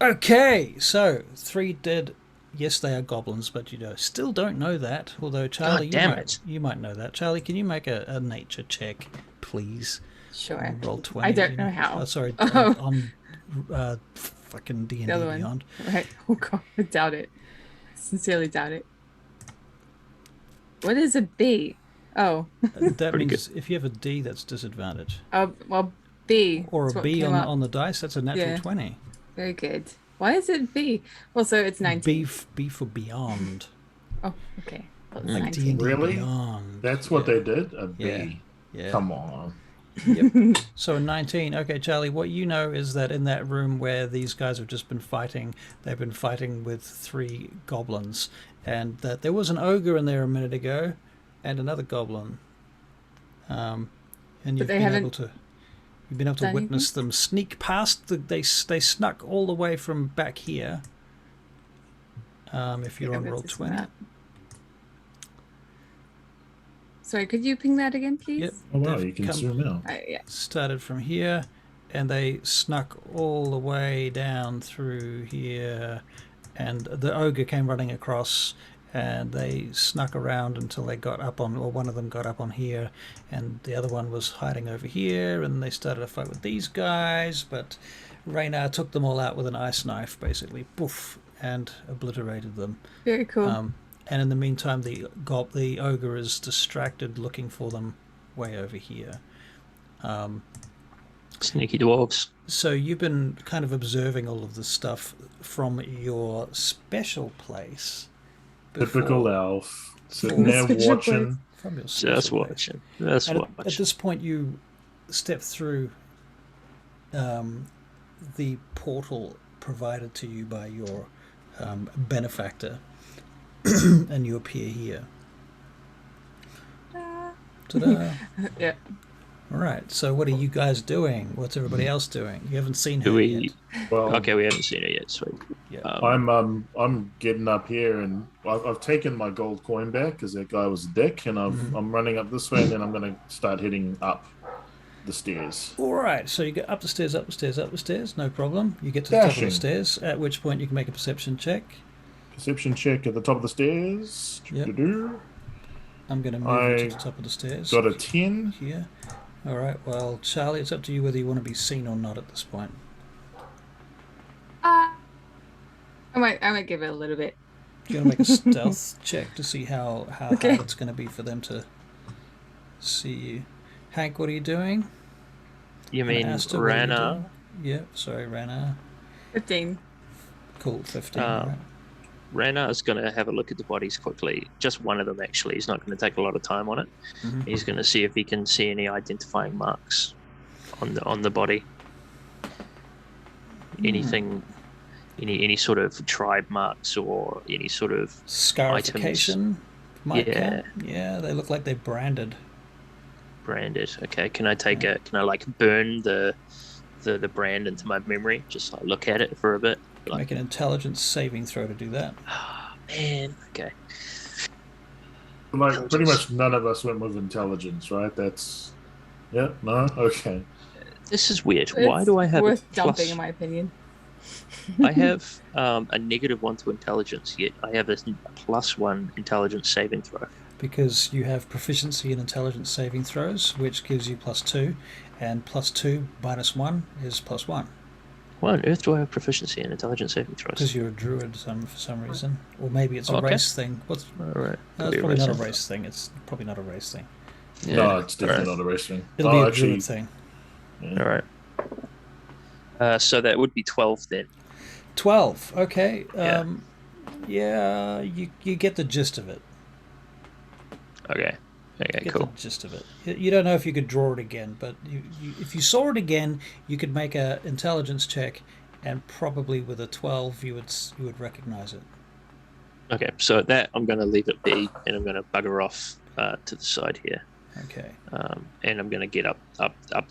Okay, so 3 dead. Yes, they are goblins, but you still don't know that. Although Charlie, damn it. you might know that. Charlie, can you make a nature check, please? Sure. On Roll 20. I don't you know how. Oh, sorry, Oh. on fucking D&D The other one. Beyond. Right. Oh god, I doubt it. Sincerely doubt it. What is a B? Oh. That Pretty means if you have a D, that's disadvantage. Well, B. Or is a what B came up. on the dice, that's a natural Yeah. 20. Very good. Why is it B? Well, so it's 19. B for beyond. Oh, okay. Well, it's Like 19. D&D Really? Beyond. That's what they did? A B. Yeah. Yeah. Come on. Yep. So 19. Okay, Charlie, what you know is that in that room where these guys have just been fighting, they've been fighting with 3 goblins, and that there was an ogre in there a minute ago, and another goblin. And you've been able to witness them sneak past. They snuck all the way from back here. If you're on roll 20. Sorry, could you ping that again, please? Yep. Oh wow, you can zoom out. Yeah. Started from here, and they snuck all the way down through here, and the ogre came running across, and they snuck around until they got up on, or one of them got up on here, and the other one was hiding over here, and they started a fight with these guys, but Raynar took them all out with an ice knife, basically, poof, and obliterated them. Very cool. And in the meantime, the ogre is distracted, looking for them way over here. Sneaky dwarves. So you've been kind of observing all of this stuff from your special place. Typical elf. Sitting there watching. From your Just watching. Just watching. At this point, you step through the portal provided to you by your benefactor. And you appear here. Ta-da! Yeah. All right. So, what are you guys doing? What's everybody else doing? You haven't seen her yet. Well, Okay, we haven't seen it yet. Sweet. Yeah. I'm getting up here, and I've taken my gold coin back because that guy was a dick, and I'm running up this way, and then I'm going to start heading up the stairs. All right. So you get up the stairs, up the stairs, up the stairs. No problem. You get to the top of the stairs. At which point you can make a perception check. Perception check at the top of the stairs. Yep. I'm going to move you to the top of the stairs. Got a 10. Here. All right. Well, Charlie, it's up to you whether you want to be seen or not at this point. I might give it a little bit. You're going to make a stealth check to see how hard it's going to be for them to see you. Hank, what are you doing? You mean Asta, what are you Rana? doing? Yep. Sorry, Rana. 15. Cool. 15. Right. Rana is going to have a look at the bodies quickly. Just one of them, actually. He's not going to take a lot of time on it. Mm-hmm. He's going to see if he can see any identifying marks on the body. Anything, any sort of tribe marks or any sort of Scarification. Might Yeah. count. Yeah, they look like they're branded. branded. Okay, can I burn the brand into my memory? Just like look at it for a bit. Like, Make an intelligence saving throw to do that. oh, man. Okay. Like pretty much none of us went with intelligence, right? That's no, okay. This is weird. Why do I have worth a plus? dumping, in my opinion? I have a -1 to intelligence, yet I have a +1 intelligence saving throw. Because you have proficiency in intelligence saving throws, which gives you +2, and +2 minus 1 is +1. Why on earth do I have proficiency in intelligence saving throws? Because you're a druid for some reason. Or maybe it's a Okay. race thing. All right. No, it's probably not a race thing. It's probably not a race thing. Yeah. No, it's definitely not a race thing. It'll be a druid thing. Yeah. All right. So that would be 12 then. 12. Okay. Yeah. You get the gist of it. Okay. Okay, Get cool. the gist of it. You don't know if you could draw it again, but if you saw it again, you could make an intelligence check, and probably with a 12, you would recognize it. Okay, so that I'm going to leave it be, and I'm going to bugger off to the side here. Okay. And I'm going to get up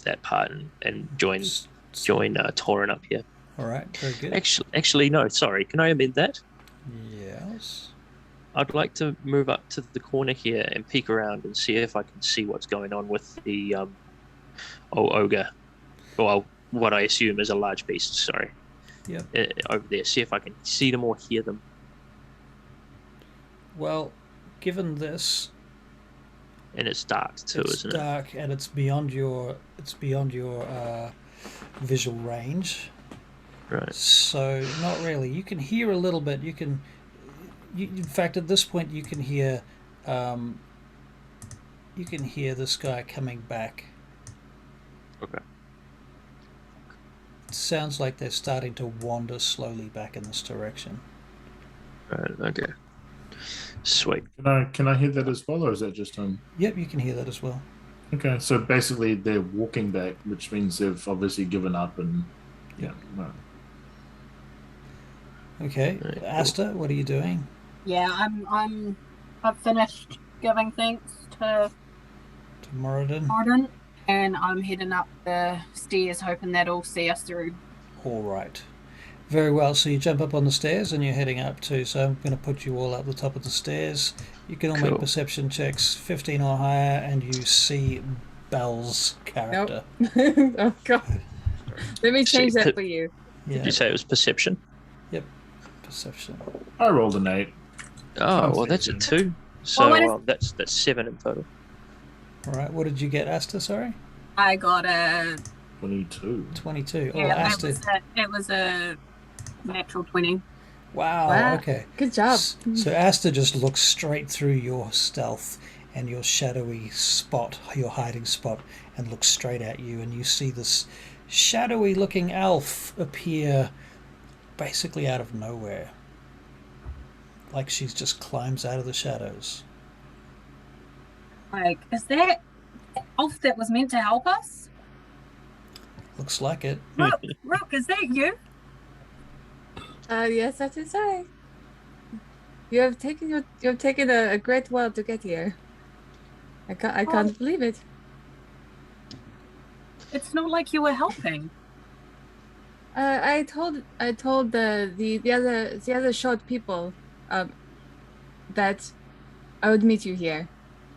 that part and join Torin up here. All right. Very good. Actually, no. Sorry. Can I amend that? Yes. I'd like to move up to the corner here and peek around and see if I can see what's going on with the ogre. Well, what I assume is a large beast. Sorry. Yeah. Over there. See if I can see them or hear them. Well, given this, And it's dark too, isn't it? It's dark, and it's beyond your visual range. Right. So not really. You can hear a little bit. In fact, at this point, you can hear this guy coming back. Okay. It sounds like they're starting to wander slowly back in this direction. Right. Okay. Sweet. Can I hear that as well, or is that just him? Yep, you can hear that as well. Okay, so basically they're walking back, which means they've obviously given up and no. Okay, Right, cool. Asta, what are you doing? Yeah, I've finished giving thanks to Moradin. Moradin, and I'm heading up the stairs, hoping that'll see us through. All right. Very well. So you jump up on the stairs and you're heading up too. So I'm going to put you all up the top of the stairs. You can all make Cool. perception checks, 15 or higher, and you see Belle's character. Oh god. Let me change that for you. Yeah. Did you say it was perception? Perception. I rolled an 8. Oh, well, that's a 2. So that's 7 in total. All right. What did you get, Asta? Sorry. I got a 22. 22. Oh, yeah. Asta. It was a natural 20. Wow. Okay. Good job. So Asta just looks straight through your stealth and your shadowy spot, your hiding spot, and looks straight at you, and you see this shadowy looking elf appear basically out of nowhere. Like she's just climbs out of the shadows. Like, is that elf that was meant to help us? Looks like it. Rook, is that you? Yes, that is I. You have taken a great while to get here. I can't believe it. It's not like you were helping. I told the other short people that I would meet you here.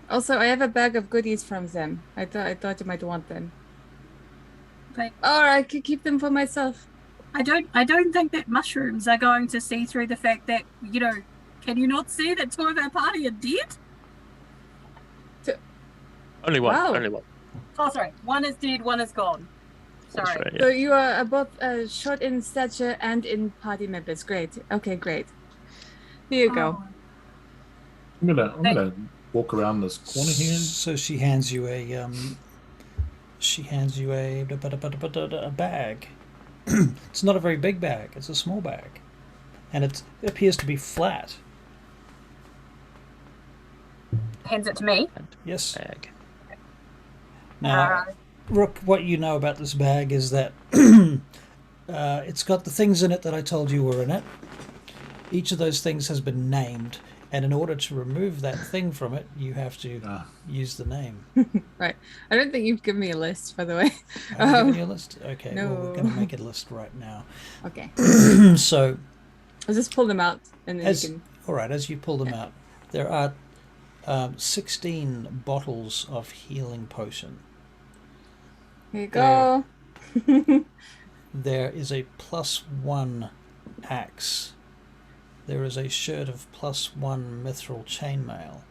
Also, I have a bag of goodies from them. I thought you might want them. But or I could keep them for myself. I don't think that mushrooms are going to see through the fact that, you know, can you not see that 2 of our party are dead? Only one. Wow. Only one. Oh, sorry. One is dead, one is gone. Sorry. That's right, yeah. So you are both short in stature and in party members. Great. Okay, great. Here you go. I'm gonna walk around this corner here. So she hands you a bag. It's not a very big bag. It's a small bag, and it appears to be flat. Hands it to me. Yes. Bag. Now, Rook, what you know about this bag is that it's got the things in it that I told you were in it. Each of those things has been named, and in order to remove that thing from it, you have to use the name. Right. I don't think you've given me a list, by the way. Have I given you a list? Okay, No. well, we're going to make a list right now. Okay. So, I'll just pull them out, and then you can. all right, as you pull them out, there are 16 bottles of healing potion. Here you go. There is a +1 axe. There is a shirt of +1 mithril chainmail.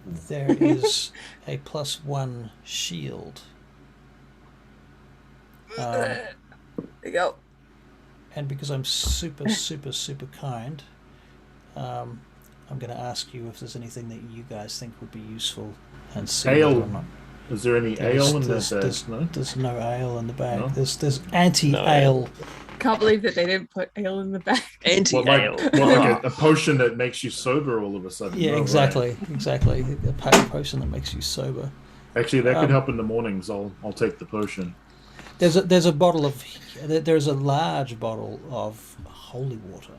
There is a +1 shield. There you go. And because I'm super kind, I'm going to ask you if there's anything that you guys think would be useful and see Ale. or not. Is there any ale in this bag? No? There's no ale in the bag. No? There's anti-ale. Can't believe that they didn't put ale in the bag. Anti-ale. Like a potion that makes you sober all of a sudden. Yeah, Oh, exactly. A potion that makes you sober. Right. Actually, that could help in the mornings. I'll take the potion. There's a large bottle of holy water,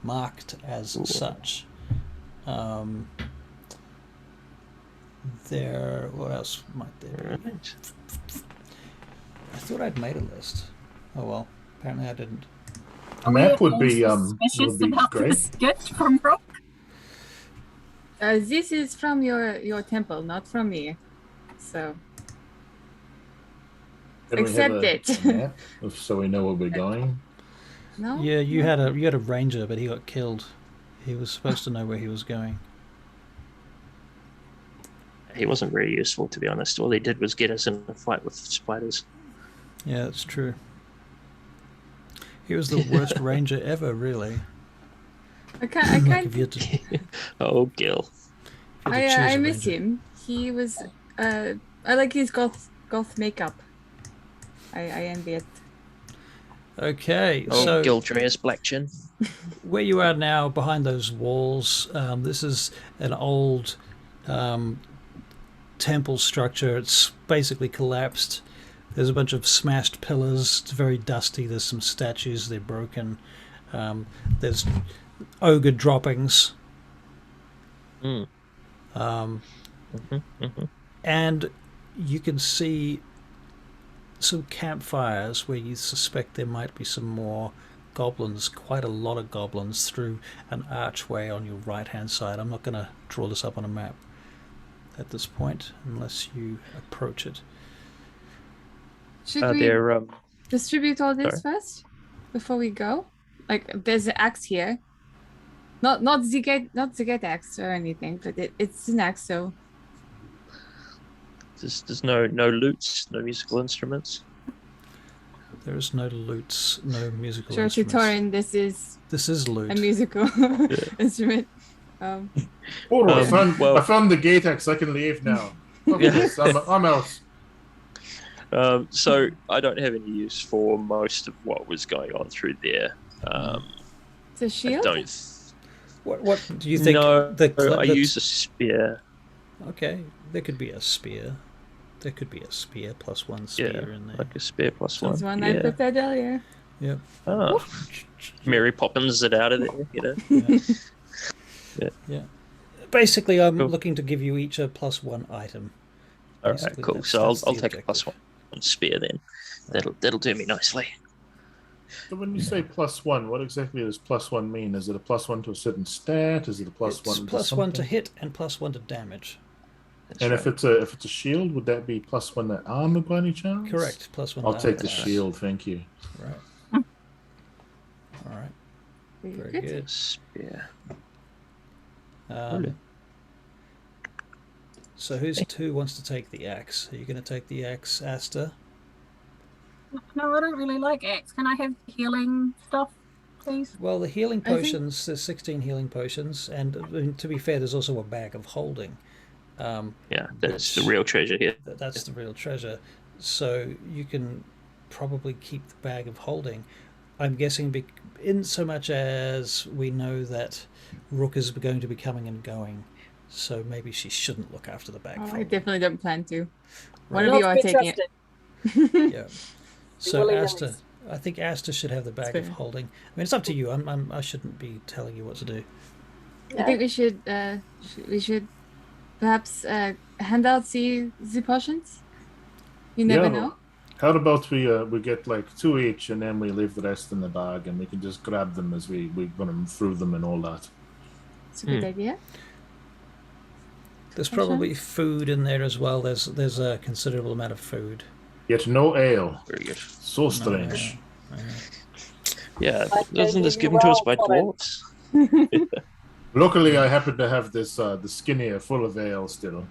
marked as such. What else might there be? I thought I'd made a list. Oh well, apparently I didn't. A map would be suspicious about great. this gift from Rook. This is from your temple, not from me. So Can we accept have it. a map so we know where we're going? no. Yeah, you had a ranger, but he got killed. He was supposed to know where he was going. He wasn't very useful, to be honest. All he did was get us in a fight with spiders. Yeah, that's true. He was the worst ranger ever, really. I Like can't. if you had to, Oh, Gil. I miss him. He was. I like his goth makeup. I envy it. Okay, Oh, so Gildrea's black chin. where you are now, behind those walls, this is an old temple structure. It's basically collapsed. There's a bunch of smashed pillars. It's very dusty. There's some statues. They're broken. There's ogre droppings. Mm. And you can see some campfires where you suspect there might be some more goblins, quite a lot of goblins, through an archway on your right-hand side. I'm not going to draw this up on a map at this point unless you approach it. Should we They're distribute all this first before we go? Like, there's an axe here. Not the gate axe or anything, but it's an axe. So there's no loots, no musical instruments. There is no loots, no musical sure, instruments. Torin, this is loot. A musical instrument. I found the gate axe. I can leave now. I'm out. So I don't have any use for most of what was going on through there. It's a shield? I don't. What do you think? No, I use a spear. Okay, there could be a spear. There could be a spear plus one spear in there. Like a spear plus one. That's one I prepared earlier. Yep. Oh, Mary Poppins it out of there, you know. Yeah. Basically, I'm looking to give you each a plus one item. All right, cool. So I'll take a plus one spear then. That'll do me nicely. So when you say plus one, what exactly does plus one mean? Is it a plus one to a certain stat? Is it a plus one? Plus one to hit and plus one to damage. That's and right. if it's a shield, would that be plus one to armor by any chance? Correct. Plus one. I'll take the shield. Thank you. Right. All right. Very good. Spear. So who wants to take the axe? Are you going to take the axe, Asta? No, I don't really like axe. Can I have healing stuff, please? Well, the healing potions, there's 16 healing potions, and to be fair, there's also a bag of holding. That's the real treasure here. That's the real treasure. So you can probably keep the bag of holding. I'm guessing in so much as we know that Rook is going to be coming and going, so maybe she shouldn't look after the bag of holding. I definitely don't plan to. Right. One of you are taking it. Yeah. So Asta, I think Asta should have the bag of holding. I mean, it's up to you. I shouldn't be telling you what to do. I think we should perhaps hand out the potions. You never know. How about we get like 2 each, and then we leave the rest in the bag, and we can just grab them as we run through them and all that. It's a good idea. There's probably food in there as well. There's a considerable amount of food. Yet no ale. Very good. So strange. Yeah, wasn't this given to us by dwarves? Luckily, I happen to have this the skinnier full of ale still.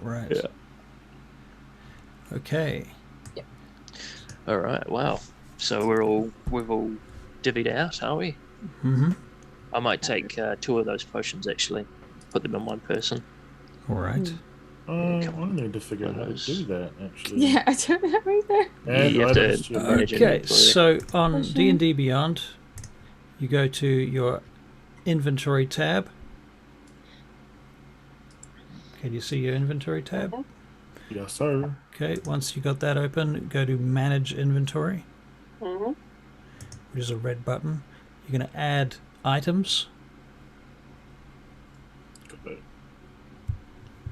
Right. Yeah. Okay. Yep. All right. Wow. So we've all divvied out, are we? Mm-hmm. I might take 2 of those potions actually. Put them in one person. All right. I need to figure out how to do that, actually. Yeah, I don't know either. And You have to items Okay, so on D&D Beyond, you go to your inventory tab. Can you see your inventory tab? Yes, sir. Okay, once you got that open, go to Manage Inventory, which is a red button. You're going to add items.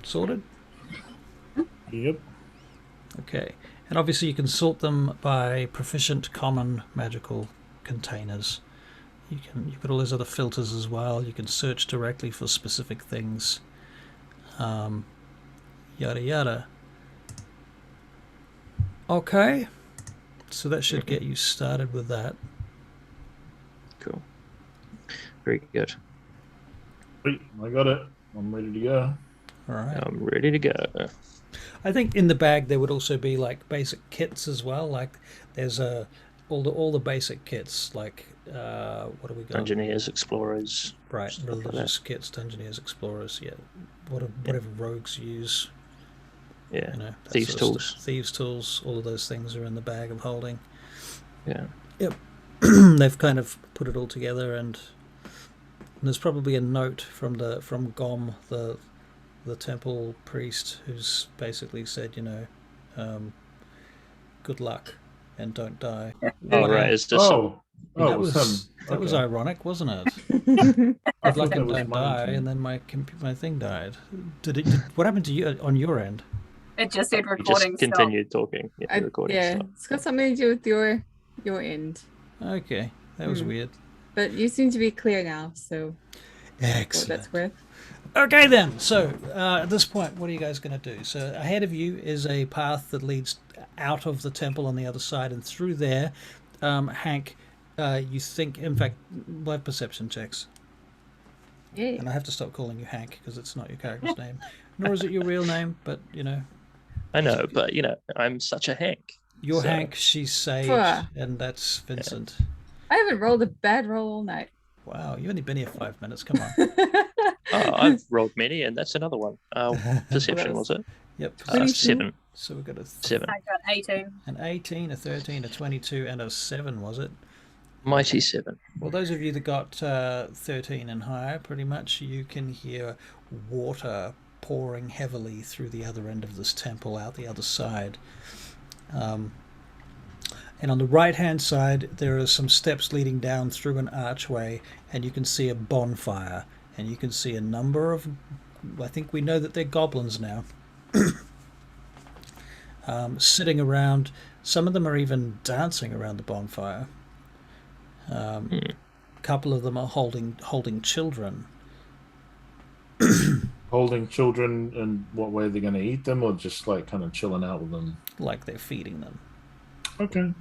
Sorted? Yep. Okay, and obviously you can sort them by proficient, common, magical containers. You've got all those other filters as well. You can search directly for specific things. Yada yada. Okay, so that should get you started with that. Cool. Very good. Wait, I got it. I'm ready to go. All right. I'm ready to go. I think in the bag there would also be like basic kits as well. Like there's all the basic kits. Like what do we got? Engineers, explorers. Right, religious kits, Dungeoneers, explorers. Yeah, whatever rogues use. Yeah. You know, Thieves' tools. Thieves' tools. All of those things are in the bag of holding. Yeah. Yep. They've kind of put it all together, and there's probably a note from Gom, the temple priest, who's basically said, good luck and don't die. Oh, right. Is this Oh, that it was him. That was Okay. ironic, wasn't it? I Good thought luck that and was don't mine die, too. and then my thing died. What happened to you on your end? It just said We just recording stop. continued talking. Yeah, the recording yeah, stopped. it's got something to do with your end. Okay, that was weird. But you seem to be clear now, so what Excellent. that's worth. Okay then, so at this point, what are you guys going to do? So ahead of you is a path that leads out of the temple on the other side, and through there, Hank, you think, in fact, live perception checks. Yeah. And I have to stop calling you Hank because it's not your character's name, nor is it your real name, but, you know. I know, but I'm such a Hank. You're so- Hank, she's Sage, Pwah. and that's Vincent. I haven't rolled a bad roll all night. Wow, you've only been here 5 minutes, come on. Oh, I've rolled many, and that's another one. Perception, was it? Yep. 7. So we've got 7. I got 18. an 18, a 13, a 22, and a 7, was it? Mighty 7. Well, those of you that got 13 and higher, pretty much, you can hear water pouring heavily through the other end of this temple, out the other side. And on the right-hand side, there are some steps leading down through an archway, and you can see a bonfire. And you can see a number of, I think we know that they're goblins now, sitting around. Some of them are even dancing around the bonfire. A couple of them are holding children. Holding children, and what way they're going to eat them, or just like kind of chilling out with them? Like they're feeding them. Okay.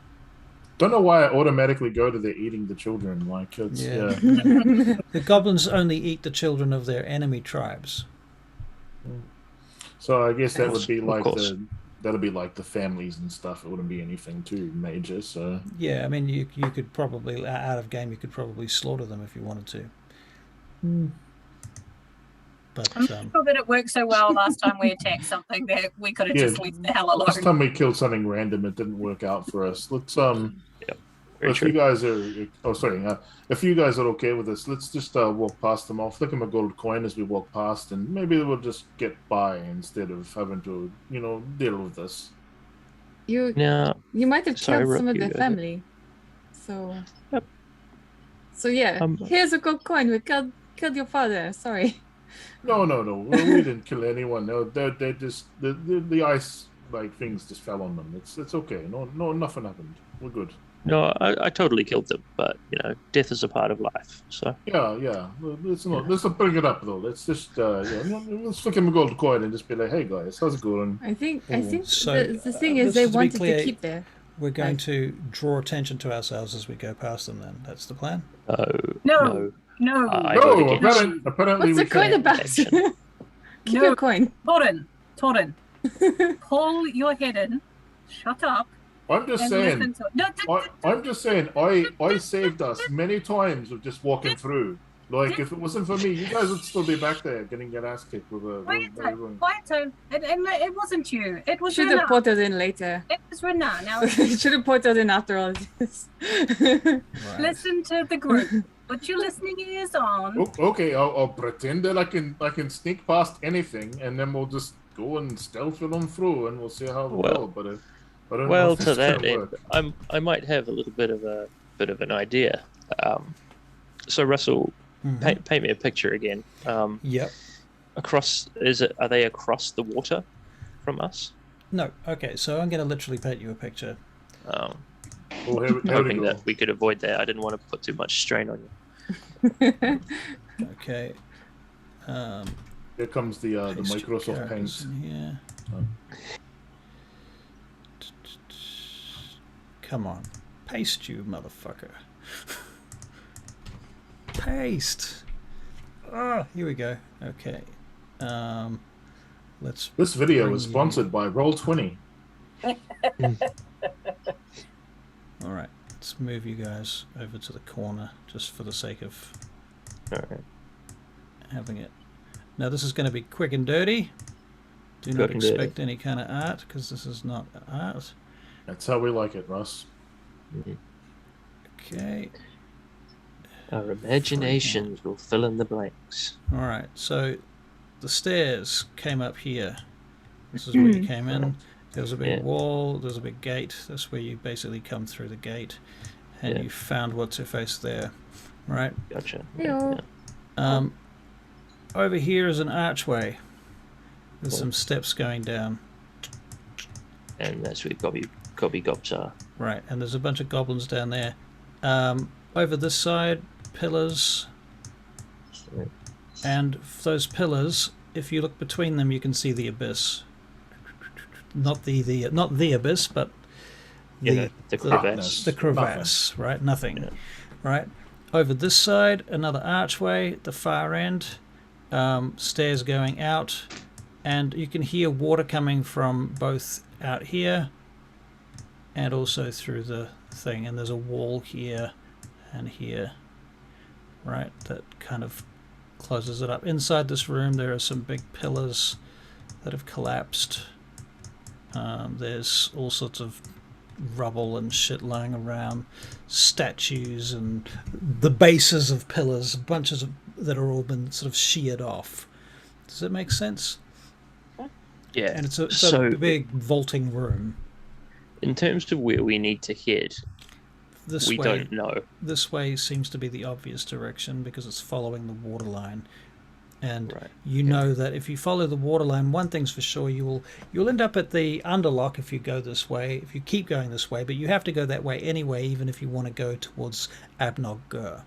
Don't know why I automatically go to the eating the children. Like it's Yeah. yeah. The goblins only eat the children of their enemy tribes. So I guess that would be Of like course. that'll be like the families and stuff. It wouldn't be anything too major. So Yeah, I mean, you could probably, out of game, you could probably slaughter them if you wanted to. But I'm not sure that it worked so well last time we attacked something that we could have Yeah. just left the hell alone. last time we killed something random, it didn't work out for us. Let's Very if true. you guys are if you guys are okay with this, let's just walk past them. I'll flick them a gold coin as we walk past, and maybe we'll just get by instead of having to deal with this. You Now, might have Sorry, killed some Rook, of you their go ahead. family. So Yep. So yeah, Um, here's a gold coin. We killed your father. Sorry. No, we didn't kill anyone. No, they just the ice things just fell on them. It's okay. No, nothing happened. We're good. no, I totally killed them, but death is a part of life. So Yeah. Let's not bring it up though. Let's just let's flick him a gold coin and just be like, hey guys, how's it going? I think So, the thing just is they to be wanted clear, to keep there. we're going to draw attention to ourselves as we go past them then. That's the plan. No. No. I No, vote against you. apparently What's we the coin can. about? Action. Keep No. your coin. Torin. Pull your head in. Shut up. I'm just And saying. listen to it. I'm just saying. I saved us many times of just walking through. Like if it wasn't for me, you guys would still be back there getting your ass kicked with a. Quiet tone. It wasn't you. It was Should have Rena. ported in later. It was Rena. Now Should have ported in after all this. Right. listen to the group. Put your listening ears on. Okay, I'll pretend that I can sneak past anything, and then we'll just go and stealth it on through, and we'll see how we go. But I don't know Well, if to that's that gonna end, work. I might have a little bit of an idea. So Russell, paint me a picture again. Yep. Are they across the water from us? No. Okay, so I'm going to literally paint you a picture. Well, here we Hoping go. that we could avoid that. I didn't want to put too much strain on you. Okay. Here comes the Paste your Microsoft characters Paint. in here. Come on. Paste, you motherfucker. Paste. Oh, here we go. Okay. Let's. This video bring is you- sponsored by Roll20. All right. Let's move you guys over to the corner just for the sake of All right. having it. Now this is going to be quick and dirty. Do not Quick and dirty. expect any kind of art because this is not art. That's how we like it, Russ. Okay. Our imaginations will fill in the blanks. All right. So the stairs came up here. This is where you came in. There was a big Yeah. wall. There's a big gate. That's where you basically come through the gate. and Yeah. you found what's her face there, right? Gotcha. Heyo. Over here is an archway with Cool. some steps going down. And that's where Gobby Gobs are. Right, and there's a bunch of goblins down there. Over this side, pillars, So, and those pillars, if you look between them, you can see the abyss. Not the abyss, but the crevasse. the crevasse, right? Nothing, Yeah. right? Over this side, another archway at the far end, stairs going out, and you can hear water coming from both out here and also through the thing. And there's a wall here and here, right? That kind of closes it up. Inside this room, there are some big pillars that have collapsed. There's all sorts of rubble and shit lying around, statues and the bases of pillars, bunches of that are all been sort of sheared off. Does that make sense? Yeah. And it's a So- big vaulting room. In terms of where we need to head, This we way, don't know. this way seems to be the obvious direction because it's following the waterline. And Right. you know that if you follow the waterline, one thing's for sure, you'll end up at the underlock if you go this way, if you keep going this way, but you have to go that way anyway, even if you want to go towards Abnog-Gur.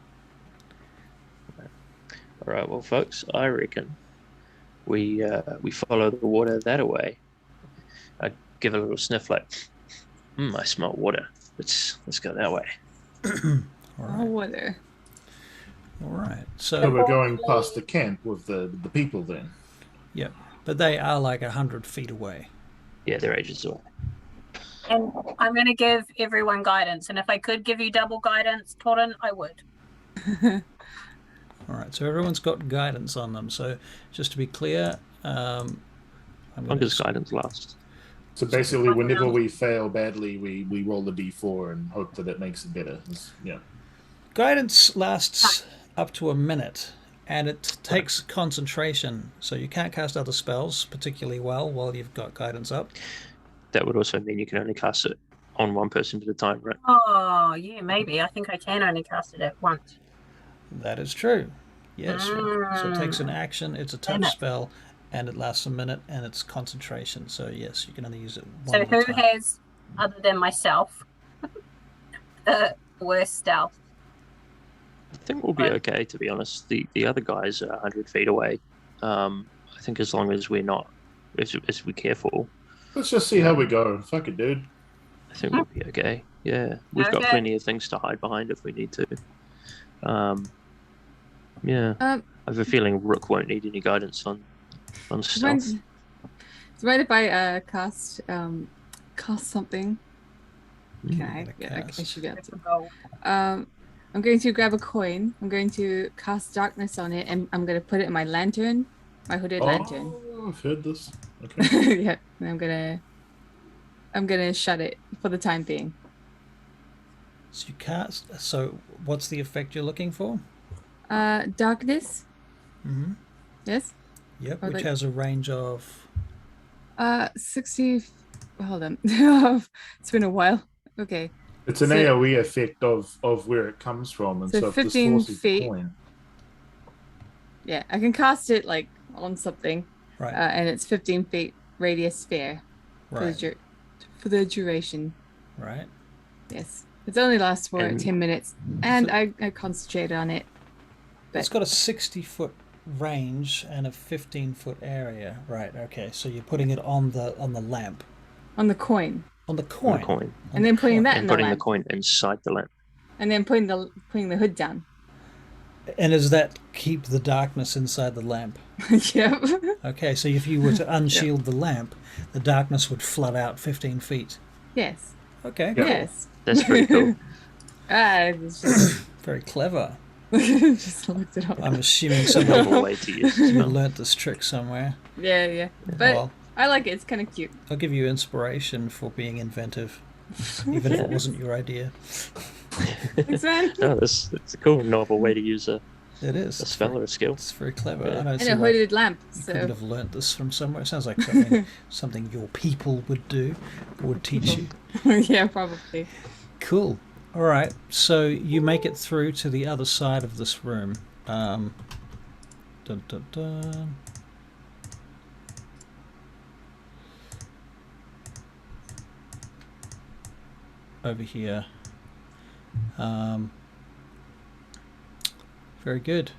All right, well, folks, I reckon we follow the water that way. I give a little sniff, like, I smell water. Let's go that way. All Oh, right. water. All right. So So, we're going past the camp with the people then. yeah, but they are like 100 feet away. Yeah, they're ages away. And I'm going to give everyone guidance. And if I could give you double guidance, Torin, I would. All right. So everyone's got guidance on them. So just to be clear, I'm Long going as guidance lasts. So basically, whenever we fail badly, we roll the d4 and hope that it makes it better. Yeah. Guidance lasts up to a minute, and it takes concentration, so you can't cast other spells particularly well while you've got guidance up. That would also mean you can only cast it on one person at a time, right? Oh, yeah, maybe. I think I can only cast it at once. That is true. Yes. So it takes an action, it's a touch Minute. spell, and it lasts a minute, and it's concentration. So yes, you can only use it one So at a who time. has, other than myself, the worst stealth? I think we'll be okay, to be honest. The other guys are 100 feet away. I think as long as we're not, as we're careful, Let's just see how we go. Fuck it, dude. I think we'll be okay. Yeah, we've got Okay. plenty of things to hide behind if we need to. Yeah, I have a feeling Rook won't need any guidance on Do you stealth. mind, do you mind if I cast something? Can I? Gotta Yeah, I cast. should be able to. Go. I'm going to grab a coin. I'm going to cast darkness on it, and I'm going to put it in my lantern, my hooded lantern. Oh, I've heard this. Okay. Yeah, and I'm gonna shut it for the time being. So you cast. So what's the effect you're looking for? Darkness. Mm-hmm. Yes. Yep, Or which like- has a range of. 60. Hold on. It's been a while. Okay. It's an So- AoE effect of where it comes from, and So so, if this 15 forces feet. the coin. Yeah, I can cast it like on something, Right. and it's 15 feet radius sphere right. for the duration. Right. Yes. It only lasts for And- 10 minutes, and I concentrate on it. But It's got a 60-foot range and a 15-foot area. Right. Okay. So you're putting it on the lamp, on the coin, on the On coin, the coin. on and the then putting coin. that in And the putting the lamp, coin inside the lamp. and then putting the hood down. And does that keep the darkness inside the lamp? Yep. Okay. So if you were to unshield the lamp, the darkness would flood out 15 feet. Yes. Okay. Yeah. Yes. That's pretty cool. It's just, Very clever. just looked it up. I'm assuming It's a someone novel way to use the you spell. learnt this trick somewhere. Yeah. But Well, I like it. It's kind of cute. I'll give you inspiration for being inventive, even if it wasn't your idea. Thanks, man. No, it's a cool novel way to use a It is. spell or a skill. It's very clever. Yeah. I don't And see a why hooded lamp. you couldn't So have learnt this from somewhere. It sounds like something your people would do or would teach you. yeah, probably. Cool. All right, so you make it through to the other side of this room. Dun, dun, dun. Over here. Very good.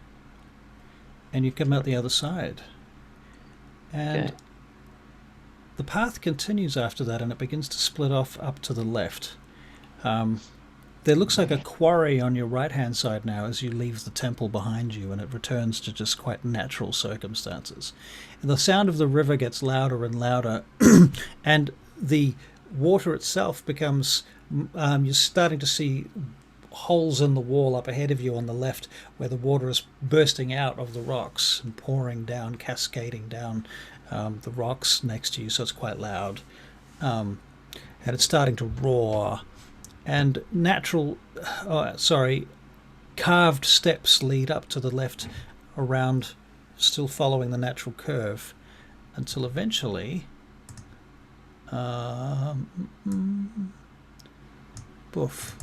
And you come out the other side. And Okay. the path continues after that, and it begins to split off up to the left. There looks like a quarry on your right-hand side now as you leave the temple behind you, and it returns to just quite natural circumstances. And the sound of the river gets louder and louder, and the water itself becomes... you're starting to see holes in the wall up ahead of you on the left where the water is bursting out of the rocks and pouring down, cascading down the rocks next to you, so it's quite loud. And it's starting to roar. And carved steps lead up to the left around, still following the natural curve, until eventually... Boof.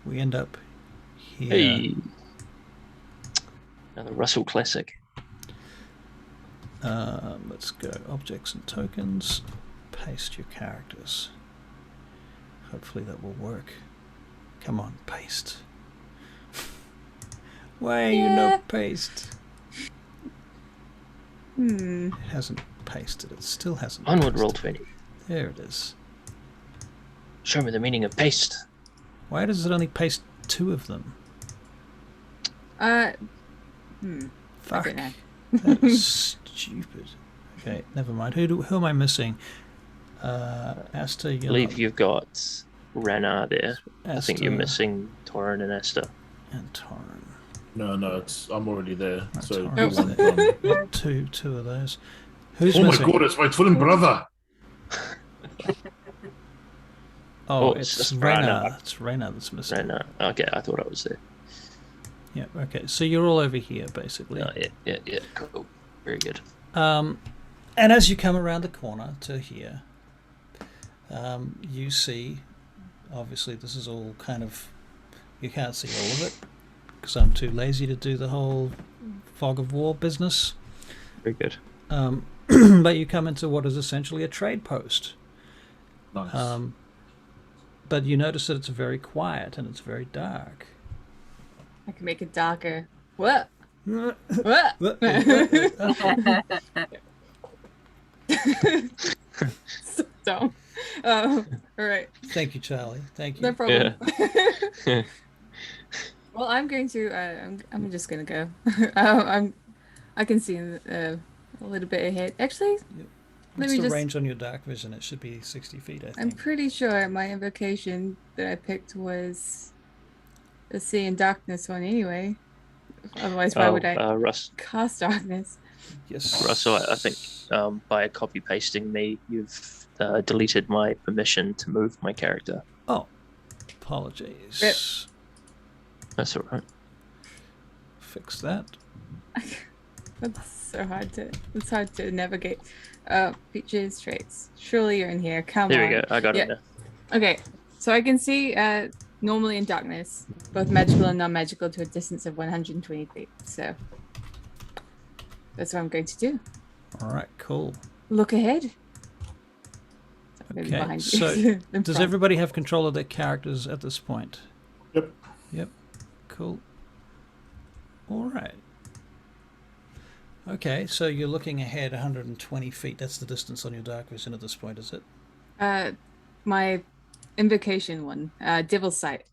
We end up here. Hey. Another Russell classic. Let's go. Objects and tokens. Paste your characters. Hopefully that will work. Come on, paste. Why are you no paste? It hasn't pasted. It still hasn't. Onward, pasted. roll 20. There it is. Show me the meaning of paste. Why does it only paste 2 of them? I Fuck. don't know. That is stupid. Okay, never mind. Who am I missing? Asta, I believe you've got Rana there. I think you're Asta missing Torin and Asta. and Torren. No, I'm already there. Right, So Torren's one there. done. Two of those. Who's Oh my missing? god, it's my twin brother. Oh, it's it's Rana. Rena. It's Rena that's missing. Rana. Okay, I thought I was there. Yeah. Okay. So you're all over here, basically. Oh, yeah. Cool. Very good. And as you come around the corner to here, you see, obviously this is all kind of, you can't see all of it because I'm too lazy to do the whole fog of war business. Very good. But you come into what is essentially a trade post. Nice. But you notice that it's very quiet and it's very dark. I can make it darker. What? What? So dumb. All right. Thank you, Charlie. Thank you. No problem. Yeah. Well, I'm going to. I'm just gonna go. I can see a little bit ahead. Actually, What's me the just- range on your dark vision? It should be 60 feet, I I'm think. pretty sure my invocation that I picked was the Sea and Darkness one anyway. Otherwise, why would I cast darkness? Yes. Russell, I think by copy pasting me, you've deleted my permission to move my character. Oh, apologies. Rip. That's all right. Fix that. That's so hard to. It's hard to navigate. Features, traits. Surely you're in here. Come There on. we go. I got it now. Okay, so I can see normally in darkness, both magical and non-magical to a distance of 120 feet. So that's what I'm going to do. All right, cool. Look ahead. So I'm moving Okay, behind you. so In does front. everybody have control of their characters at this point? Yep. Yep. Cool. All right. Okay, so you're looking ahead 120 feet. That's the distance on your dark vision at this point, is it? My invocation one, Devil's Sight.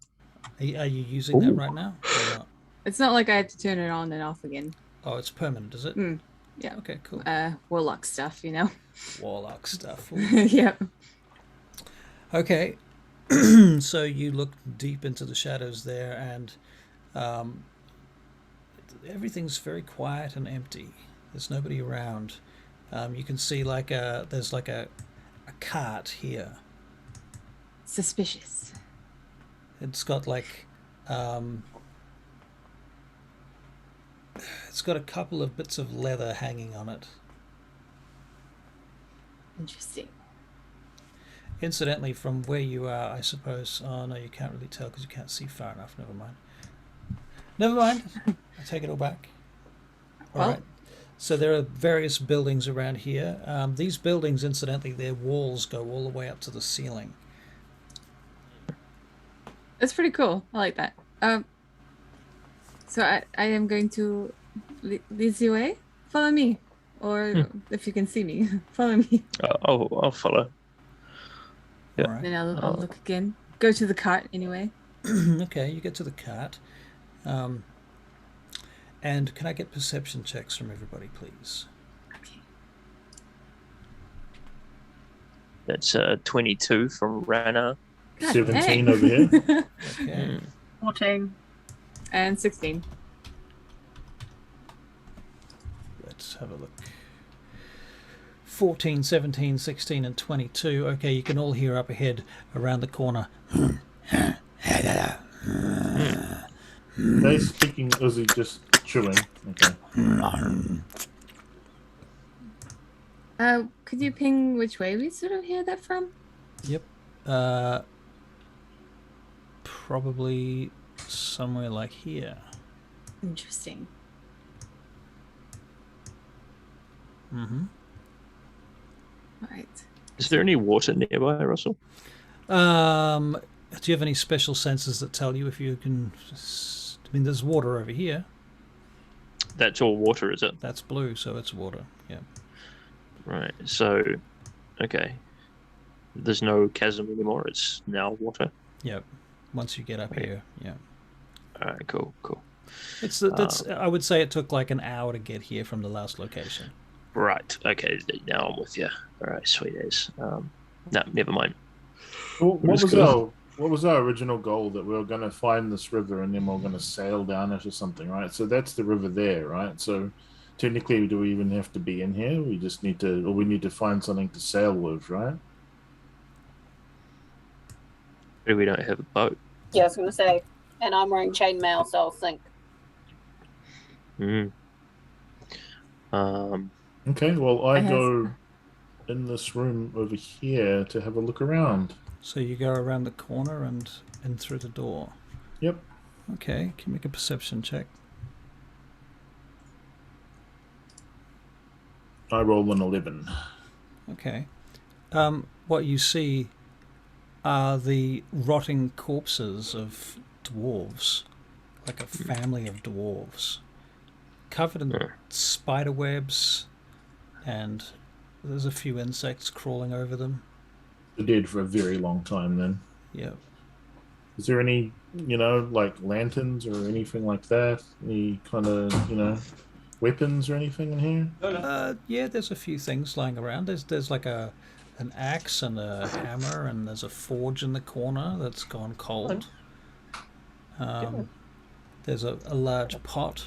Are you using that right now or not? It's not like I have to turn it on and off again. Oh, it's permanent, is it? Yeah. Okay, cool. Warlock stuff, you know. Warlock stuff. Yep. Okay, so you look deep into the shadows there, and everything's very quiet and empty. There's nobody around. You can see there's like a cart here. Suspicious. It's got like it's got a couple of bits of leather hanging on it. Interesting. Incidentally, from where you are, I suppose. Oh no, you can't really tell because you can't see far enough. Never mind. Never mind. I take it all back. All Well- right. So there are various buildings around here. These buildings, incidentally, their walls go all the way up to the ceiling. That's pretty cool. I like that. So I am going to lead the way. Follow me, or if you can see me, follow me. I'll follow. Yeah. All right. Then I'll look again. Go to the cart anyway. Okay, you get to the cart. And can I get perception checks from everybody, please? Okay. That's 22 from Rana. 17 over here. Okay. 14. And 16. Let's have a look. 14, 17, 16, and 22. Okay, you can all hear up ahead around the corner. They speaking, or is he just chewing? Okay. Could you ping which way we sort of hear that from? Yep. Probably somewhere like here. Interesting. Mm-hmm. All right. Is there any water nearby, Russell? Do you have any special senses that tell you if you can... I mean, there's water over here. That's all water, is it? That's blue, so it's water. Yeah. Right. So, okay. There's no chasm anymore. It's now water. Yep. Once you get up here, yeah. All right. Cool. That's. I would say it took like an hour to get here from the last location. Right. Okay. Now I'm with you. All right. Sweet as. No, never mind. Well, That's cool. what was our original goal? That we were going to find this river and then we are going to sail down it or something, right? So that's the river there, right? So technically, do we even have to be in here? We just need to, or we need to find something to sail with, right? But we don't have a boat. Yeah, I was going to say, and I'm wearing chainmail, so I'll sink. Okay, well, I go in this room over here to have a look around. So you go around the corner and in through the door. Yep. Okay, can you make a perception check? I roll an 11. Okay. What you see are the rotting corpses of dwarves, like a family of dwarves, covered in spider webs, and there's a few insects crawling over them. They're dead for a very long time then. Yeah. Is there any, like lanterns or anything like that? Any kind of, weapons or anything in here? Yeah, there's a few things lying around. There's like an axe and a hammer, and there's a forge in the corner that's gone cold. There's a large pot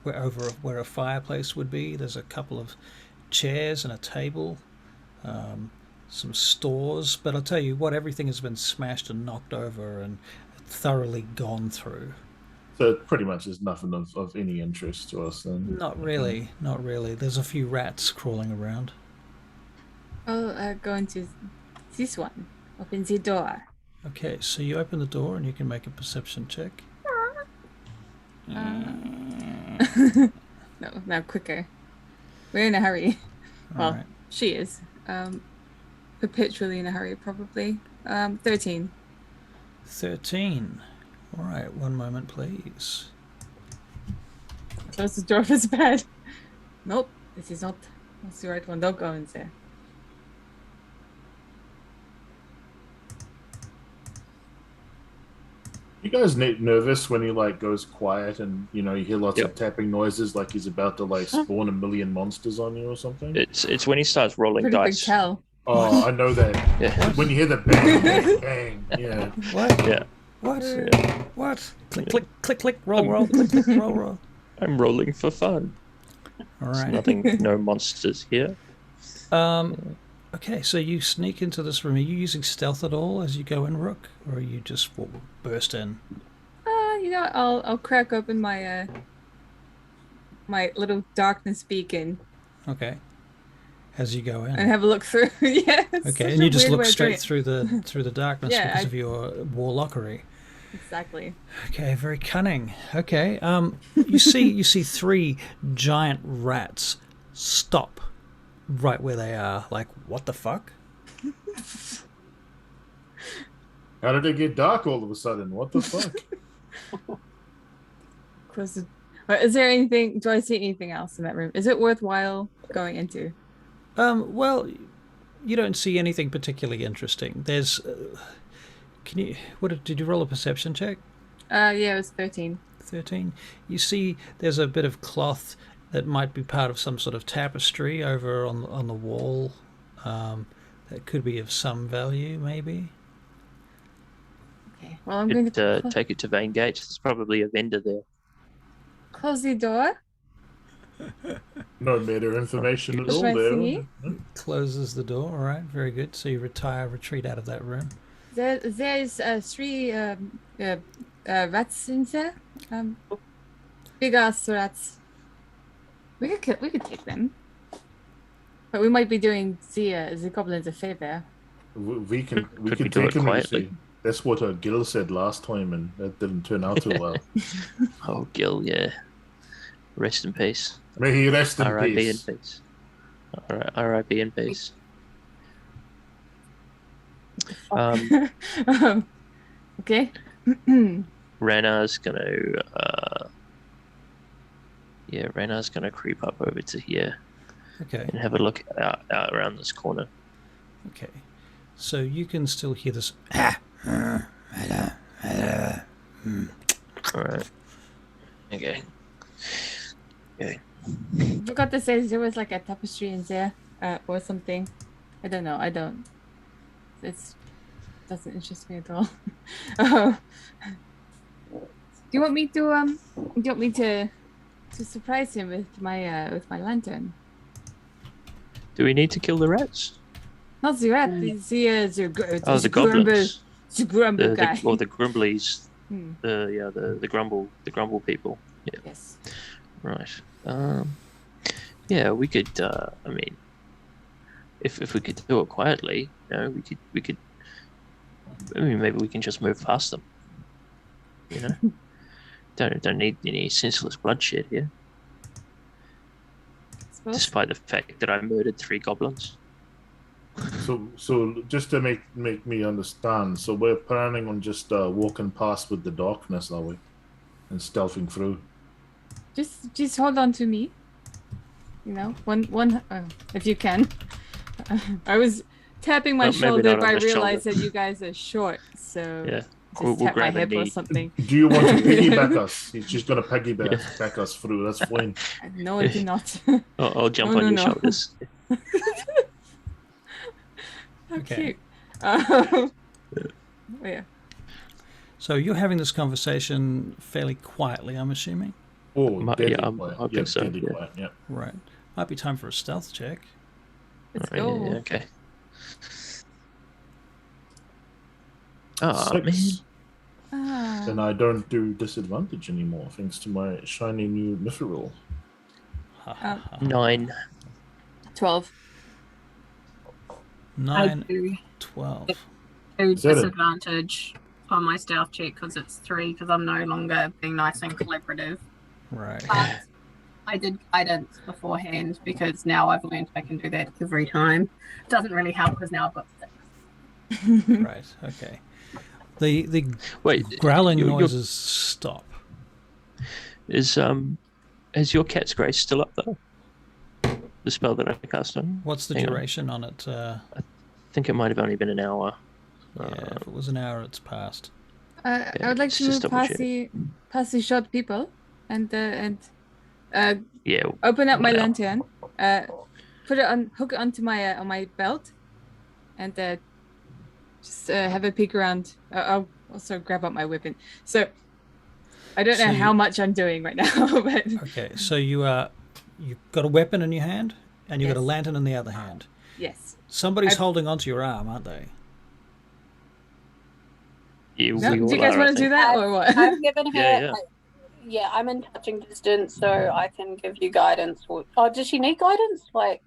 where a fireplace would be. There's a couple of chairs and a table, some stores. But I'll tell you what, everything has been smashed and knocked over and thoroughly gone through. So it pretty much is nothing of any interest to us then. Not really. There's a few rats crawling around. I'll go into this one. Open the door. Okay, so you open the door and you can make a perception check. No, quicker. We're in a hurry. Well, right. she is. Perpetually in a hurry, probably. 13. 13. All right, one moment, please. Close the door of his bed. Nope, this is not. That's the right one. Don't go in there. You guys nervous when he goes quiet and you hear lots of tapping noises like he's about to spawn a million monsters on you or something? It's when he starts rolling Pretty dice. big tell. Oh, I know that. Yeah. When you hear the bang, bang, bang, yeah. What? Yeah. What? Yeah. What? Click, click, click, click, roll, click, click, roll. I'm rolling for fun. All There's right. nothing, no monsters here. Okay, so you sneak into this room. Are you using stealth at all as you go in, Rook, or are you just burst in? I'll crack open my my little darkness beacon. Okay. as you go in. and have a look through. Yeah. it's Okay, such and a you just weird look way of doing straight it. through the darkness Yeah, because of your warlockery. Exactly. Okay, very cunning. Okay, you see 3 giant rats stop right where they are. Like, what the fuck? How did it get dark all of a sudden? What the fuck? Close the... Is there anything? Do I see anything else in that room? Is it worthwhile going into? Well, you don't see anything particularly interesting. There's. Can you? Did you roll a perception check? Yeah, it was 13. 13. You see, there's a bit of cloth that might be part of some sort of tapestry over on the wall. That could be of some value, maybe. Okay. Well, I'm going to take it to Vane Gate. There's probably a vendor there. close the door. No meta information at all Right, there. thingy. Closes the door. All right, very good. So you retreat out of that room. There's 3 rats in there. Big ass rats. We could take them, but we might be doing the goblins a favor. We can Could we take do it him quietly? easy. That's what Gil said last time, and that didn't turn out too well. Oh, Gil, yeah. Rest in peace. May he rest in R.I.P. in peace. peace. R.I.P. in peace. Okay. Rena's gonna creep up over to here Okay. and have a look out around this corner. Okay. So you can still hear this. Alright. Okay. Forgot to say there was like a tapestry in there, or something. I don't know. It doesn't interest me at all. Do you want me to surprise him with my lantern? Do we need to kill the rats? Not the rat. The goblins. The grumble guy. The grumblies. Hmm. The grumble people. Yeah. Yes. Right. Yeah, we could. I mean, if we could do it quietly, we could. I mean, maybe we can just move past them. You know, don't need any senseless bloodshed here. Despite the fact that I murdered 3 goblins. So just to make me understand, so we're planning on just walking past with the darkness, are we? And stealthing through. Just hold on to me. You know, one if you can. I was tapping my shoulder, but I realized that you guys are short, so Yeah. just tap my hip or something. Do you want to piggyback us? He's just going to piggyback us through. That's fine. No, I do not. I'll jump on your shoulders. How Okay. cute. Yeah. So you're having this conversation fairly quietly, I'm assuming. Oh, deadly yeah, quiet. I think so, Deadly yeah. quiet, yeah. Right. Might be time for a stealth check. Let's Oh, go. yeah, okay. Oh, 6. man. Ah. And I don't do disadvantage anymore, thanks to my shiny new mithril. 9. 12. I 9, do 12. Is that it? disadvantage on my stealth check because it's 3 because I'm no longer being nice and collaborative. Right. But I did guidance beforehand because now I've learned I can do that every time. Doesn't really help because now I've got 6. Right. Okay. The Wait, growling your- noises stop. Is your cat's grace still up though? The spell that I cast on you? What's the Hang on. duration on it? I think it might have only been an hour. Yeah, if it was an hour, it's passed. I would like to just move double past the short people and Yeah. open up my Wow. lantern, hook it onto my on my belt, and just have a peek around. I'll also grab up my weapon. So I don't know So how you- much I'm doing right now, but Okay, so you've got a weapon in your hand, and you've got a Yes. lantern in the other hand. yes. Somebody's I've- holding onto your arm, aren't they? Yeah, No, we do all you guys are, I want to do think. that or what? I've given her. Yeah. Yeah, I'm in touching distance, so I can give you guidance. Oh, does she need guidance? Like,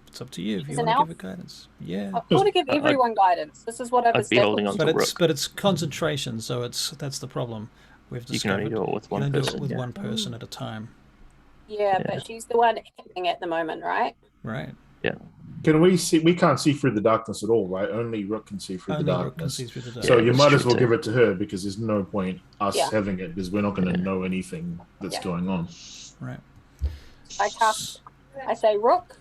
It's up to you if She's you an want to give elf? it guidance. Yeah. I want to give everyone guidance. This is what I've I'd be holding on established. to But it's concentration, so that's the problem. We've You can only discovered do it with you can one only do person. it with Yeah. one person at a time. Yeah, Yeah. but she's the one acting at the moment, right? Right. Can we see? We can't see through the darkness at all, right? Only Rook can see through Only the Rook can darkness. see through the So darkness. you that's might true as well too. give it to her because there's no point us Yeah. having it because we're not going to Yeah. know anything that's Yeah. going on. Right. I say, Rook.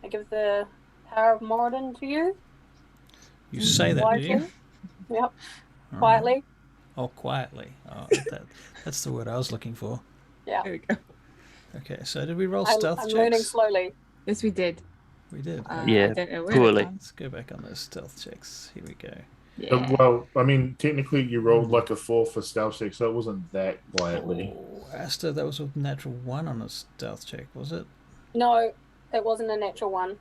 I give the power of Moradin to you. You say that, do you? Quietly. Yep, All right. quietly. Oh, quietly. Oh, that's the word I was looking for. Yeah. There we go. Okay, so did we roll I'm stealth checks? learning slowly. Yes, we did. We did. Yeah, I don't know where poorly. Let's go back on those stealth checks. Here we go. Yeah. Well, I mean, technically you rolled like a 4 for stealth check, so it wasn't that quietly. Oh, Asta, that was a natural 1 on a stealth check, was it? No, it wasn't a natural one.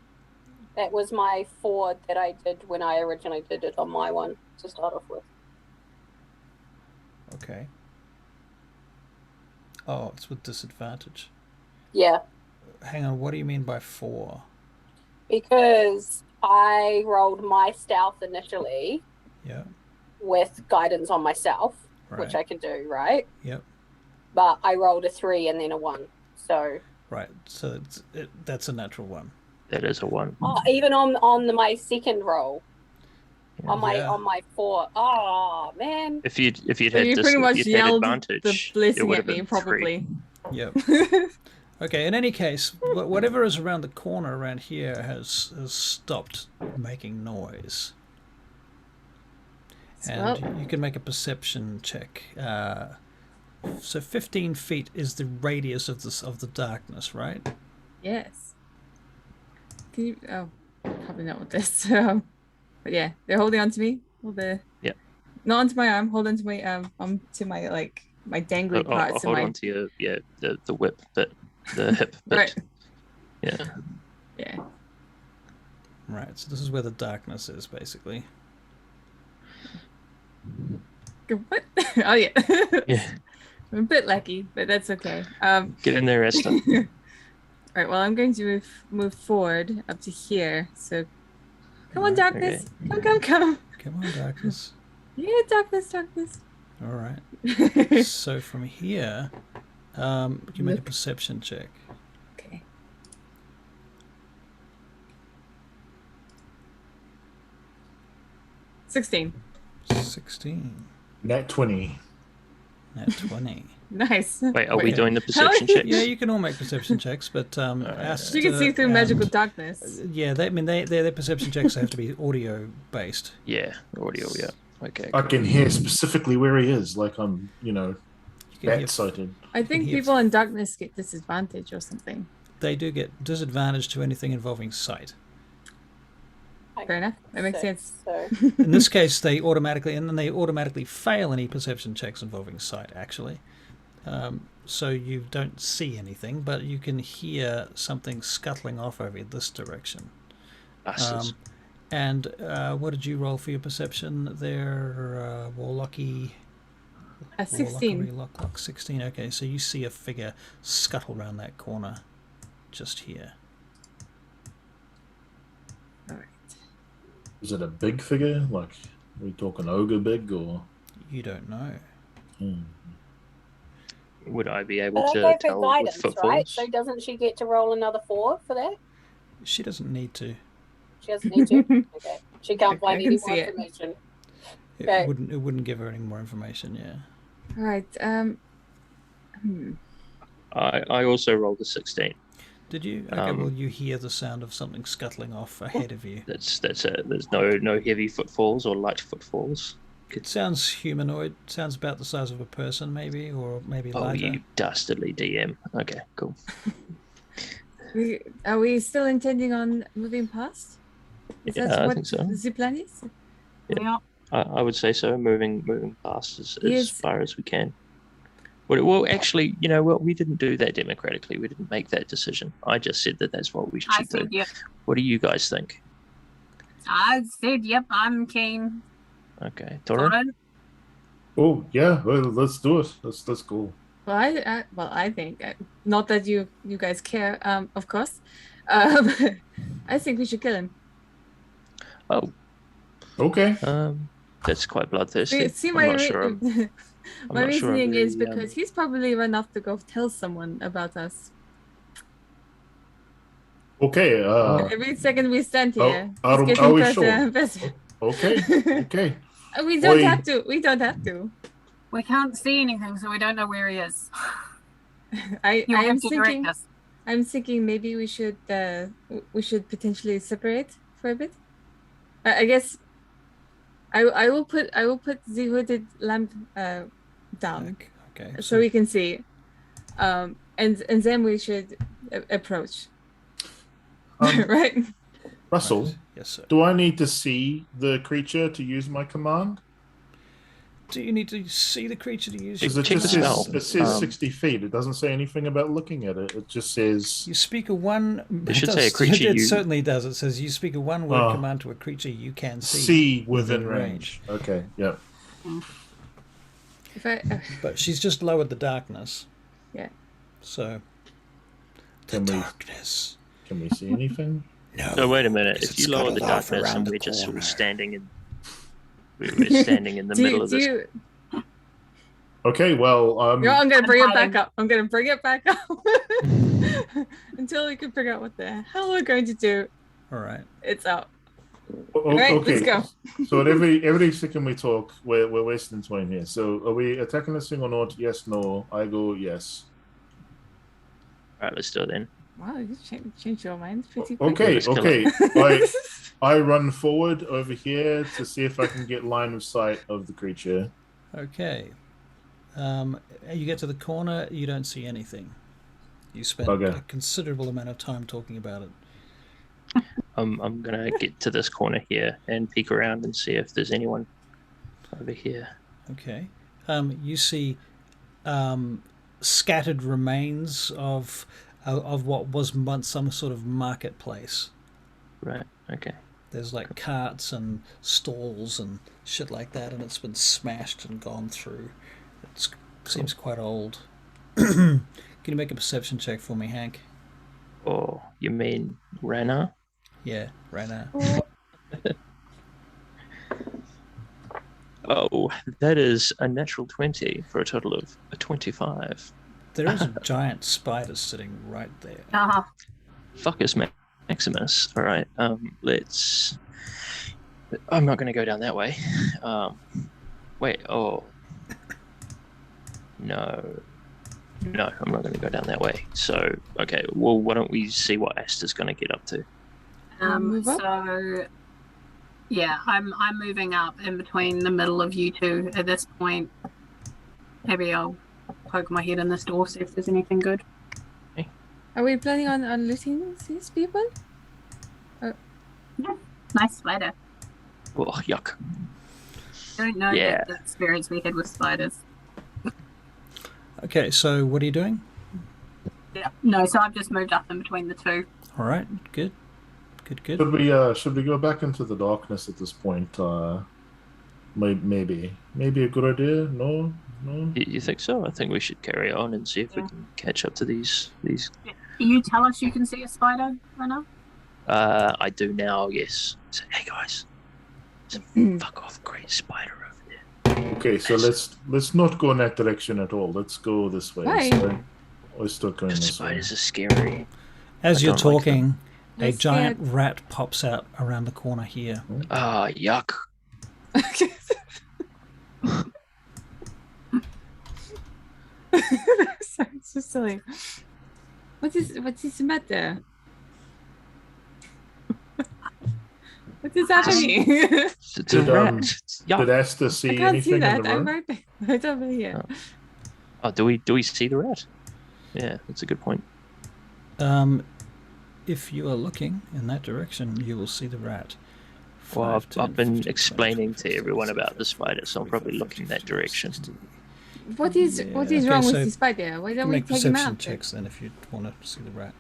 That was my 4 that I did when I originally did it on my one to start off with. Okay. Oh, it's with disadvantage. Yeah, Hang on, what do you mean by 4? because I rolled my stealth initially Yeah. with guidance on myself, Right. which I can do, right? Yep. But I rolled a 3 and then a 1. So Right. So that's a natural 1. That is a 1. even on my second roll, on Yeah. my 4. Oh man. If you'd So had you this, pretty much if you'd had yelled advantage, the it blessing would at have me, been probably. Yep. Okay, in any case, whatever is around the corner around here has stopped making noise. And Well- you can make a perception check. So 15 feet is the radius of the darkness, right? Yes. Can you? Oh, probably not with this. But yeah, they're holding on to me. Yeah. Not onto my arm. Hold on to my to my my dangly I'll parts. hold of my... on to your the whip bit, the hip bit. Right. Yeah. Yeah. Right, so this is where the darkness is, basically. What? Oh yeah. Yeah. I'm a bit lucky, but that's okay. Get in there, Esther. Right. Well, I'm going to move forward up to here. So, come on, darkness. Okay. Come. Come on, darkness. Yeah, darkness. All right. So from here, you make a Look. perception check. Okay. $16. 16. Nat 20. Nat 20. Nice. Wait, are we Okay. doing the perception checks? Yeah, you can all make perception checks, but You can see through magical darkness. Yeah, their perception checks have to be audio based. Yeah, audio. Yeah. Okay. I can hear specifically where he is, like I'm, You can hear, bat sighted. I think hear- people in darkness get disadvantage or something. they do get disadvantage to anything involving sight. Fair enough. That makes sense. So In this case, they automatically fail any perception checks involving sight. Actually, so you don't see anything, but you can hear something scuttling off over this direction. Bastards. And what did you roll for your perception there, Warlocky? 16. Lock 16. Okay, so you see a figure scuttle around that corner, just here. All right. Is it a big figure? Like, are we talking ogre big or? You don't know. Would I be able but I to gave her tell with guidance, right? footfalls? So doesn't she get to roll another 4 for that? She doesn't need to. She doesn't need to. Okay. She can't I find can any see more it. information. It Okay. wouldn't give her any more information. Yeah. All right. I also rolled a 16. Did you? Okay. Well, you hear the sound of something scuttling off ahead of you. That's it. There's no heavy footfalls or light footfalls. It sounds humanoid. Sounds about the size of a person, maybe, or maybe Oh, larger. you dastardly DM. Okay, cool. Are we still intending on moving past? Is Yeah, that I what think so. the plan is? Yeah. I would say so. Moving past as Yes. far as we can. Well, actually, you know what? We didn't do that democratically. We didn't make that decision. I just said that that's what we should I do. said yep. What do you guys think? I said yep. I'm keen. Okay, Doran. Doran? Oh yeah, well, let's do it. Let's go. Well, I think not that you guys care, of course. I think we should kill him. Oh, Okay. that's quite bloodthirsty. See, I'm my not sure. I'm my not sure I'm reasoning is really, because he's probably run off to go tell someone about us. Okay. Every second we stand Oh, here, are he's getting we better sure? and better. Okay. Okay. We don't Oi. have to. We don't have to. We can't see anything, so we don't know where he is. I You'll am have to direct thinking. us. I'm thinking maybe we should potentially separate for a bit. I guess I will put the hooded lamp down Okay. so we can see, and then we should approach. Right, Russell, Right. Yes, sir. do I need to see the creature to use my command? Do you need to see the creature to use Because your it Check just the command? spell. it says 60 feet. It doesn't say anything about looking at it. It just says You speak a one. It should say a creature It you- certainly does. It says you speak a one-word Oh. command to a creature you can see within range. Okay. Yeah. if I But she's just lowered the darkness. Yeah. So. Can we Darkness. can we see anything? No. So wait a minute. Is If it you lower the scuttled off darkness around and the we're just sort of corner? standing in, we're standing in the middle of this. Okay. Well, I'm gonna bring it back hiding. up. I'm gonna bring it back up until we can figure out what the hell we're going to do. All right. It's out. okay. Right, let's go. So at every second we talk, we're wasting time here. So are we attacking this thing or not? Yes, no. I go yes. All right, let's do it then. Wow, you changed your mind pretty quick. Okay, Let's kill okay. I run forward over here to see if I can get line of sight of the creature. Okay. You get to the corner, you don't see anything. You spent Bugger. a considerable amount of time talking about it. I'm gonna get to this corner here and peek around and see if there's anyone over here. Okay. You see scattered remains of what was once some sort of marketplace. Right. Okay. There's like carts and stalls and shit like that, and it's been smashed and gone through. It seems quite old. Can you make a perception check for me, Hank? Oh, you mean Rana? Yeah, right now. Oh, that is a natural 20 for a total of a 25. There is a giant spider sitting right there. Uh-huh. Fuck us, Maximus. All right. Let's. I'm not going to go down that way. Wait. Oh. No. No, I'm not going to go down that way. So, okay. Well, why don't we see what Asta's going to get up to? Move up? So yeah, I'm moving up in between the middle of you two at this point. Maybe I'll poke my head in this door, see if there's anything good. Are we planning on looting these people? Nice spider. Oh, yuck. Don't know Yeah. the experience we had with spiders. Okay, so what are you doing? Yeah. No, so I've just moved up in between the two. All right, good. Good. Should we go back into the darkness at this point? Maybe a good idea. No. You think so? I think we should carry on and see if we can catch up to these. You tell us you can see a spider right now? I do now, yes. So, hey guys, there's a fuck off great spider over there. Okay, so let's not go in that direction at all. Let's go this way. Why? So let's start going The this way. spiders are scary. As I you're don't like talking, a Let's giant rat pops out around the corner here. Ah, yuck. Sorry, it's so silly. What is the matter? What is happening? It's a Did, rat. Yuck. Did Asta see I can't see anything that. in the I'm room? right there. Right over here. Oh, do we see the rat? Yeah, that's a good point. If you are looking in that direction, you will see the rat. Well, 5, 10, I've been 15, explaining 20, to everyone 30, about the spider, so I'm probably 45, looking that 50, direction. 60. What is Yeah, wrong okay, with so the spider? Why don't we Make take him perception out? checks then if you want to see the rat.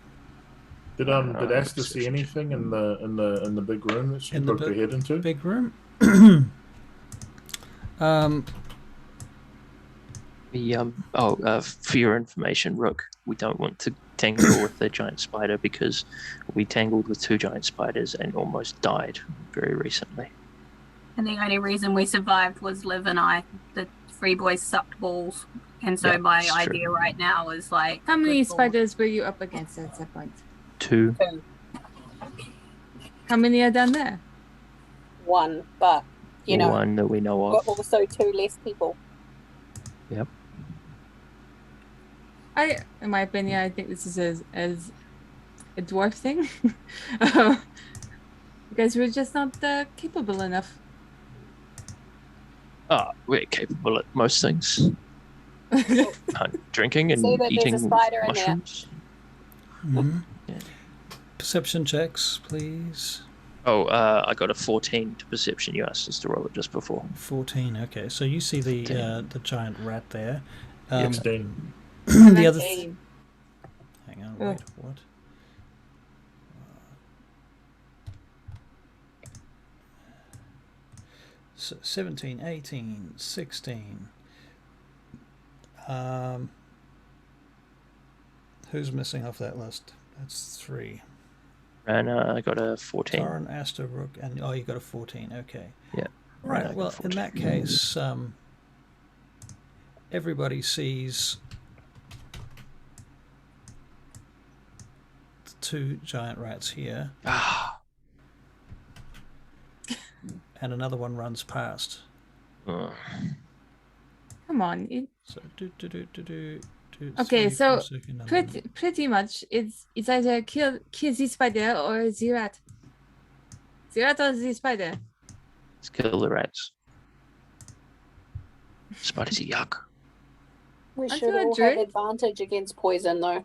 Did Asta see anything in the big room that she In the poked her head into? Big room. For your information, Rook, we don't want to tangle with the giant spider because we tangled with 2 giant spiders and almost died very recently. And the only reason we survived was Liv and I. The 3 boys sucked balls. And so Yeah, my it's idea true. right now is like... How many good balls. spiders were you up against at that point? 2. How many are down there? 1, but you know, 1 that we know but of. also 2 less people. Yep. In my opinion, I think this is as a dwarf thing. Because we're just not capable enough. We're capable at most things. Drinking and See that there's a eating spider in there. mushrooms. Mhm. Yeah. Perception checks, please. I got a 14 to perception. You asked us to roll it just before. 14. Okay, so you see the giant rat there. 16. The other. 19. Hang on. Wait. What? 17, 18, 16. Who's missing off that list? That's 3. And I got a 14. Taran, Asta, Rook, and you got a 14. Okay. Yeah. Right. I got Well, 14. in that case, everybody sees the 2 giant rats here, and another one runs past. Come on. So Okay, 3, so 4, 2nd, and then- pretty much it's either kill the spider or the rat. The rat or the spider. Let's kill the rats. Spiders are yuck. We Aren't should you a all have druid? advantage against poison, though.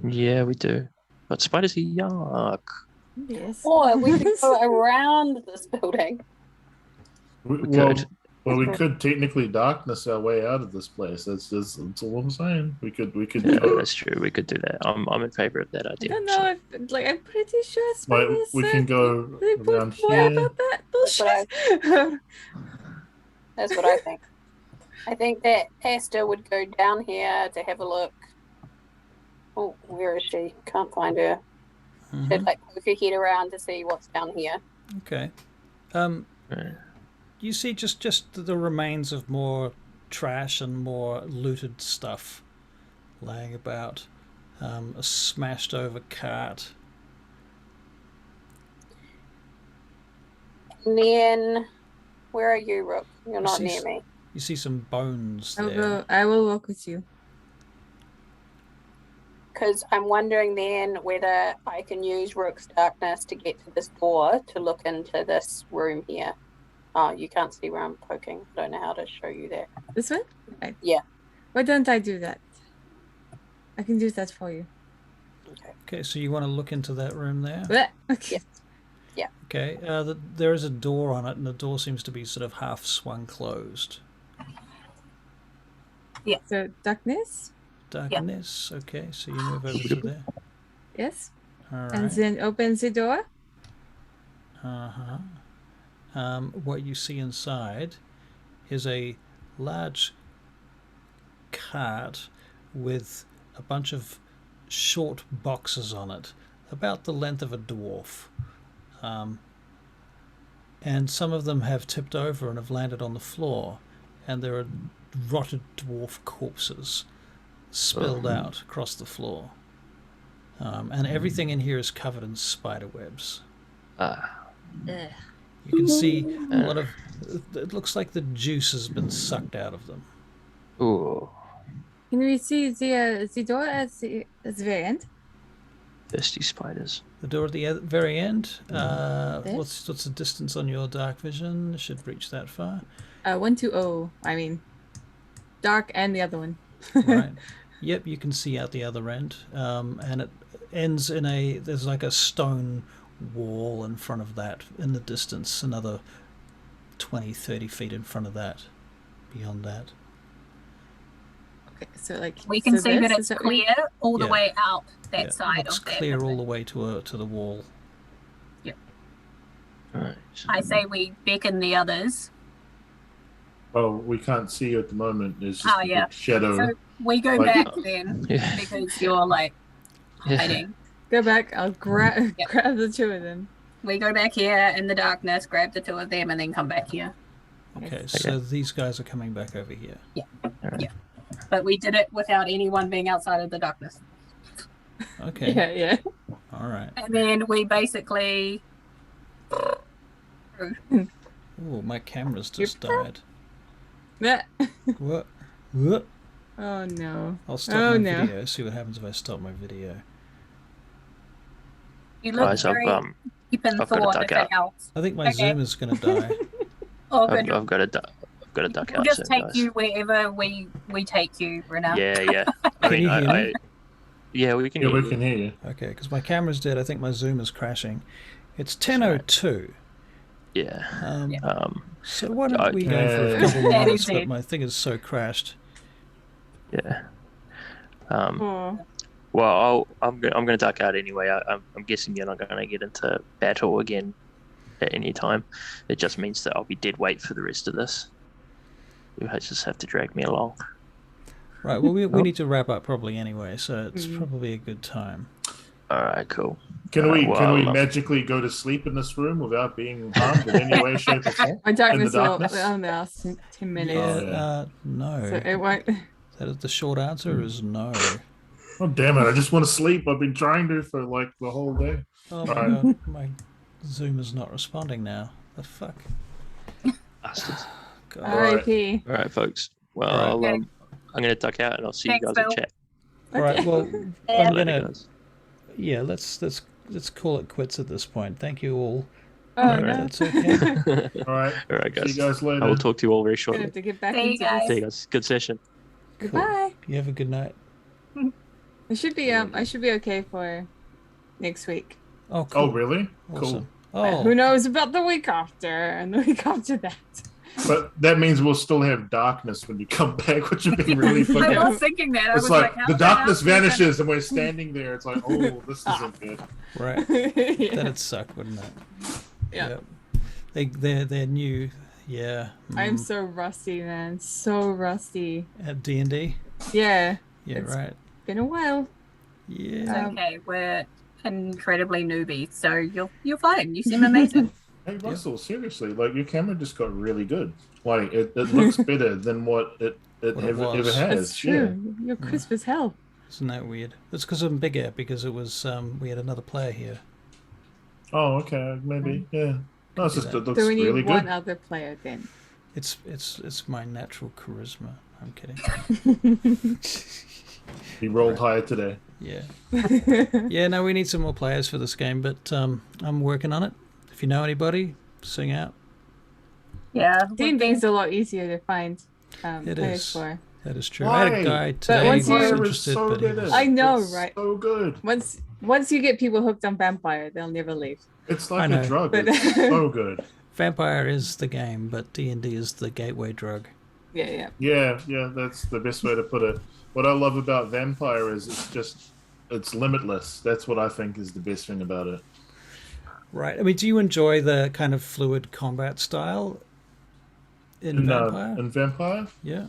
Yeah, we do. But spiders are yuck. Yes. Or we could go around this building. We Well, could. we could technically darkness our way out of this place. That's all I'm saying. We could Yeah, go. that's true. We could do that. I'm in favor of that I idea. don't know if I'm pretty sure spiders. We can go they around more here. about that That's what bullshit. That's what I think. I think that Asta would go down here to have a look. Oh, where is she? Can't find her. She'd like poke her head around to see what's down here. Okay. Yeah. You see just the remains of more trash and more looted stuff laying about. A smashed over cart. And then, where are you, Rook? You're not see near me. You see some bones I there. will walk with you. Because I'm wondering then whether I can use Rook's darkness to get to this door to look into this room here. Oh, you can't see where I'm poking. I don't know how to show you that. This one? Right. Yeah. Why don't I do that? I can do that for you. Okay, so you want to look into that room there? Okay. Yeah. Okay, there is a door on it, and the door seems to be sort of half swung closed. So darkness? Darkness. Okay, so you move over to there. Yes. All right. And then open the door. What you see inside is a large cart with a bunch of short boxes on it, about the length of a dwarf. And some of them have tipped over and have landed on the floor, and there are rotted dwarf corpses spilled out across the floor. And everything in here is covered in spider webs. You can see a lot of... It looks like the juice has been sucked out of them. Ooh. Can we see the door at the very end? Thirsty spiders. The door at the very end. This? What's the distance on your dark vision? Should reach that far. 120. I mean, dark and the other one. Right. Yep, you can see out the other end. And it ends in there's like a stone wall in front of that in the distance, another 20-30 feet in front of that, beyond that. Okay, so like We can see that this, it's is what we- clear all the Yeah. way out that Yeah, side looks of that clear all building. the way to the wall. Right. I say we beckon the others Oh, we can't see you at the moment. There's just Oh, a yeah. big shadow. So we go Like- back then Yeah. because you're like Yeah. hiding. Go back. I'll grab Yep. grab the two of them. We go back here in the darkness, grab the two of them, and then come back here. Okay, so these guys are coming back over here. But we did it without anyone being outside of the darkness. Okay. Yeah. All right. And then we basically. Oh, my camera's just died. Yeah. What? What? Oh no. I'll stop Oh, my no. video. See what happens if I stop my video. You look Guys, very deep in I've got to thought, duck if that out. helps. I think my Okay. Zoom is going to die. Oh, good. I've got to duck We'll out just soon, take guys. you wherever we take you, Renna. Yeah. Can you hear me? Yeah, we can Yeah, hear we you. can hear you. Okay, because my camera's dead. I think my Zoom is crashing. It's 10:02. Yeah. So why don't we go for a Yeah. couple more That minutes? is But it. my thing is so crashed. Yeah. Oh. Well, I'm going to duck out anyway. I'm guessing you're not going to get into battle again at any time. It just means that I'll be dead weight for the rest of this. You just have to drag me along. Right. Well, we need to wrap up probably anyway, so it's probably a good time. All right, cool. Can we well, magically go to sleep in this room without being harmed in any way, shape, or form? My darkness will darkness? only last 10 minutes. Yeah. No. So it won't. That is the short answer is no. Oh damn it! I just want to sleep. I've been trying to for like the whole day. Oh my Alright. god, my Zoom is not responding now. The fuck? Bastards. God. R.I.P. All right, folks. Well, Okay. I'm going to duck out and I'll see Thanks, you guys Bill. in chat. All right. Well, Yeah. I'm Later, gonna. guys. Yeah. Let's call it quits at this point. Thank you all. Oh Alright. no. That's okay. All right. All right, See guys. you guys later. I will talk to you all very I'm gonna shortly. have to get back See you into guys. this. See you guys. Good session. Goodbye. You have a good night. I should be okay for next week. Oh, cool. Oh really? Awesome. Cool. Oh, Who knows about the week after and the week after that? But that means we'll still have darkness when you come back, which would be really I funny. was thinking that. I It's was like how the the darkness hell are we gonna- vanishes and we're standing there. It's like, oh, this isn't good. right. Yeah. That'd suck, wouldn't it? Yeah. They're new. Yeah. I'm so rusty, man. So rusty. At D&D. Yeah. Yeah. It's- Right. Been a while. Yeah. Okay, we're incredibly newbie, so you're fine. You seem amazing. Hey Russell, seriously, like your camera just got really good. Like it looks better than what it What it ever was. has. That's true. You're crisp as hell. Isn't that weird? It's because I'm bigger. Because it was we had another player here. Yeah. Oh, okay, maybe. Yeah. No, it's just it looks So we need really one good. other player then. It's my natural charisma. I'm kidding. He rolled higher today. Yeah. Yeah. No, we need some more players for this game, but I'm working on it. If you know anybody, sing out. Yeah. D&D's a lot easier to find It players is. for. That is true. I had a Why? guy today once who was you- Fire is interested, so but he good. was, I know, It's right? So good. Once you get people hooked on Vampire, they'll never leave. It's I like know. a drug. But- It's so good. Vampire is the game, but D&D is the gateway drug. Yeah. Yeah, that's the best way to put it. What I love about Vampire is it's limitless. That's what I think is the best thing about it. Right. I mean, do you enjoy the kind of fluid combat style in Vampire? In Vampire? Yeah.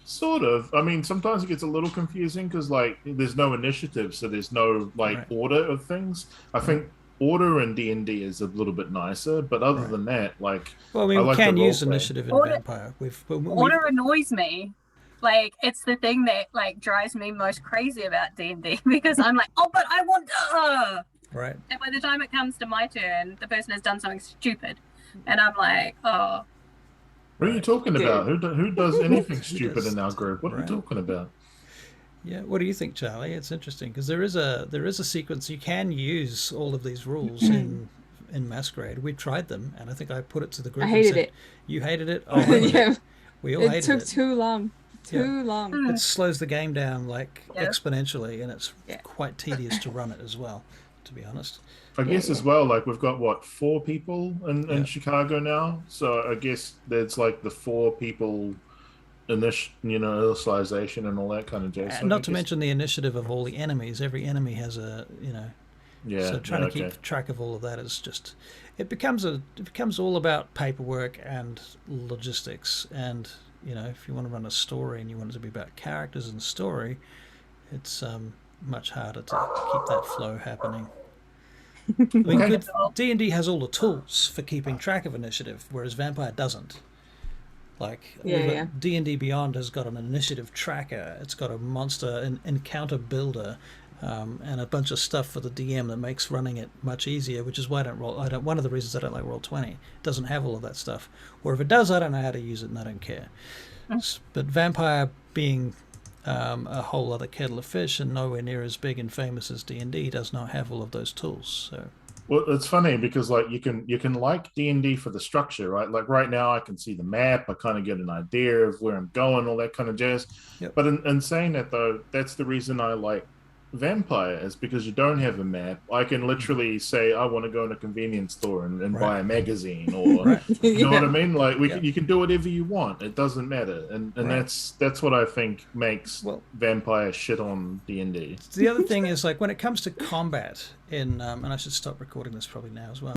Sort of. I mean, sometimes it gets a little confusing because, like, there's no initiative, so there's no, like, Right. order of things. I think order in D&D is a little bit nicer, but other Right. than that, like... Well, I mean, I we like can the use roleplay. initiative in Order- Vampire. Order annoys me. Like, it's the thing that like drives me most crazy about D&D because I'm like, oh, but I want Right. and by the time it comes to my turn, the person has done something stupid, and I'm like, oh, What are you talking about? Who does anything stupid does- in our group? What are right. you talking about? Yeah. What do you think, Charlie? It's interesting because there is a sequence you can use all of these rules in Masquerade. We tried them, and I think I put it to the group. I and hated said, it. You hated it. Oh, I hated Yeah. it. We all It hated took it. too long. Yeah. Too long. It slows the game down like Yeah. exponentially, and it's Yeah. quite tedious to run it as well. To be honest. I guess as well, like, we've got, what, 4 people Yeah. in Chicago now? So I guess there's, like, the 4 people initialization and all that kind of jazz. So And I not to guess- mention the initiative of all the enemies. Every enemy has a, Yeah, so trying yeah, to keep okay. track of all of that is just, it becomes all about paperwork and logistics, and if you want to run a story and you want it to be about characters and story, it's much harder to keep that flow happening. I mean, good D&D has all the tools for keeping track of initiative, whereas Vampire doesn't. Like, D&D Beyond has got an initiative tracker. It's got a monster encounter builder, and a bunch of stuff for the DM that makes running it much easier. Which is why one of the reasons I don't like Roll20. It doesn't have all of that stuff. Or if it does, I don't know how to use it, and I don't care. But Vampire being a whole other kettle of fish and nowhere near as big and famous as D&D does not have all of those tools. So. Well, it's funny because like you can like D&D for the structure, right? Like right now I can see the map, I kind of get an idea of where I'm going, all that kind of jazz. Yep. But in saying that though, that's the reason I like Vampire, is because you don't have a map. I can literally say I want to go in a convenience store and buy a magazine, or you know what I mean? Like you can do whatever you want. It doesn't matter, and that's what I think makes Vampire shit on D&D. The other thing is, like, when it comes to combat in and I should stop recording this probably now as well.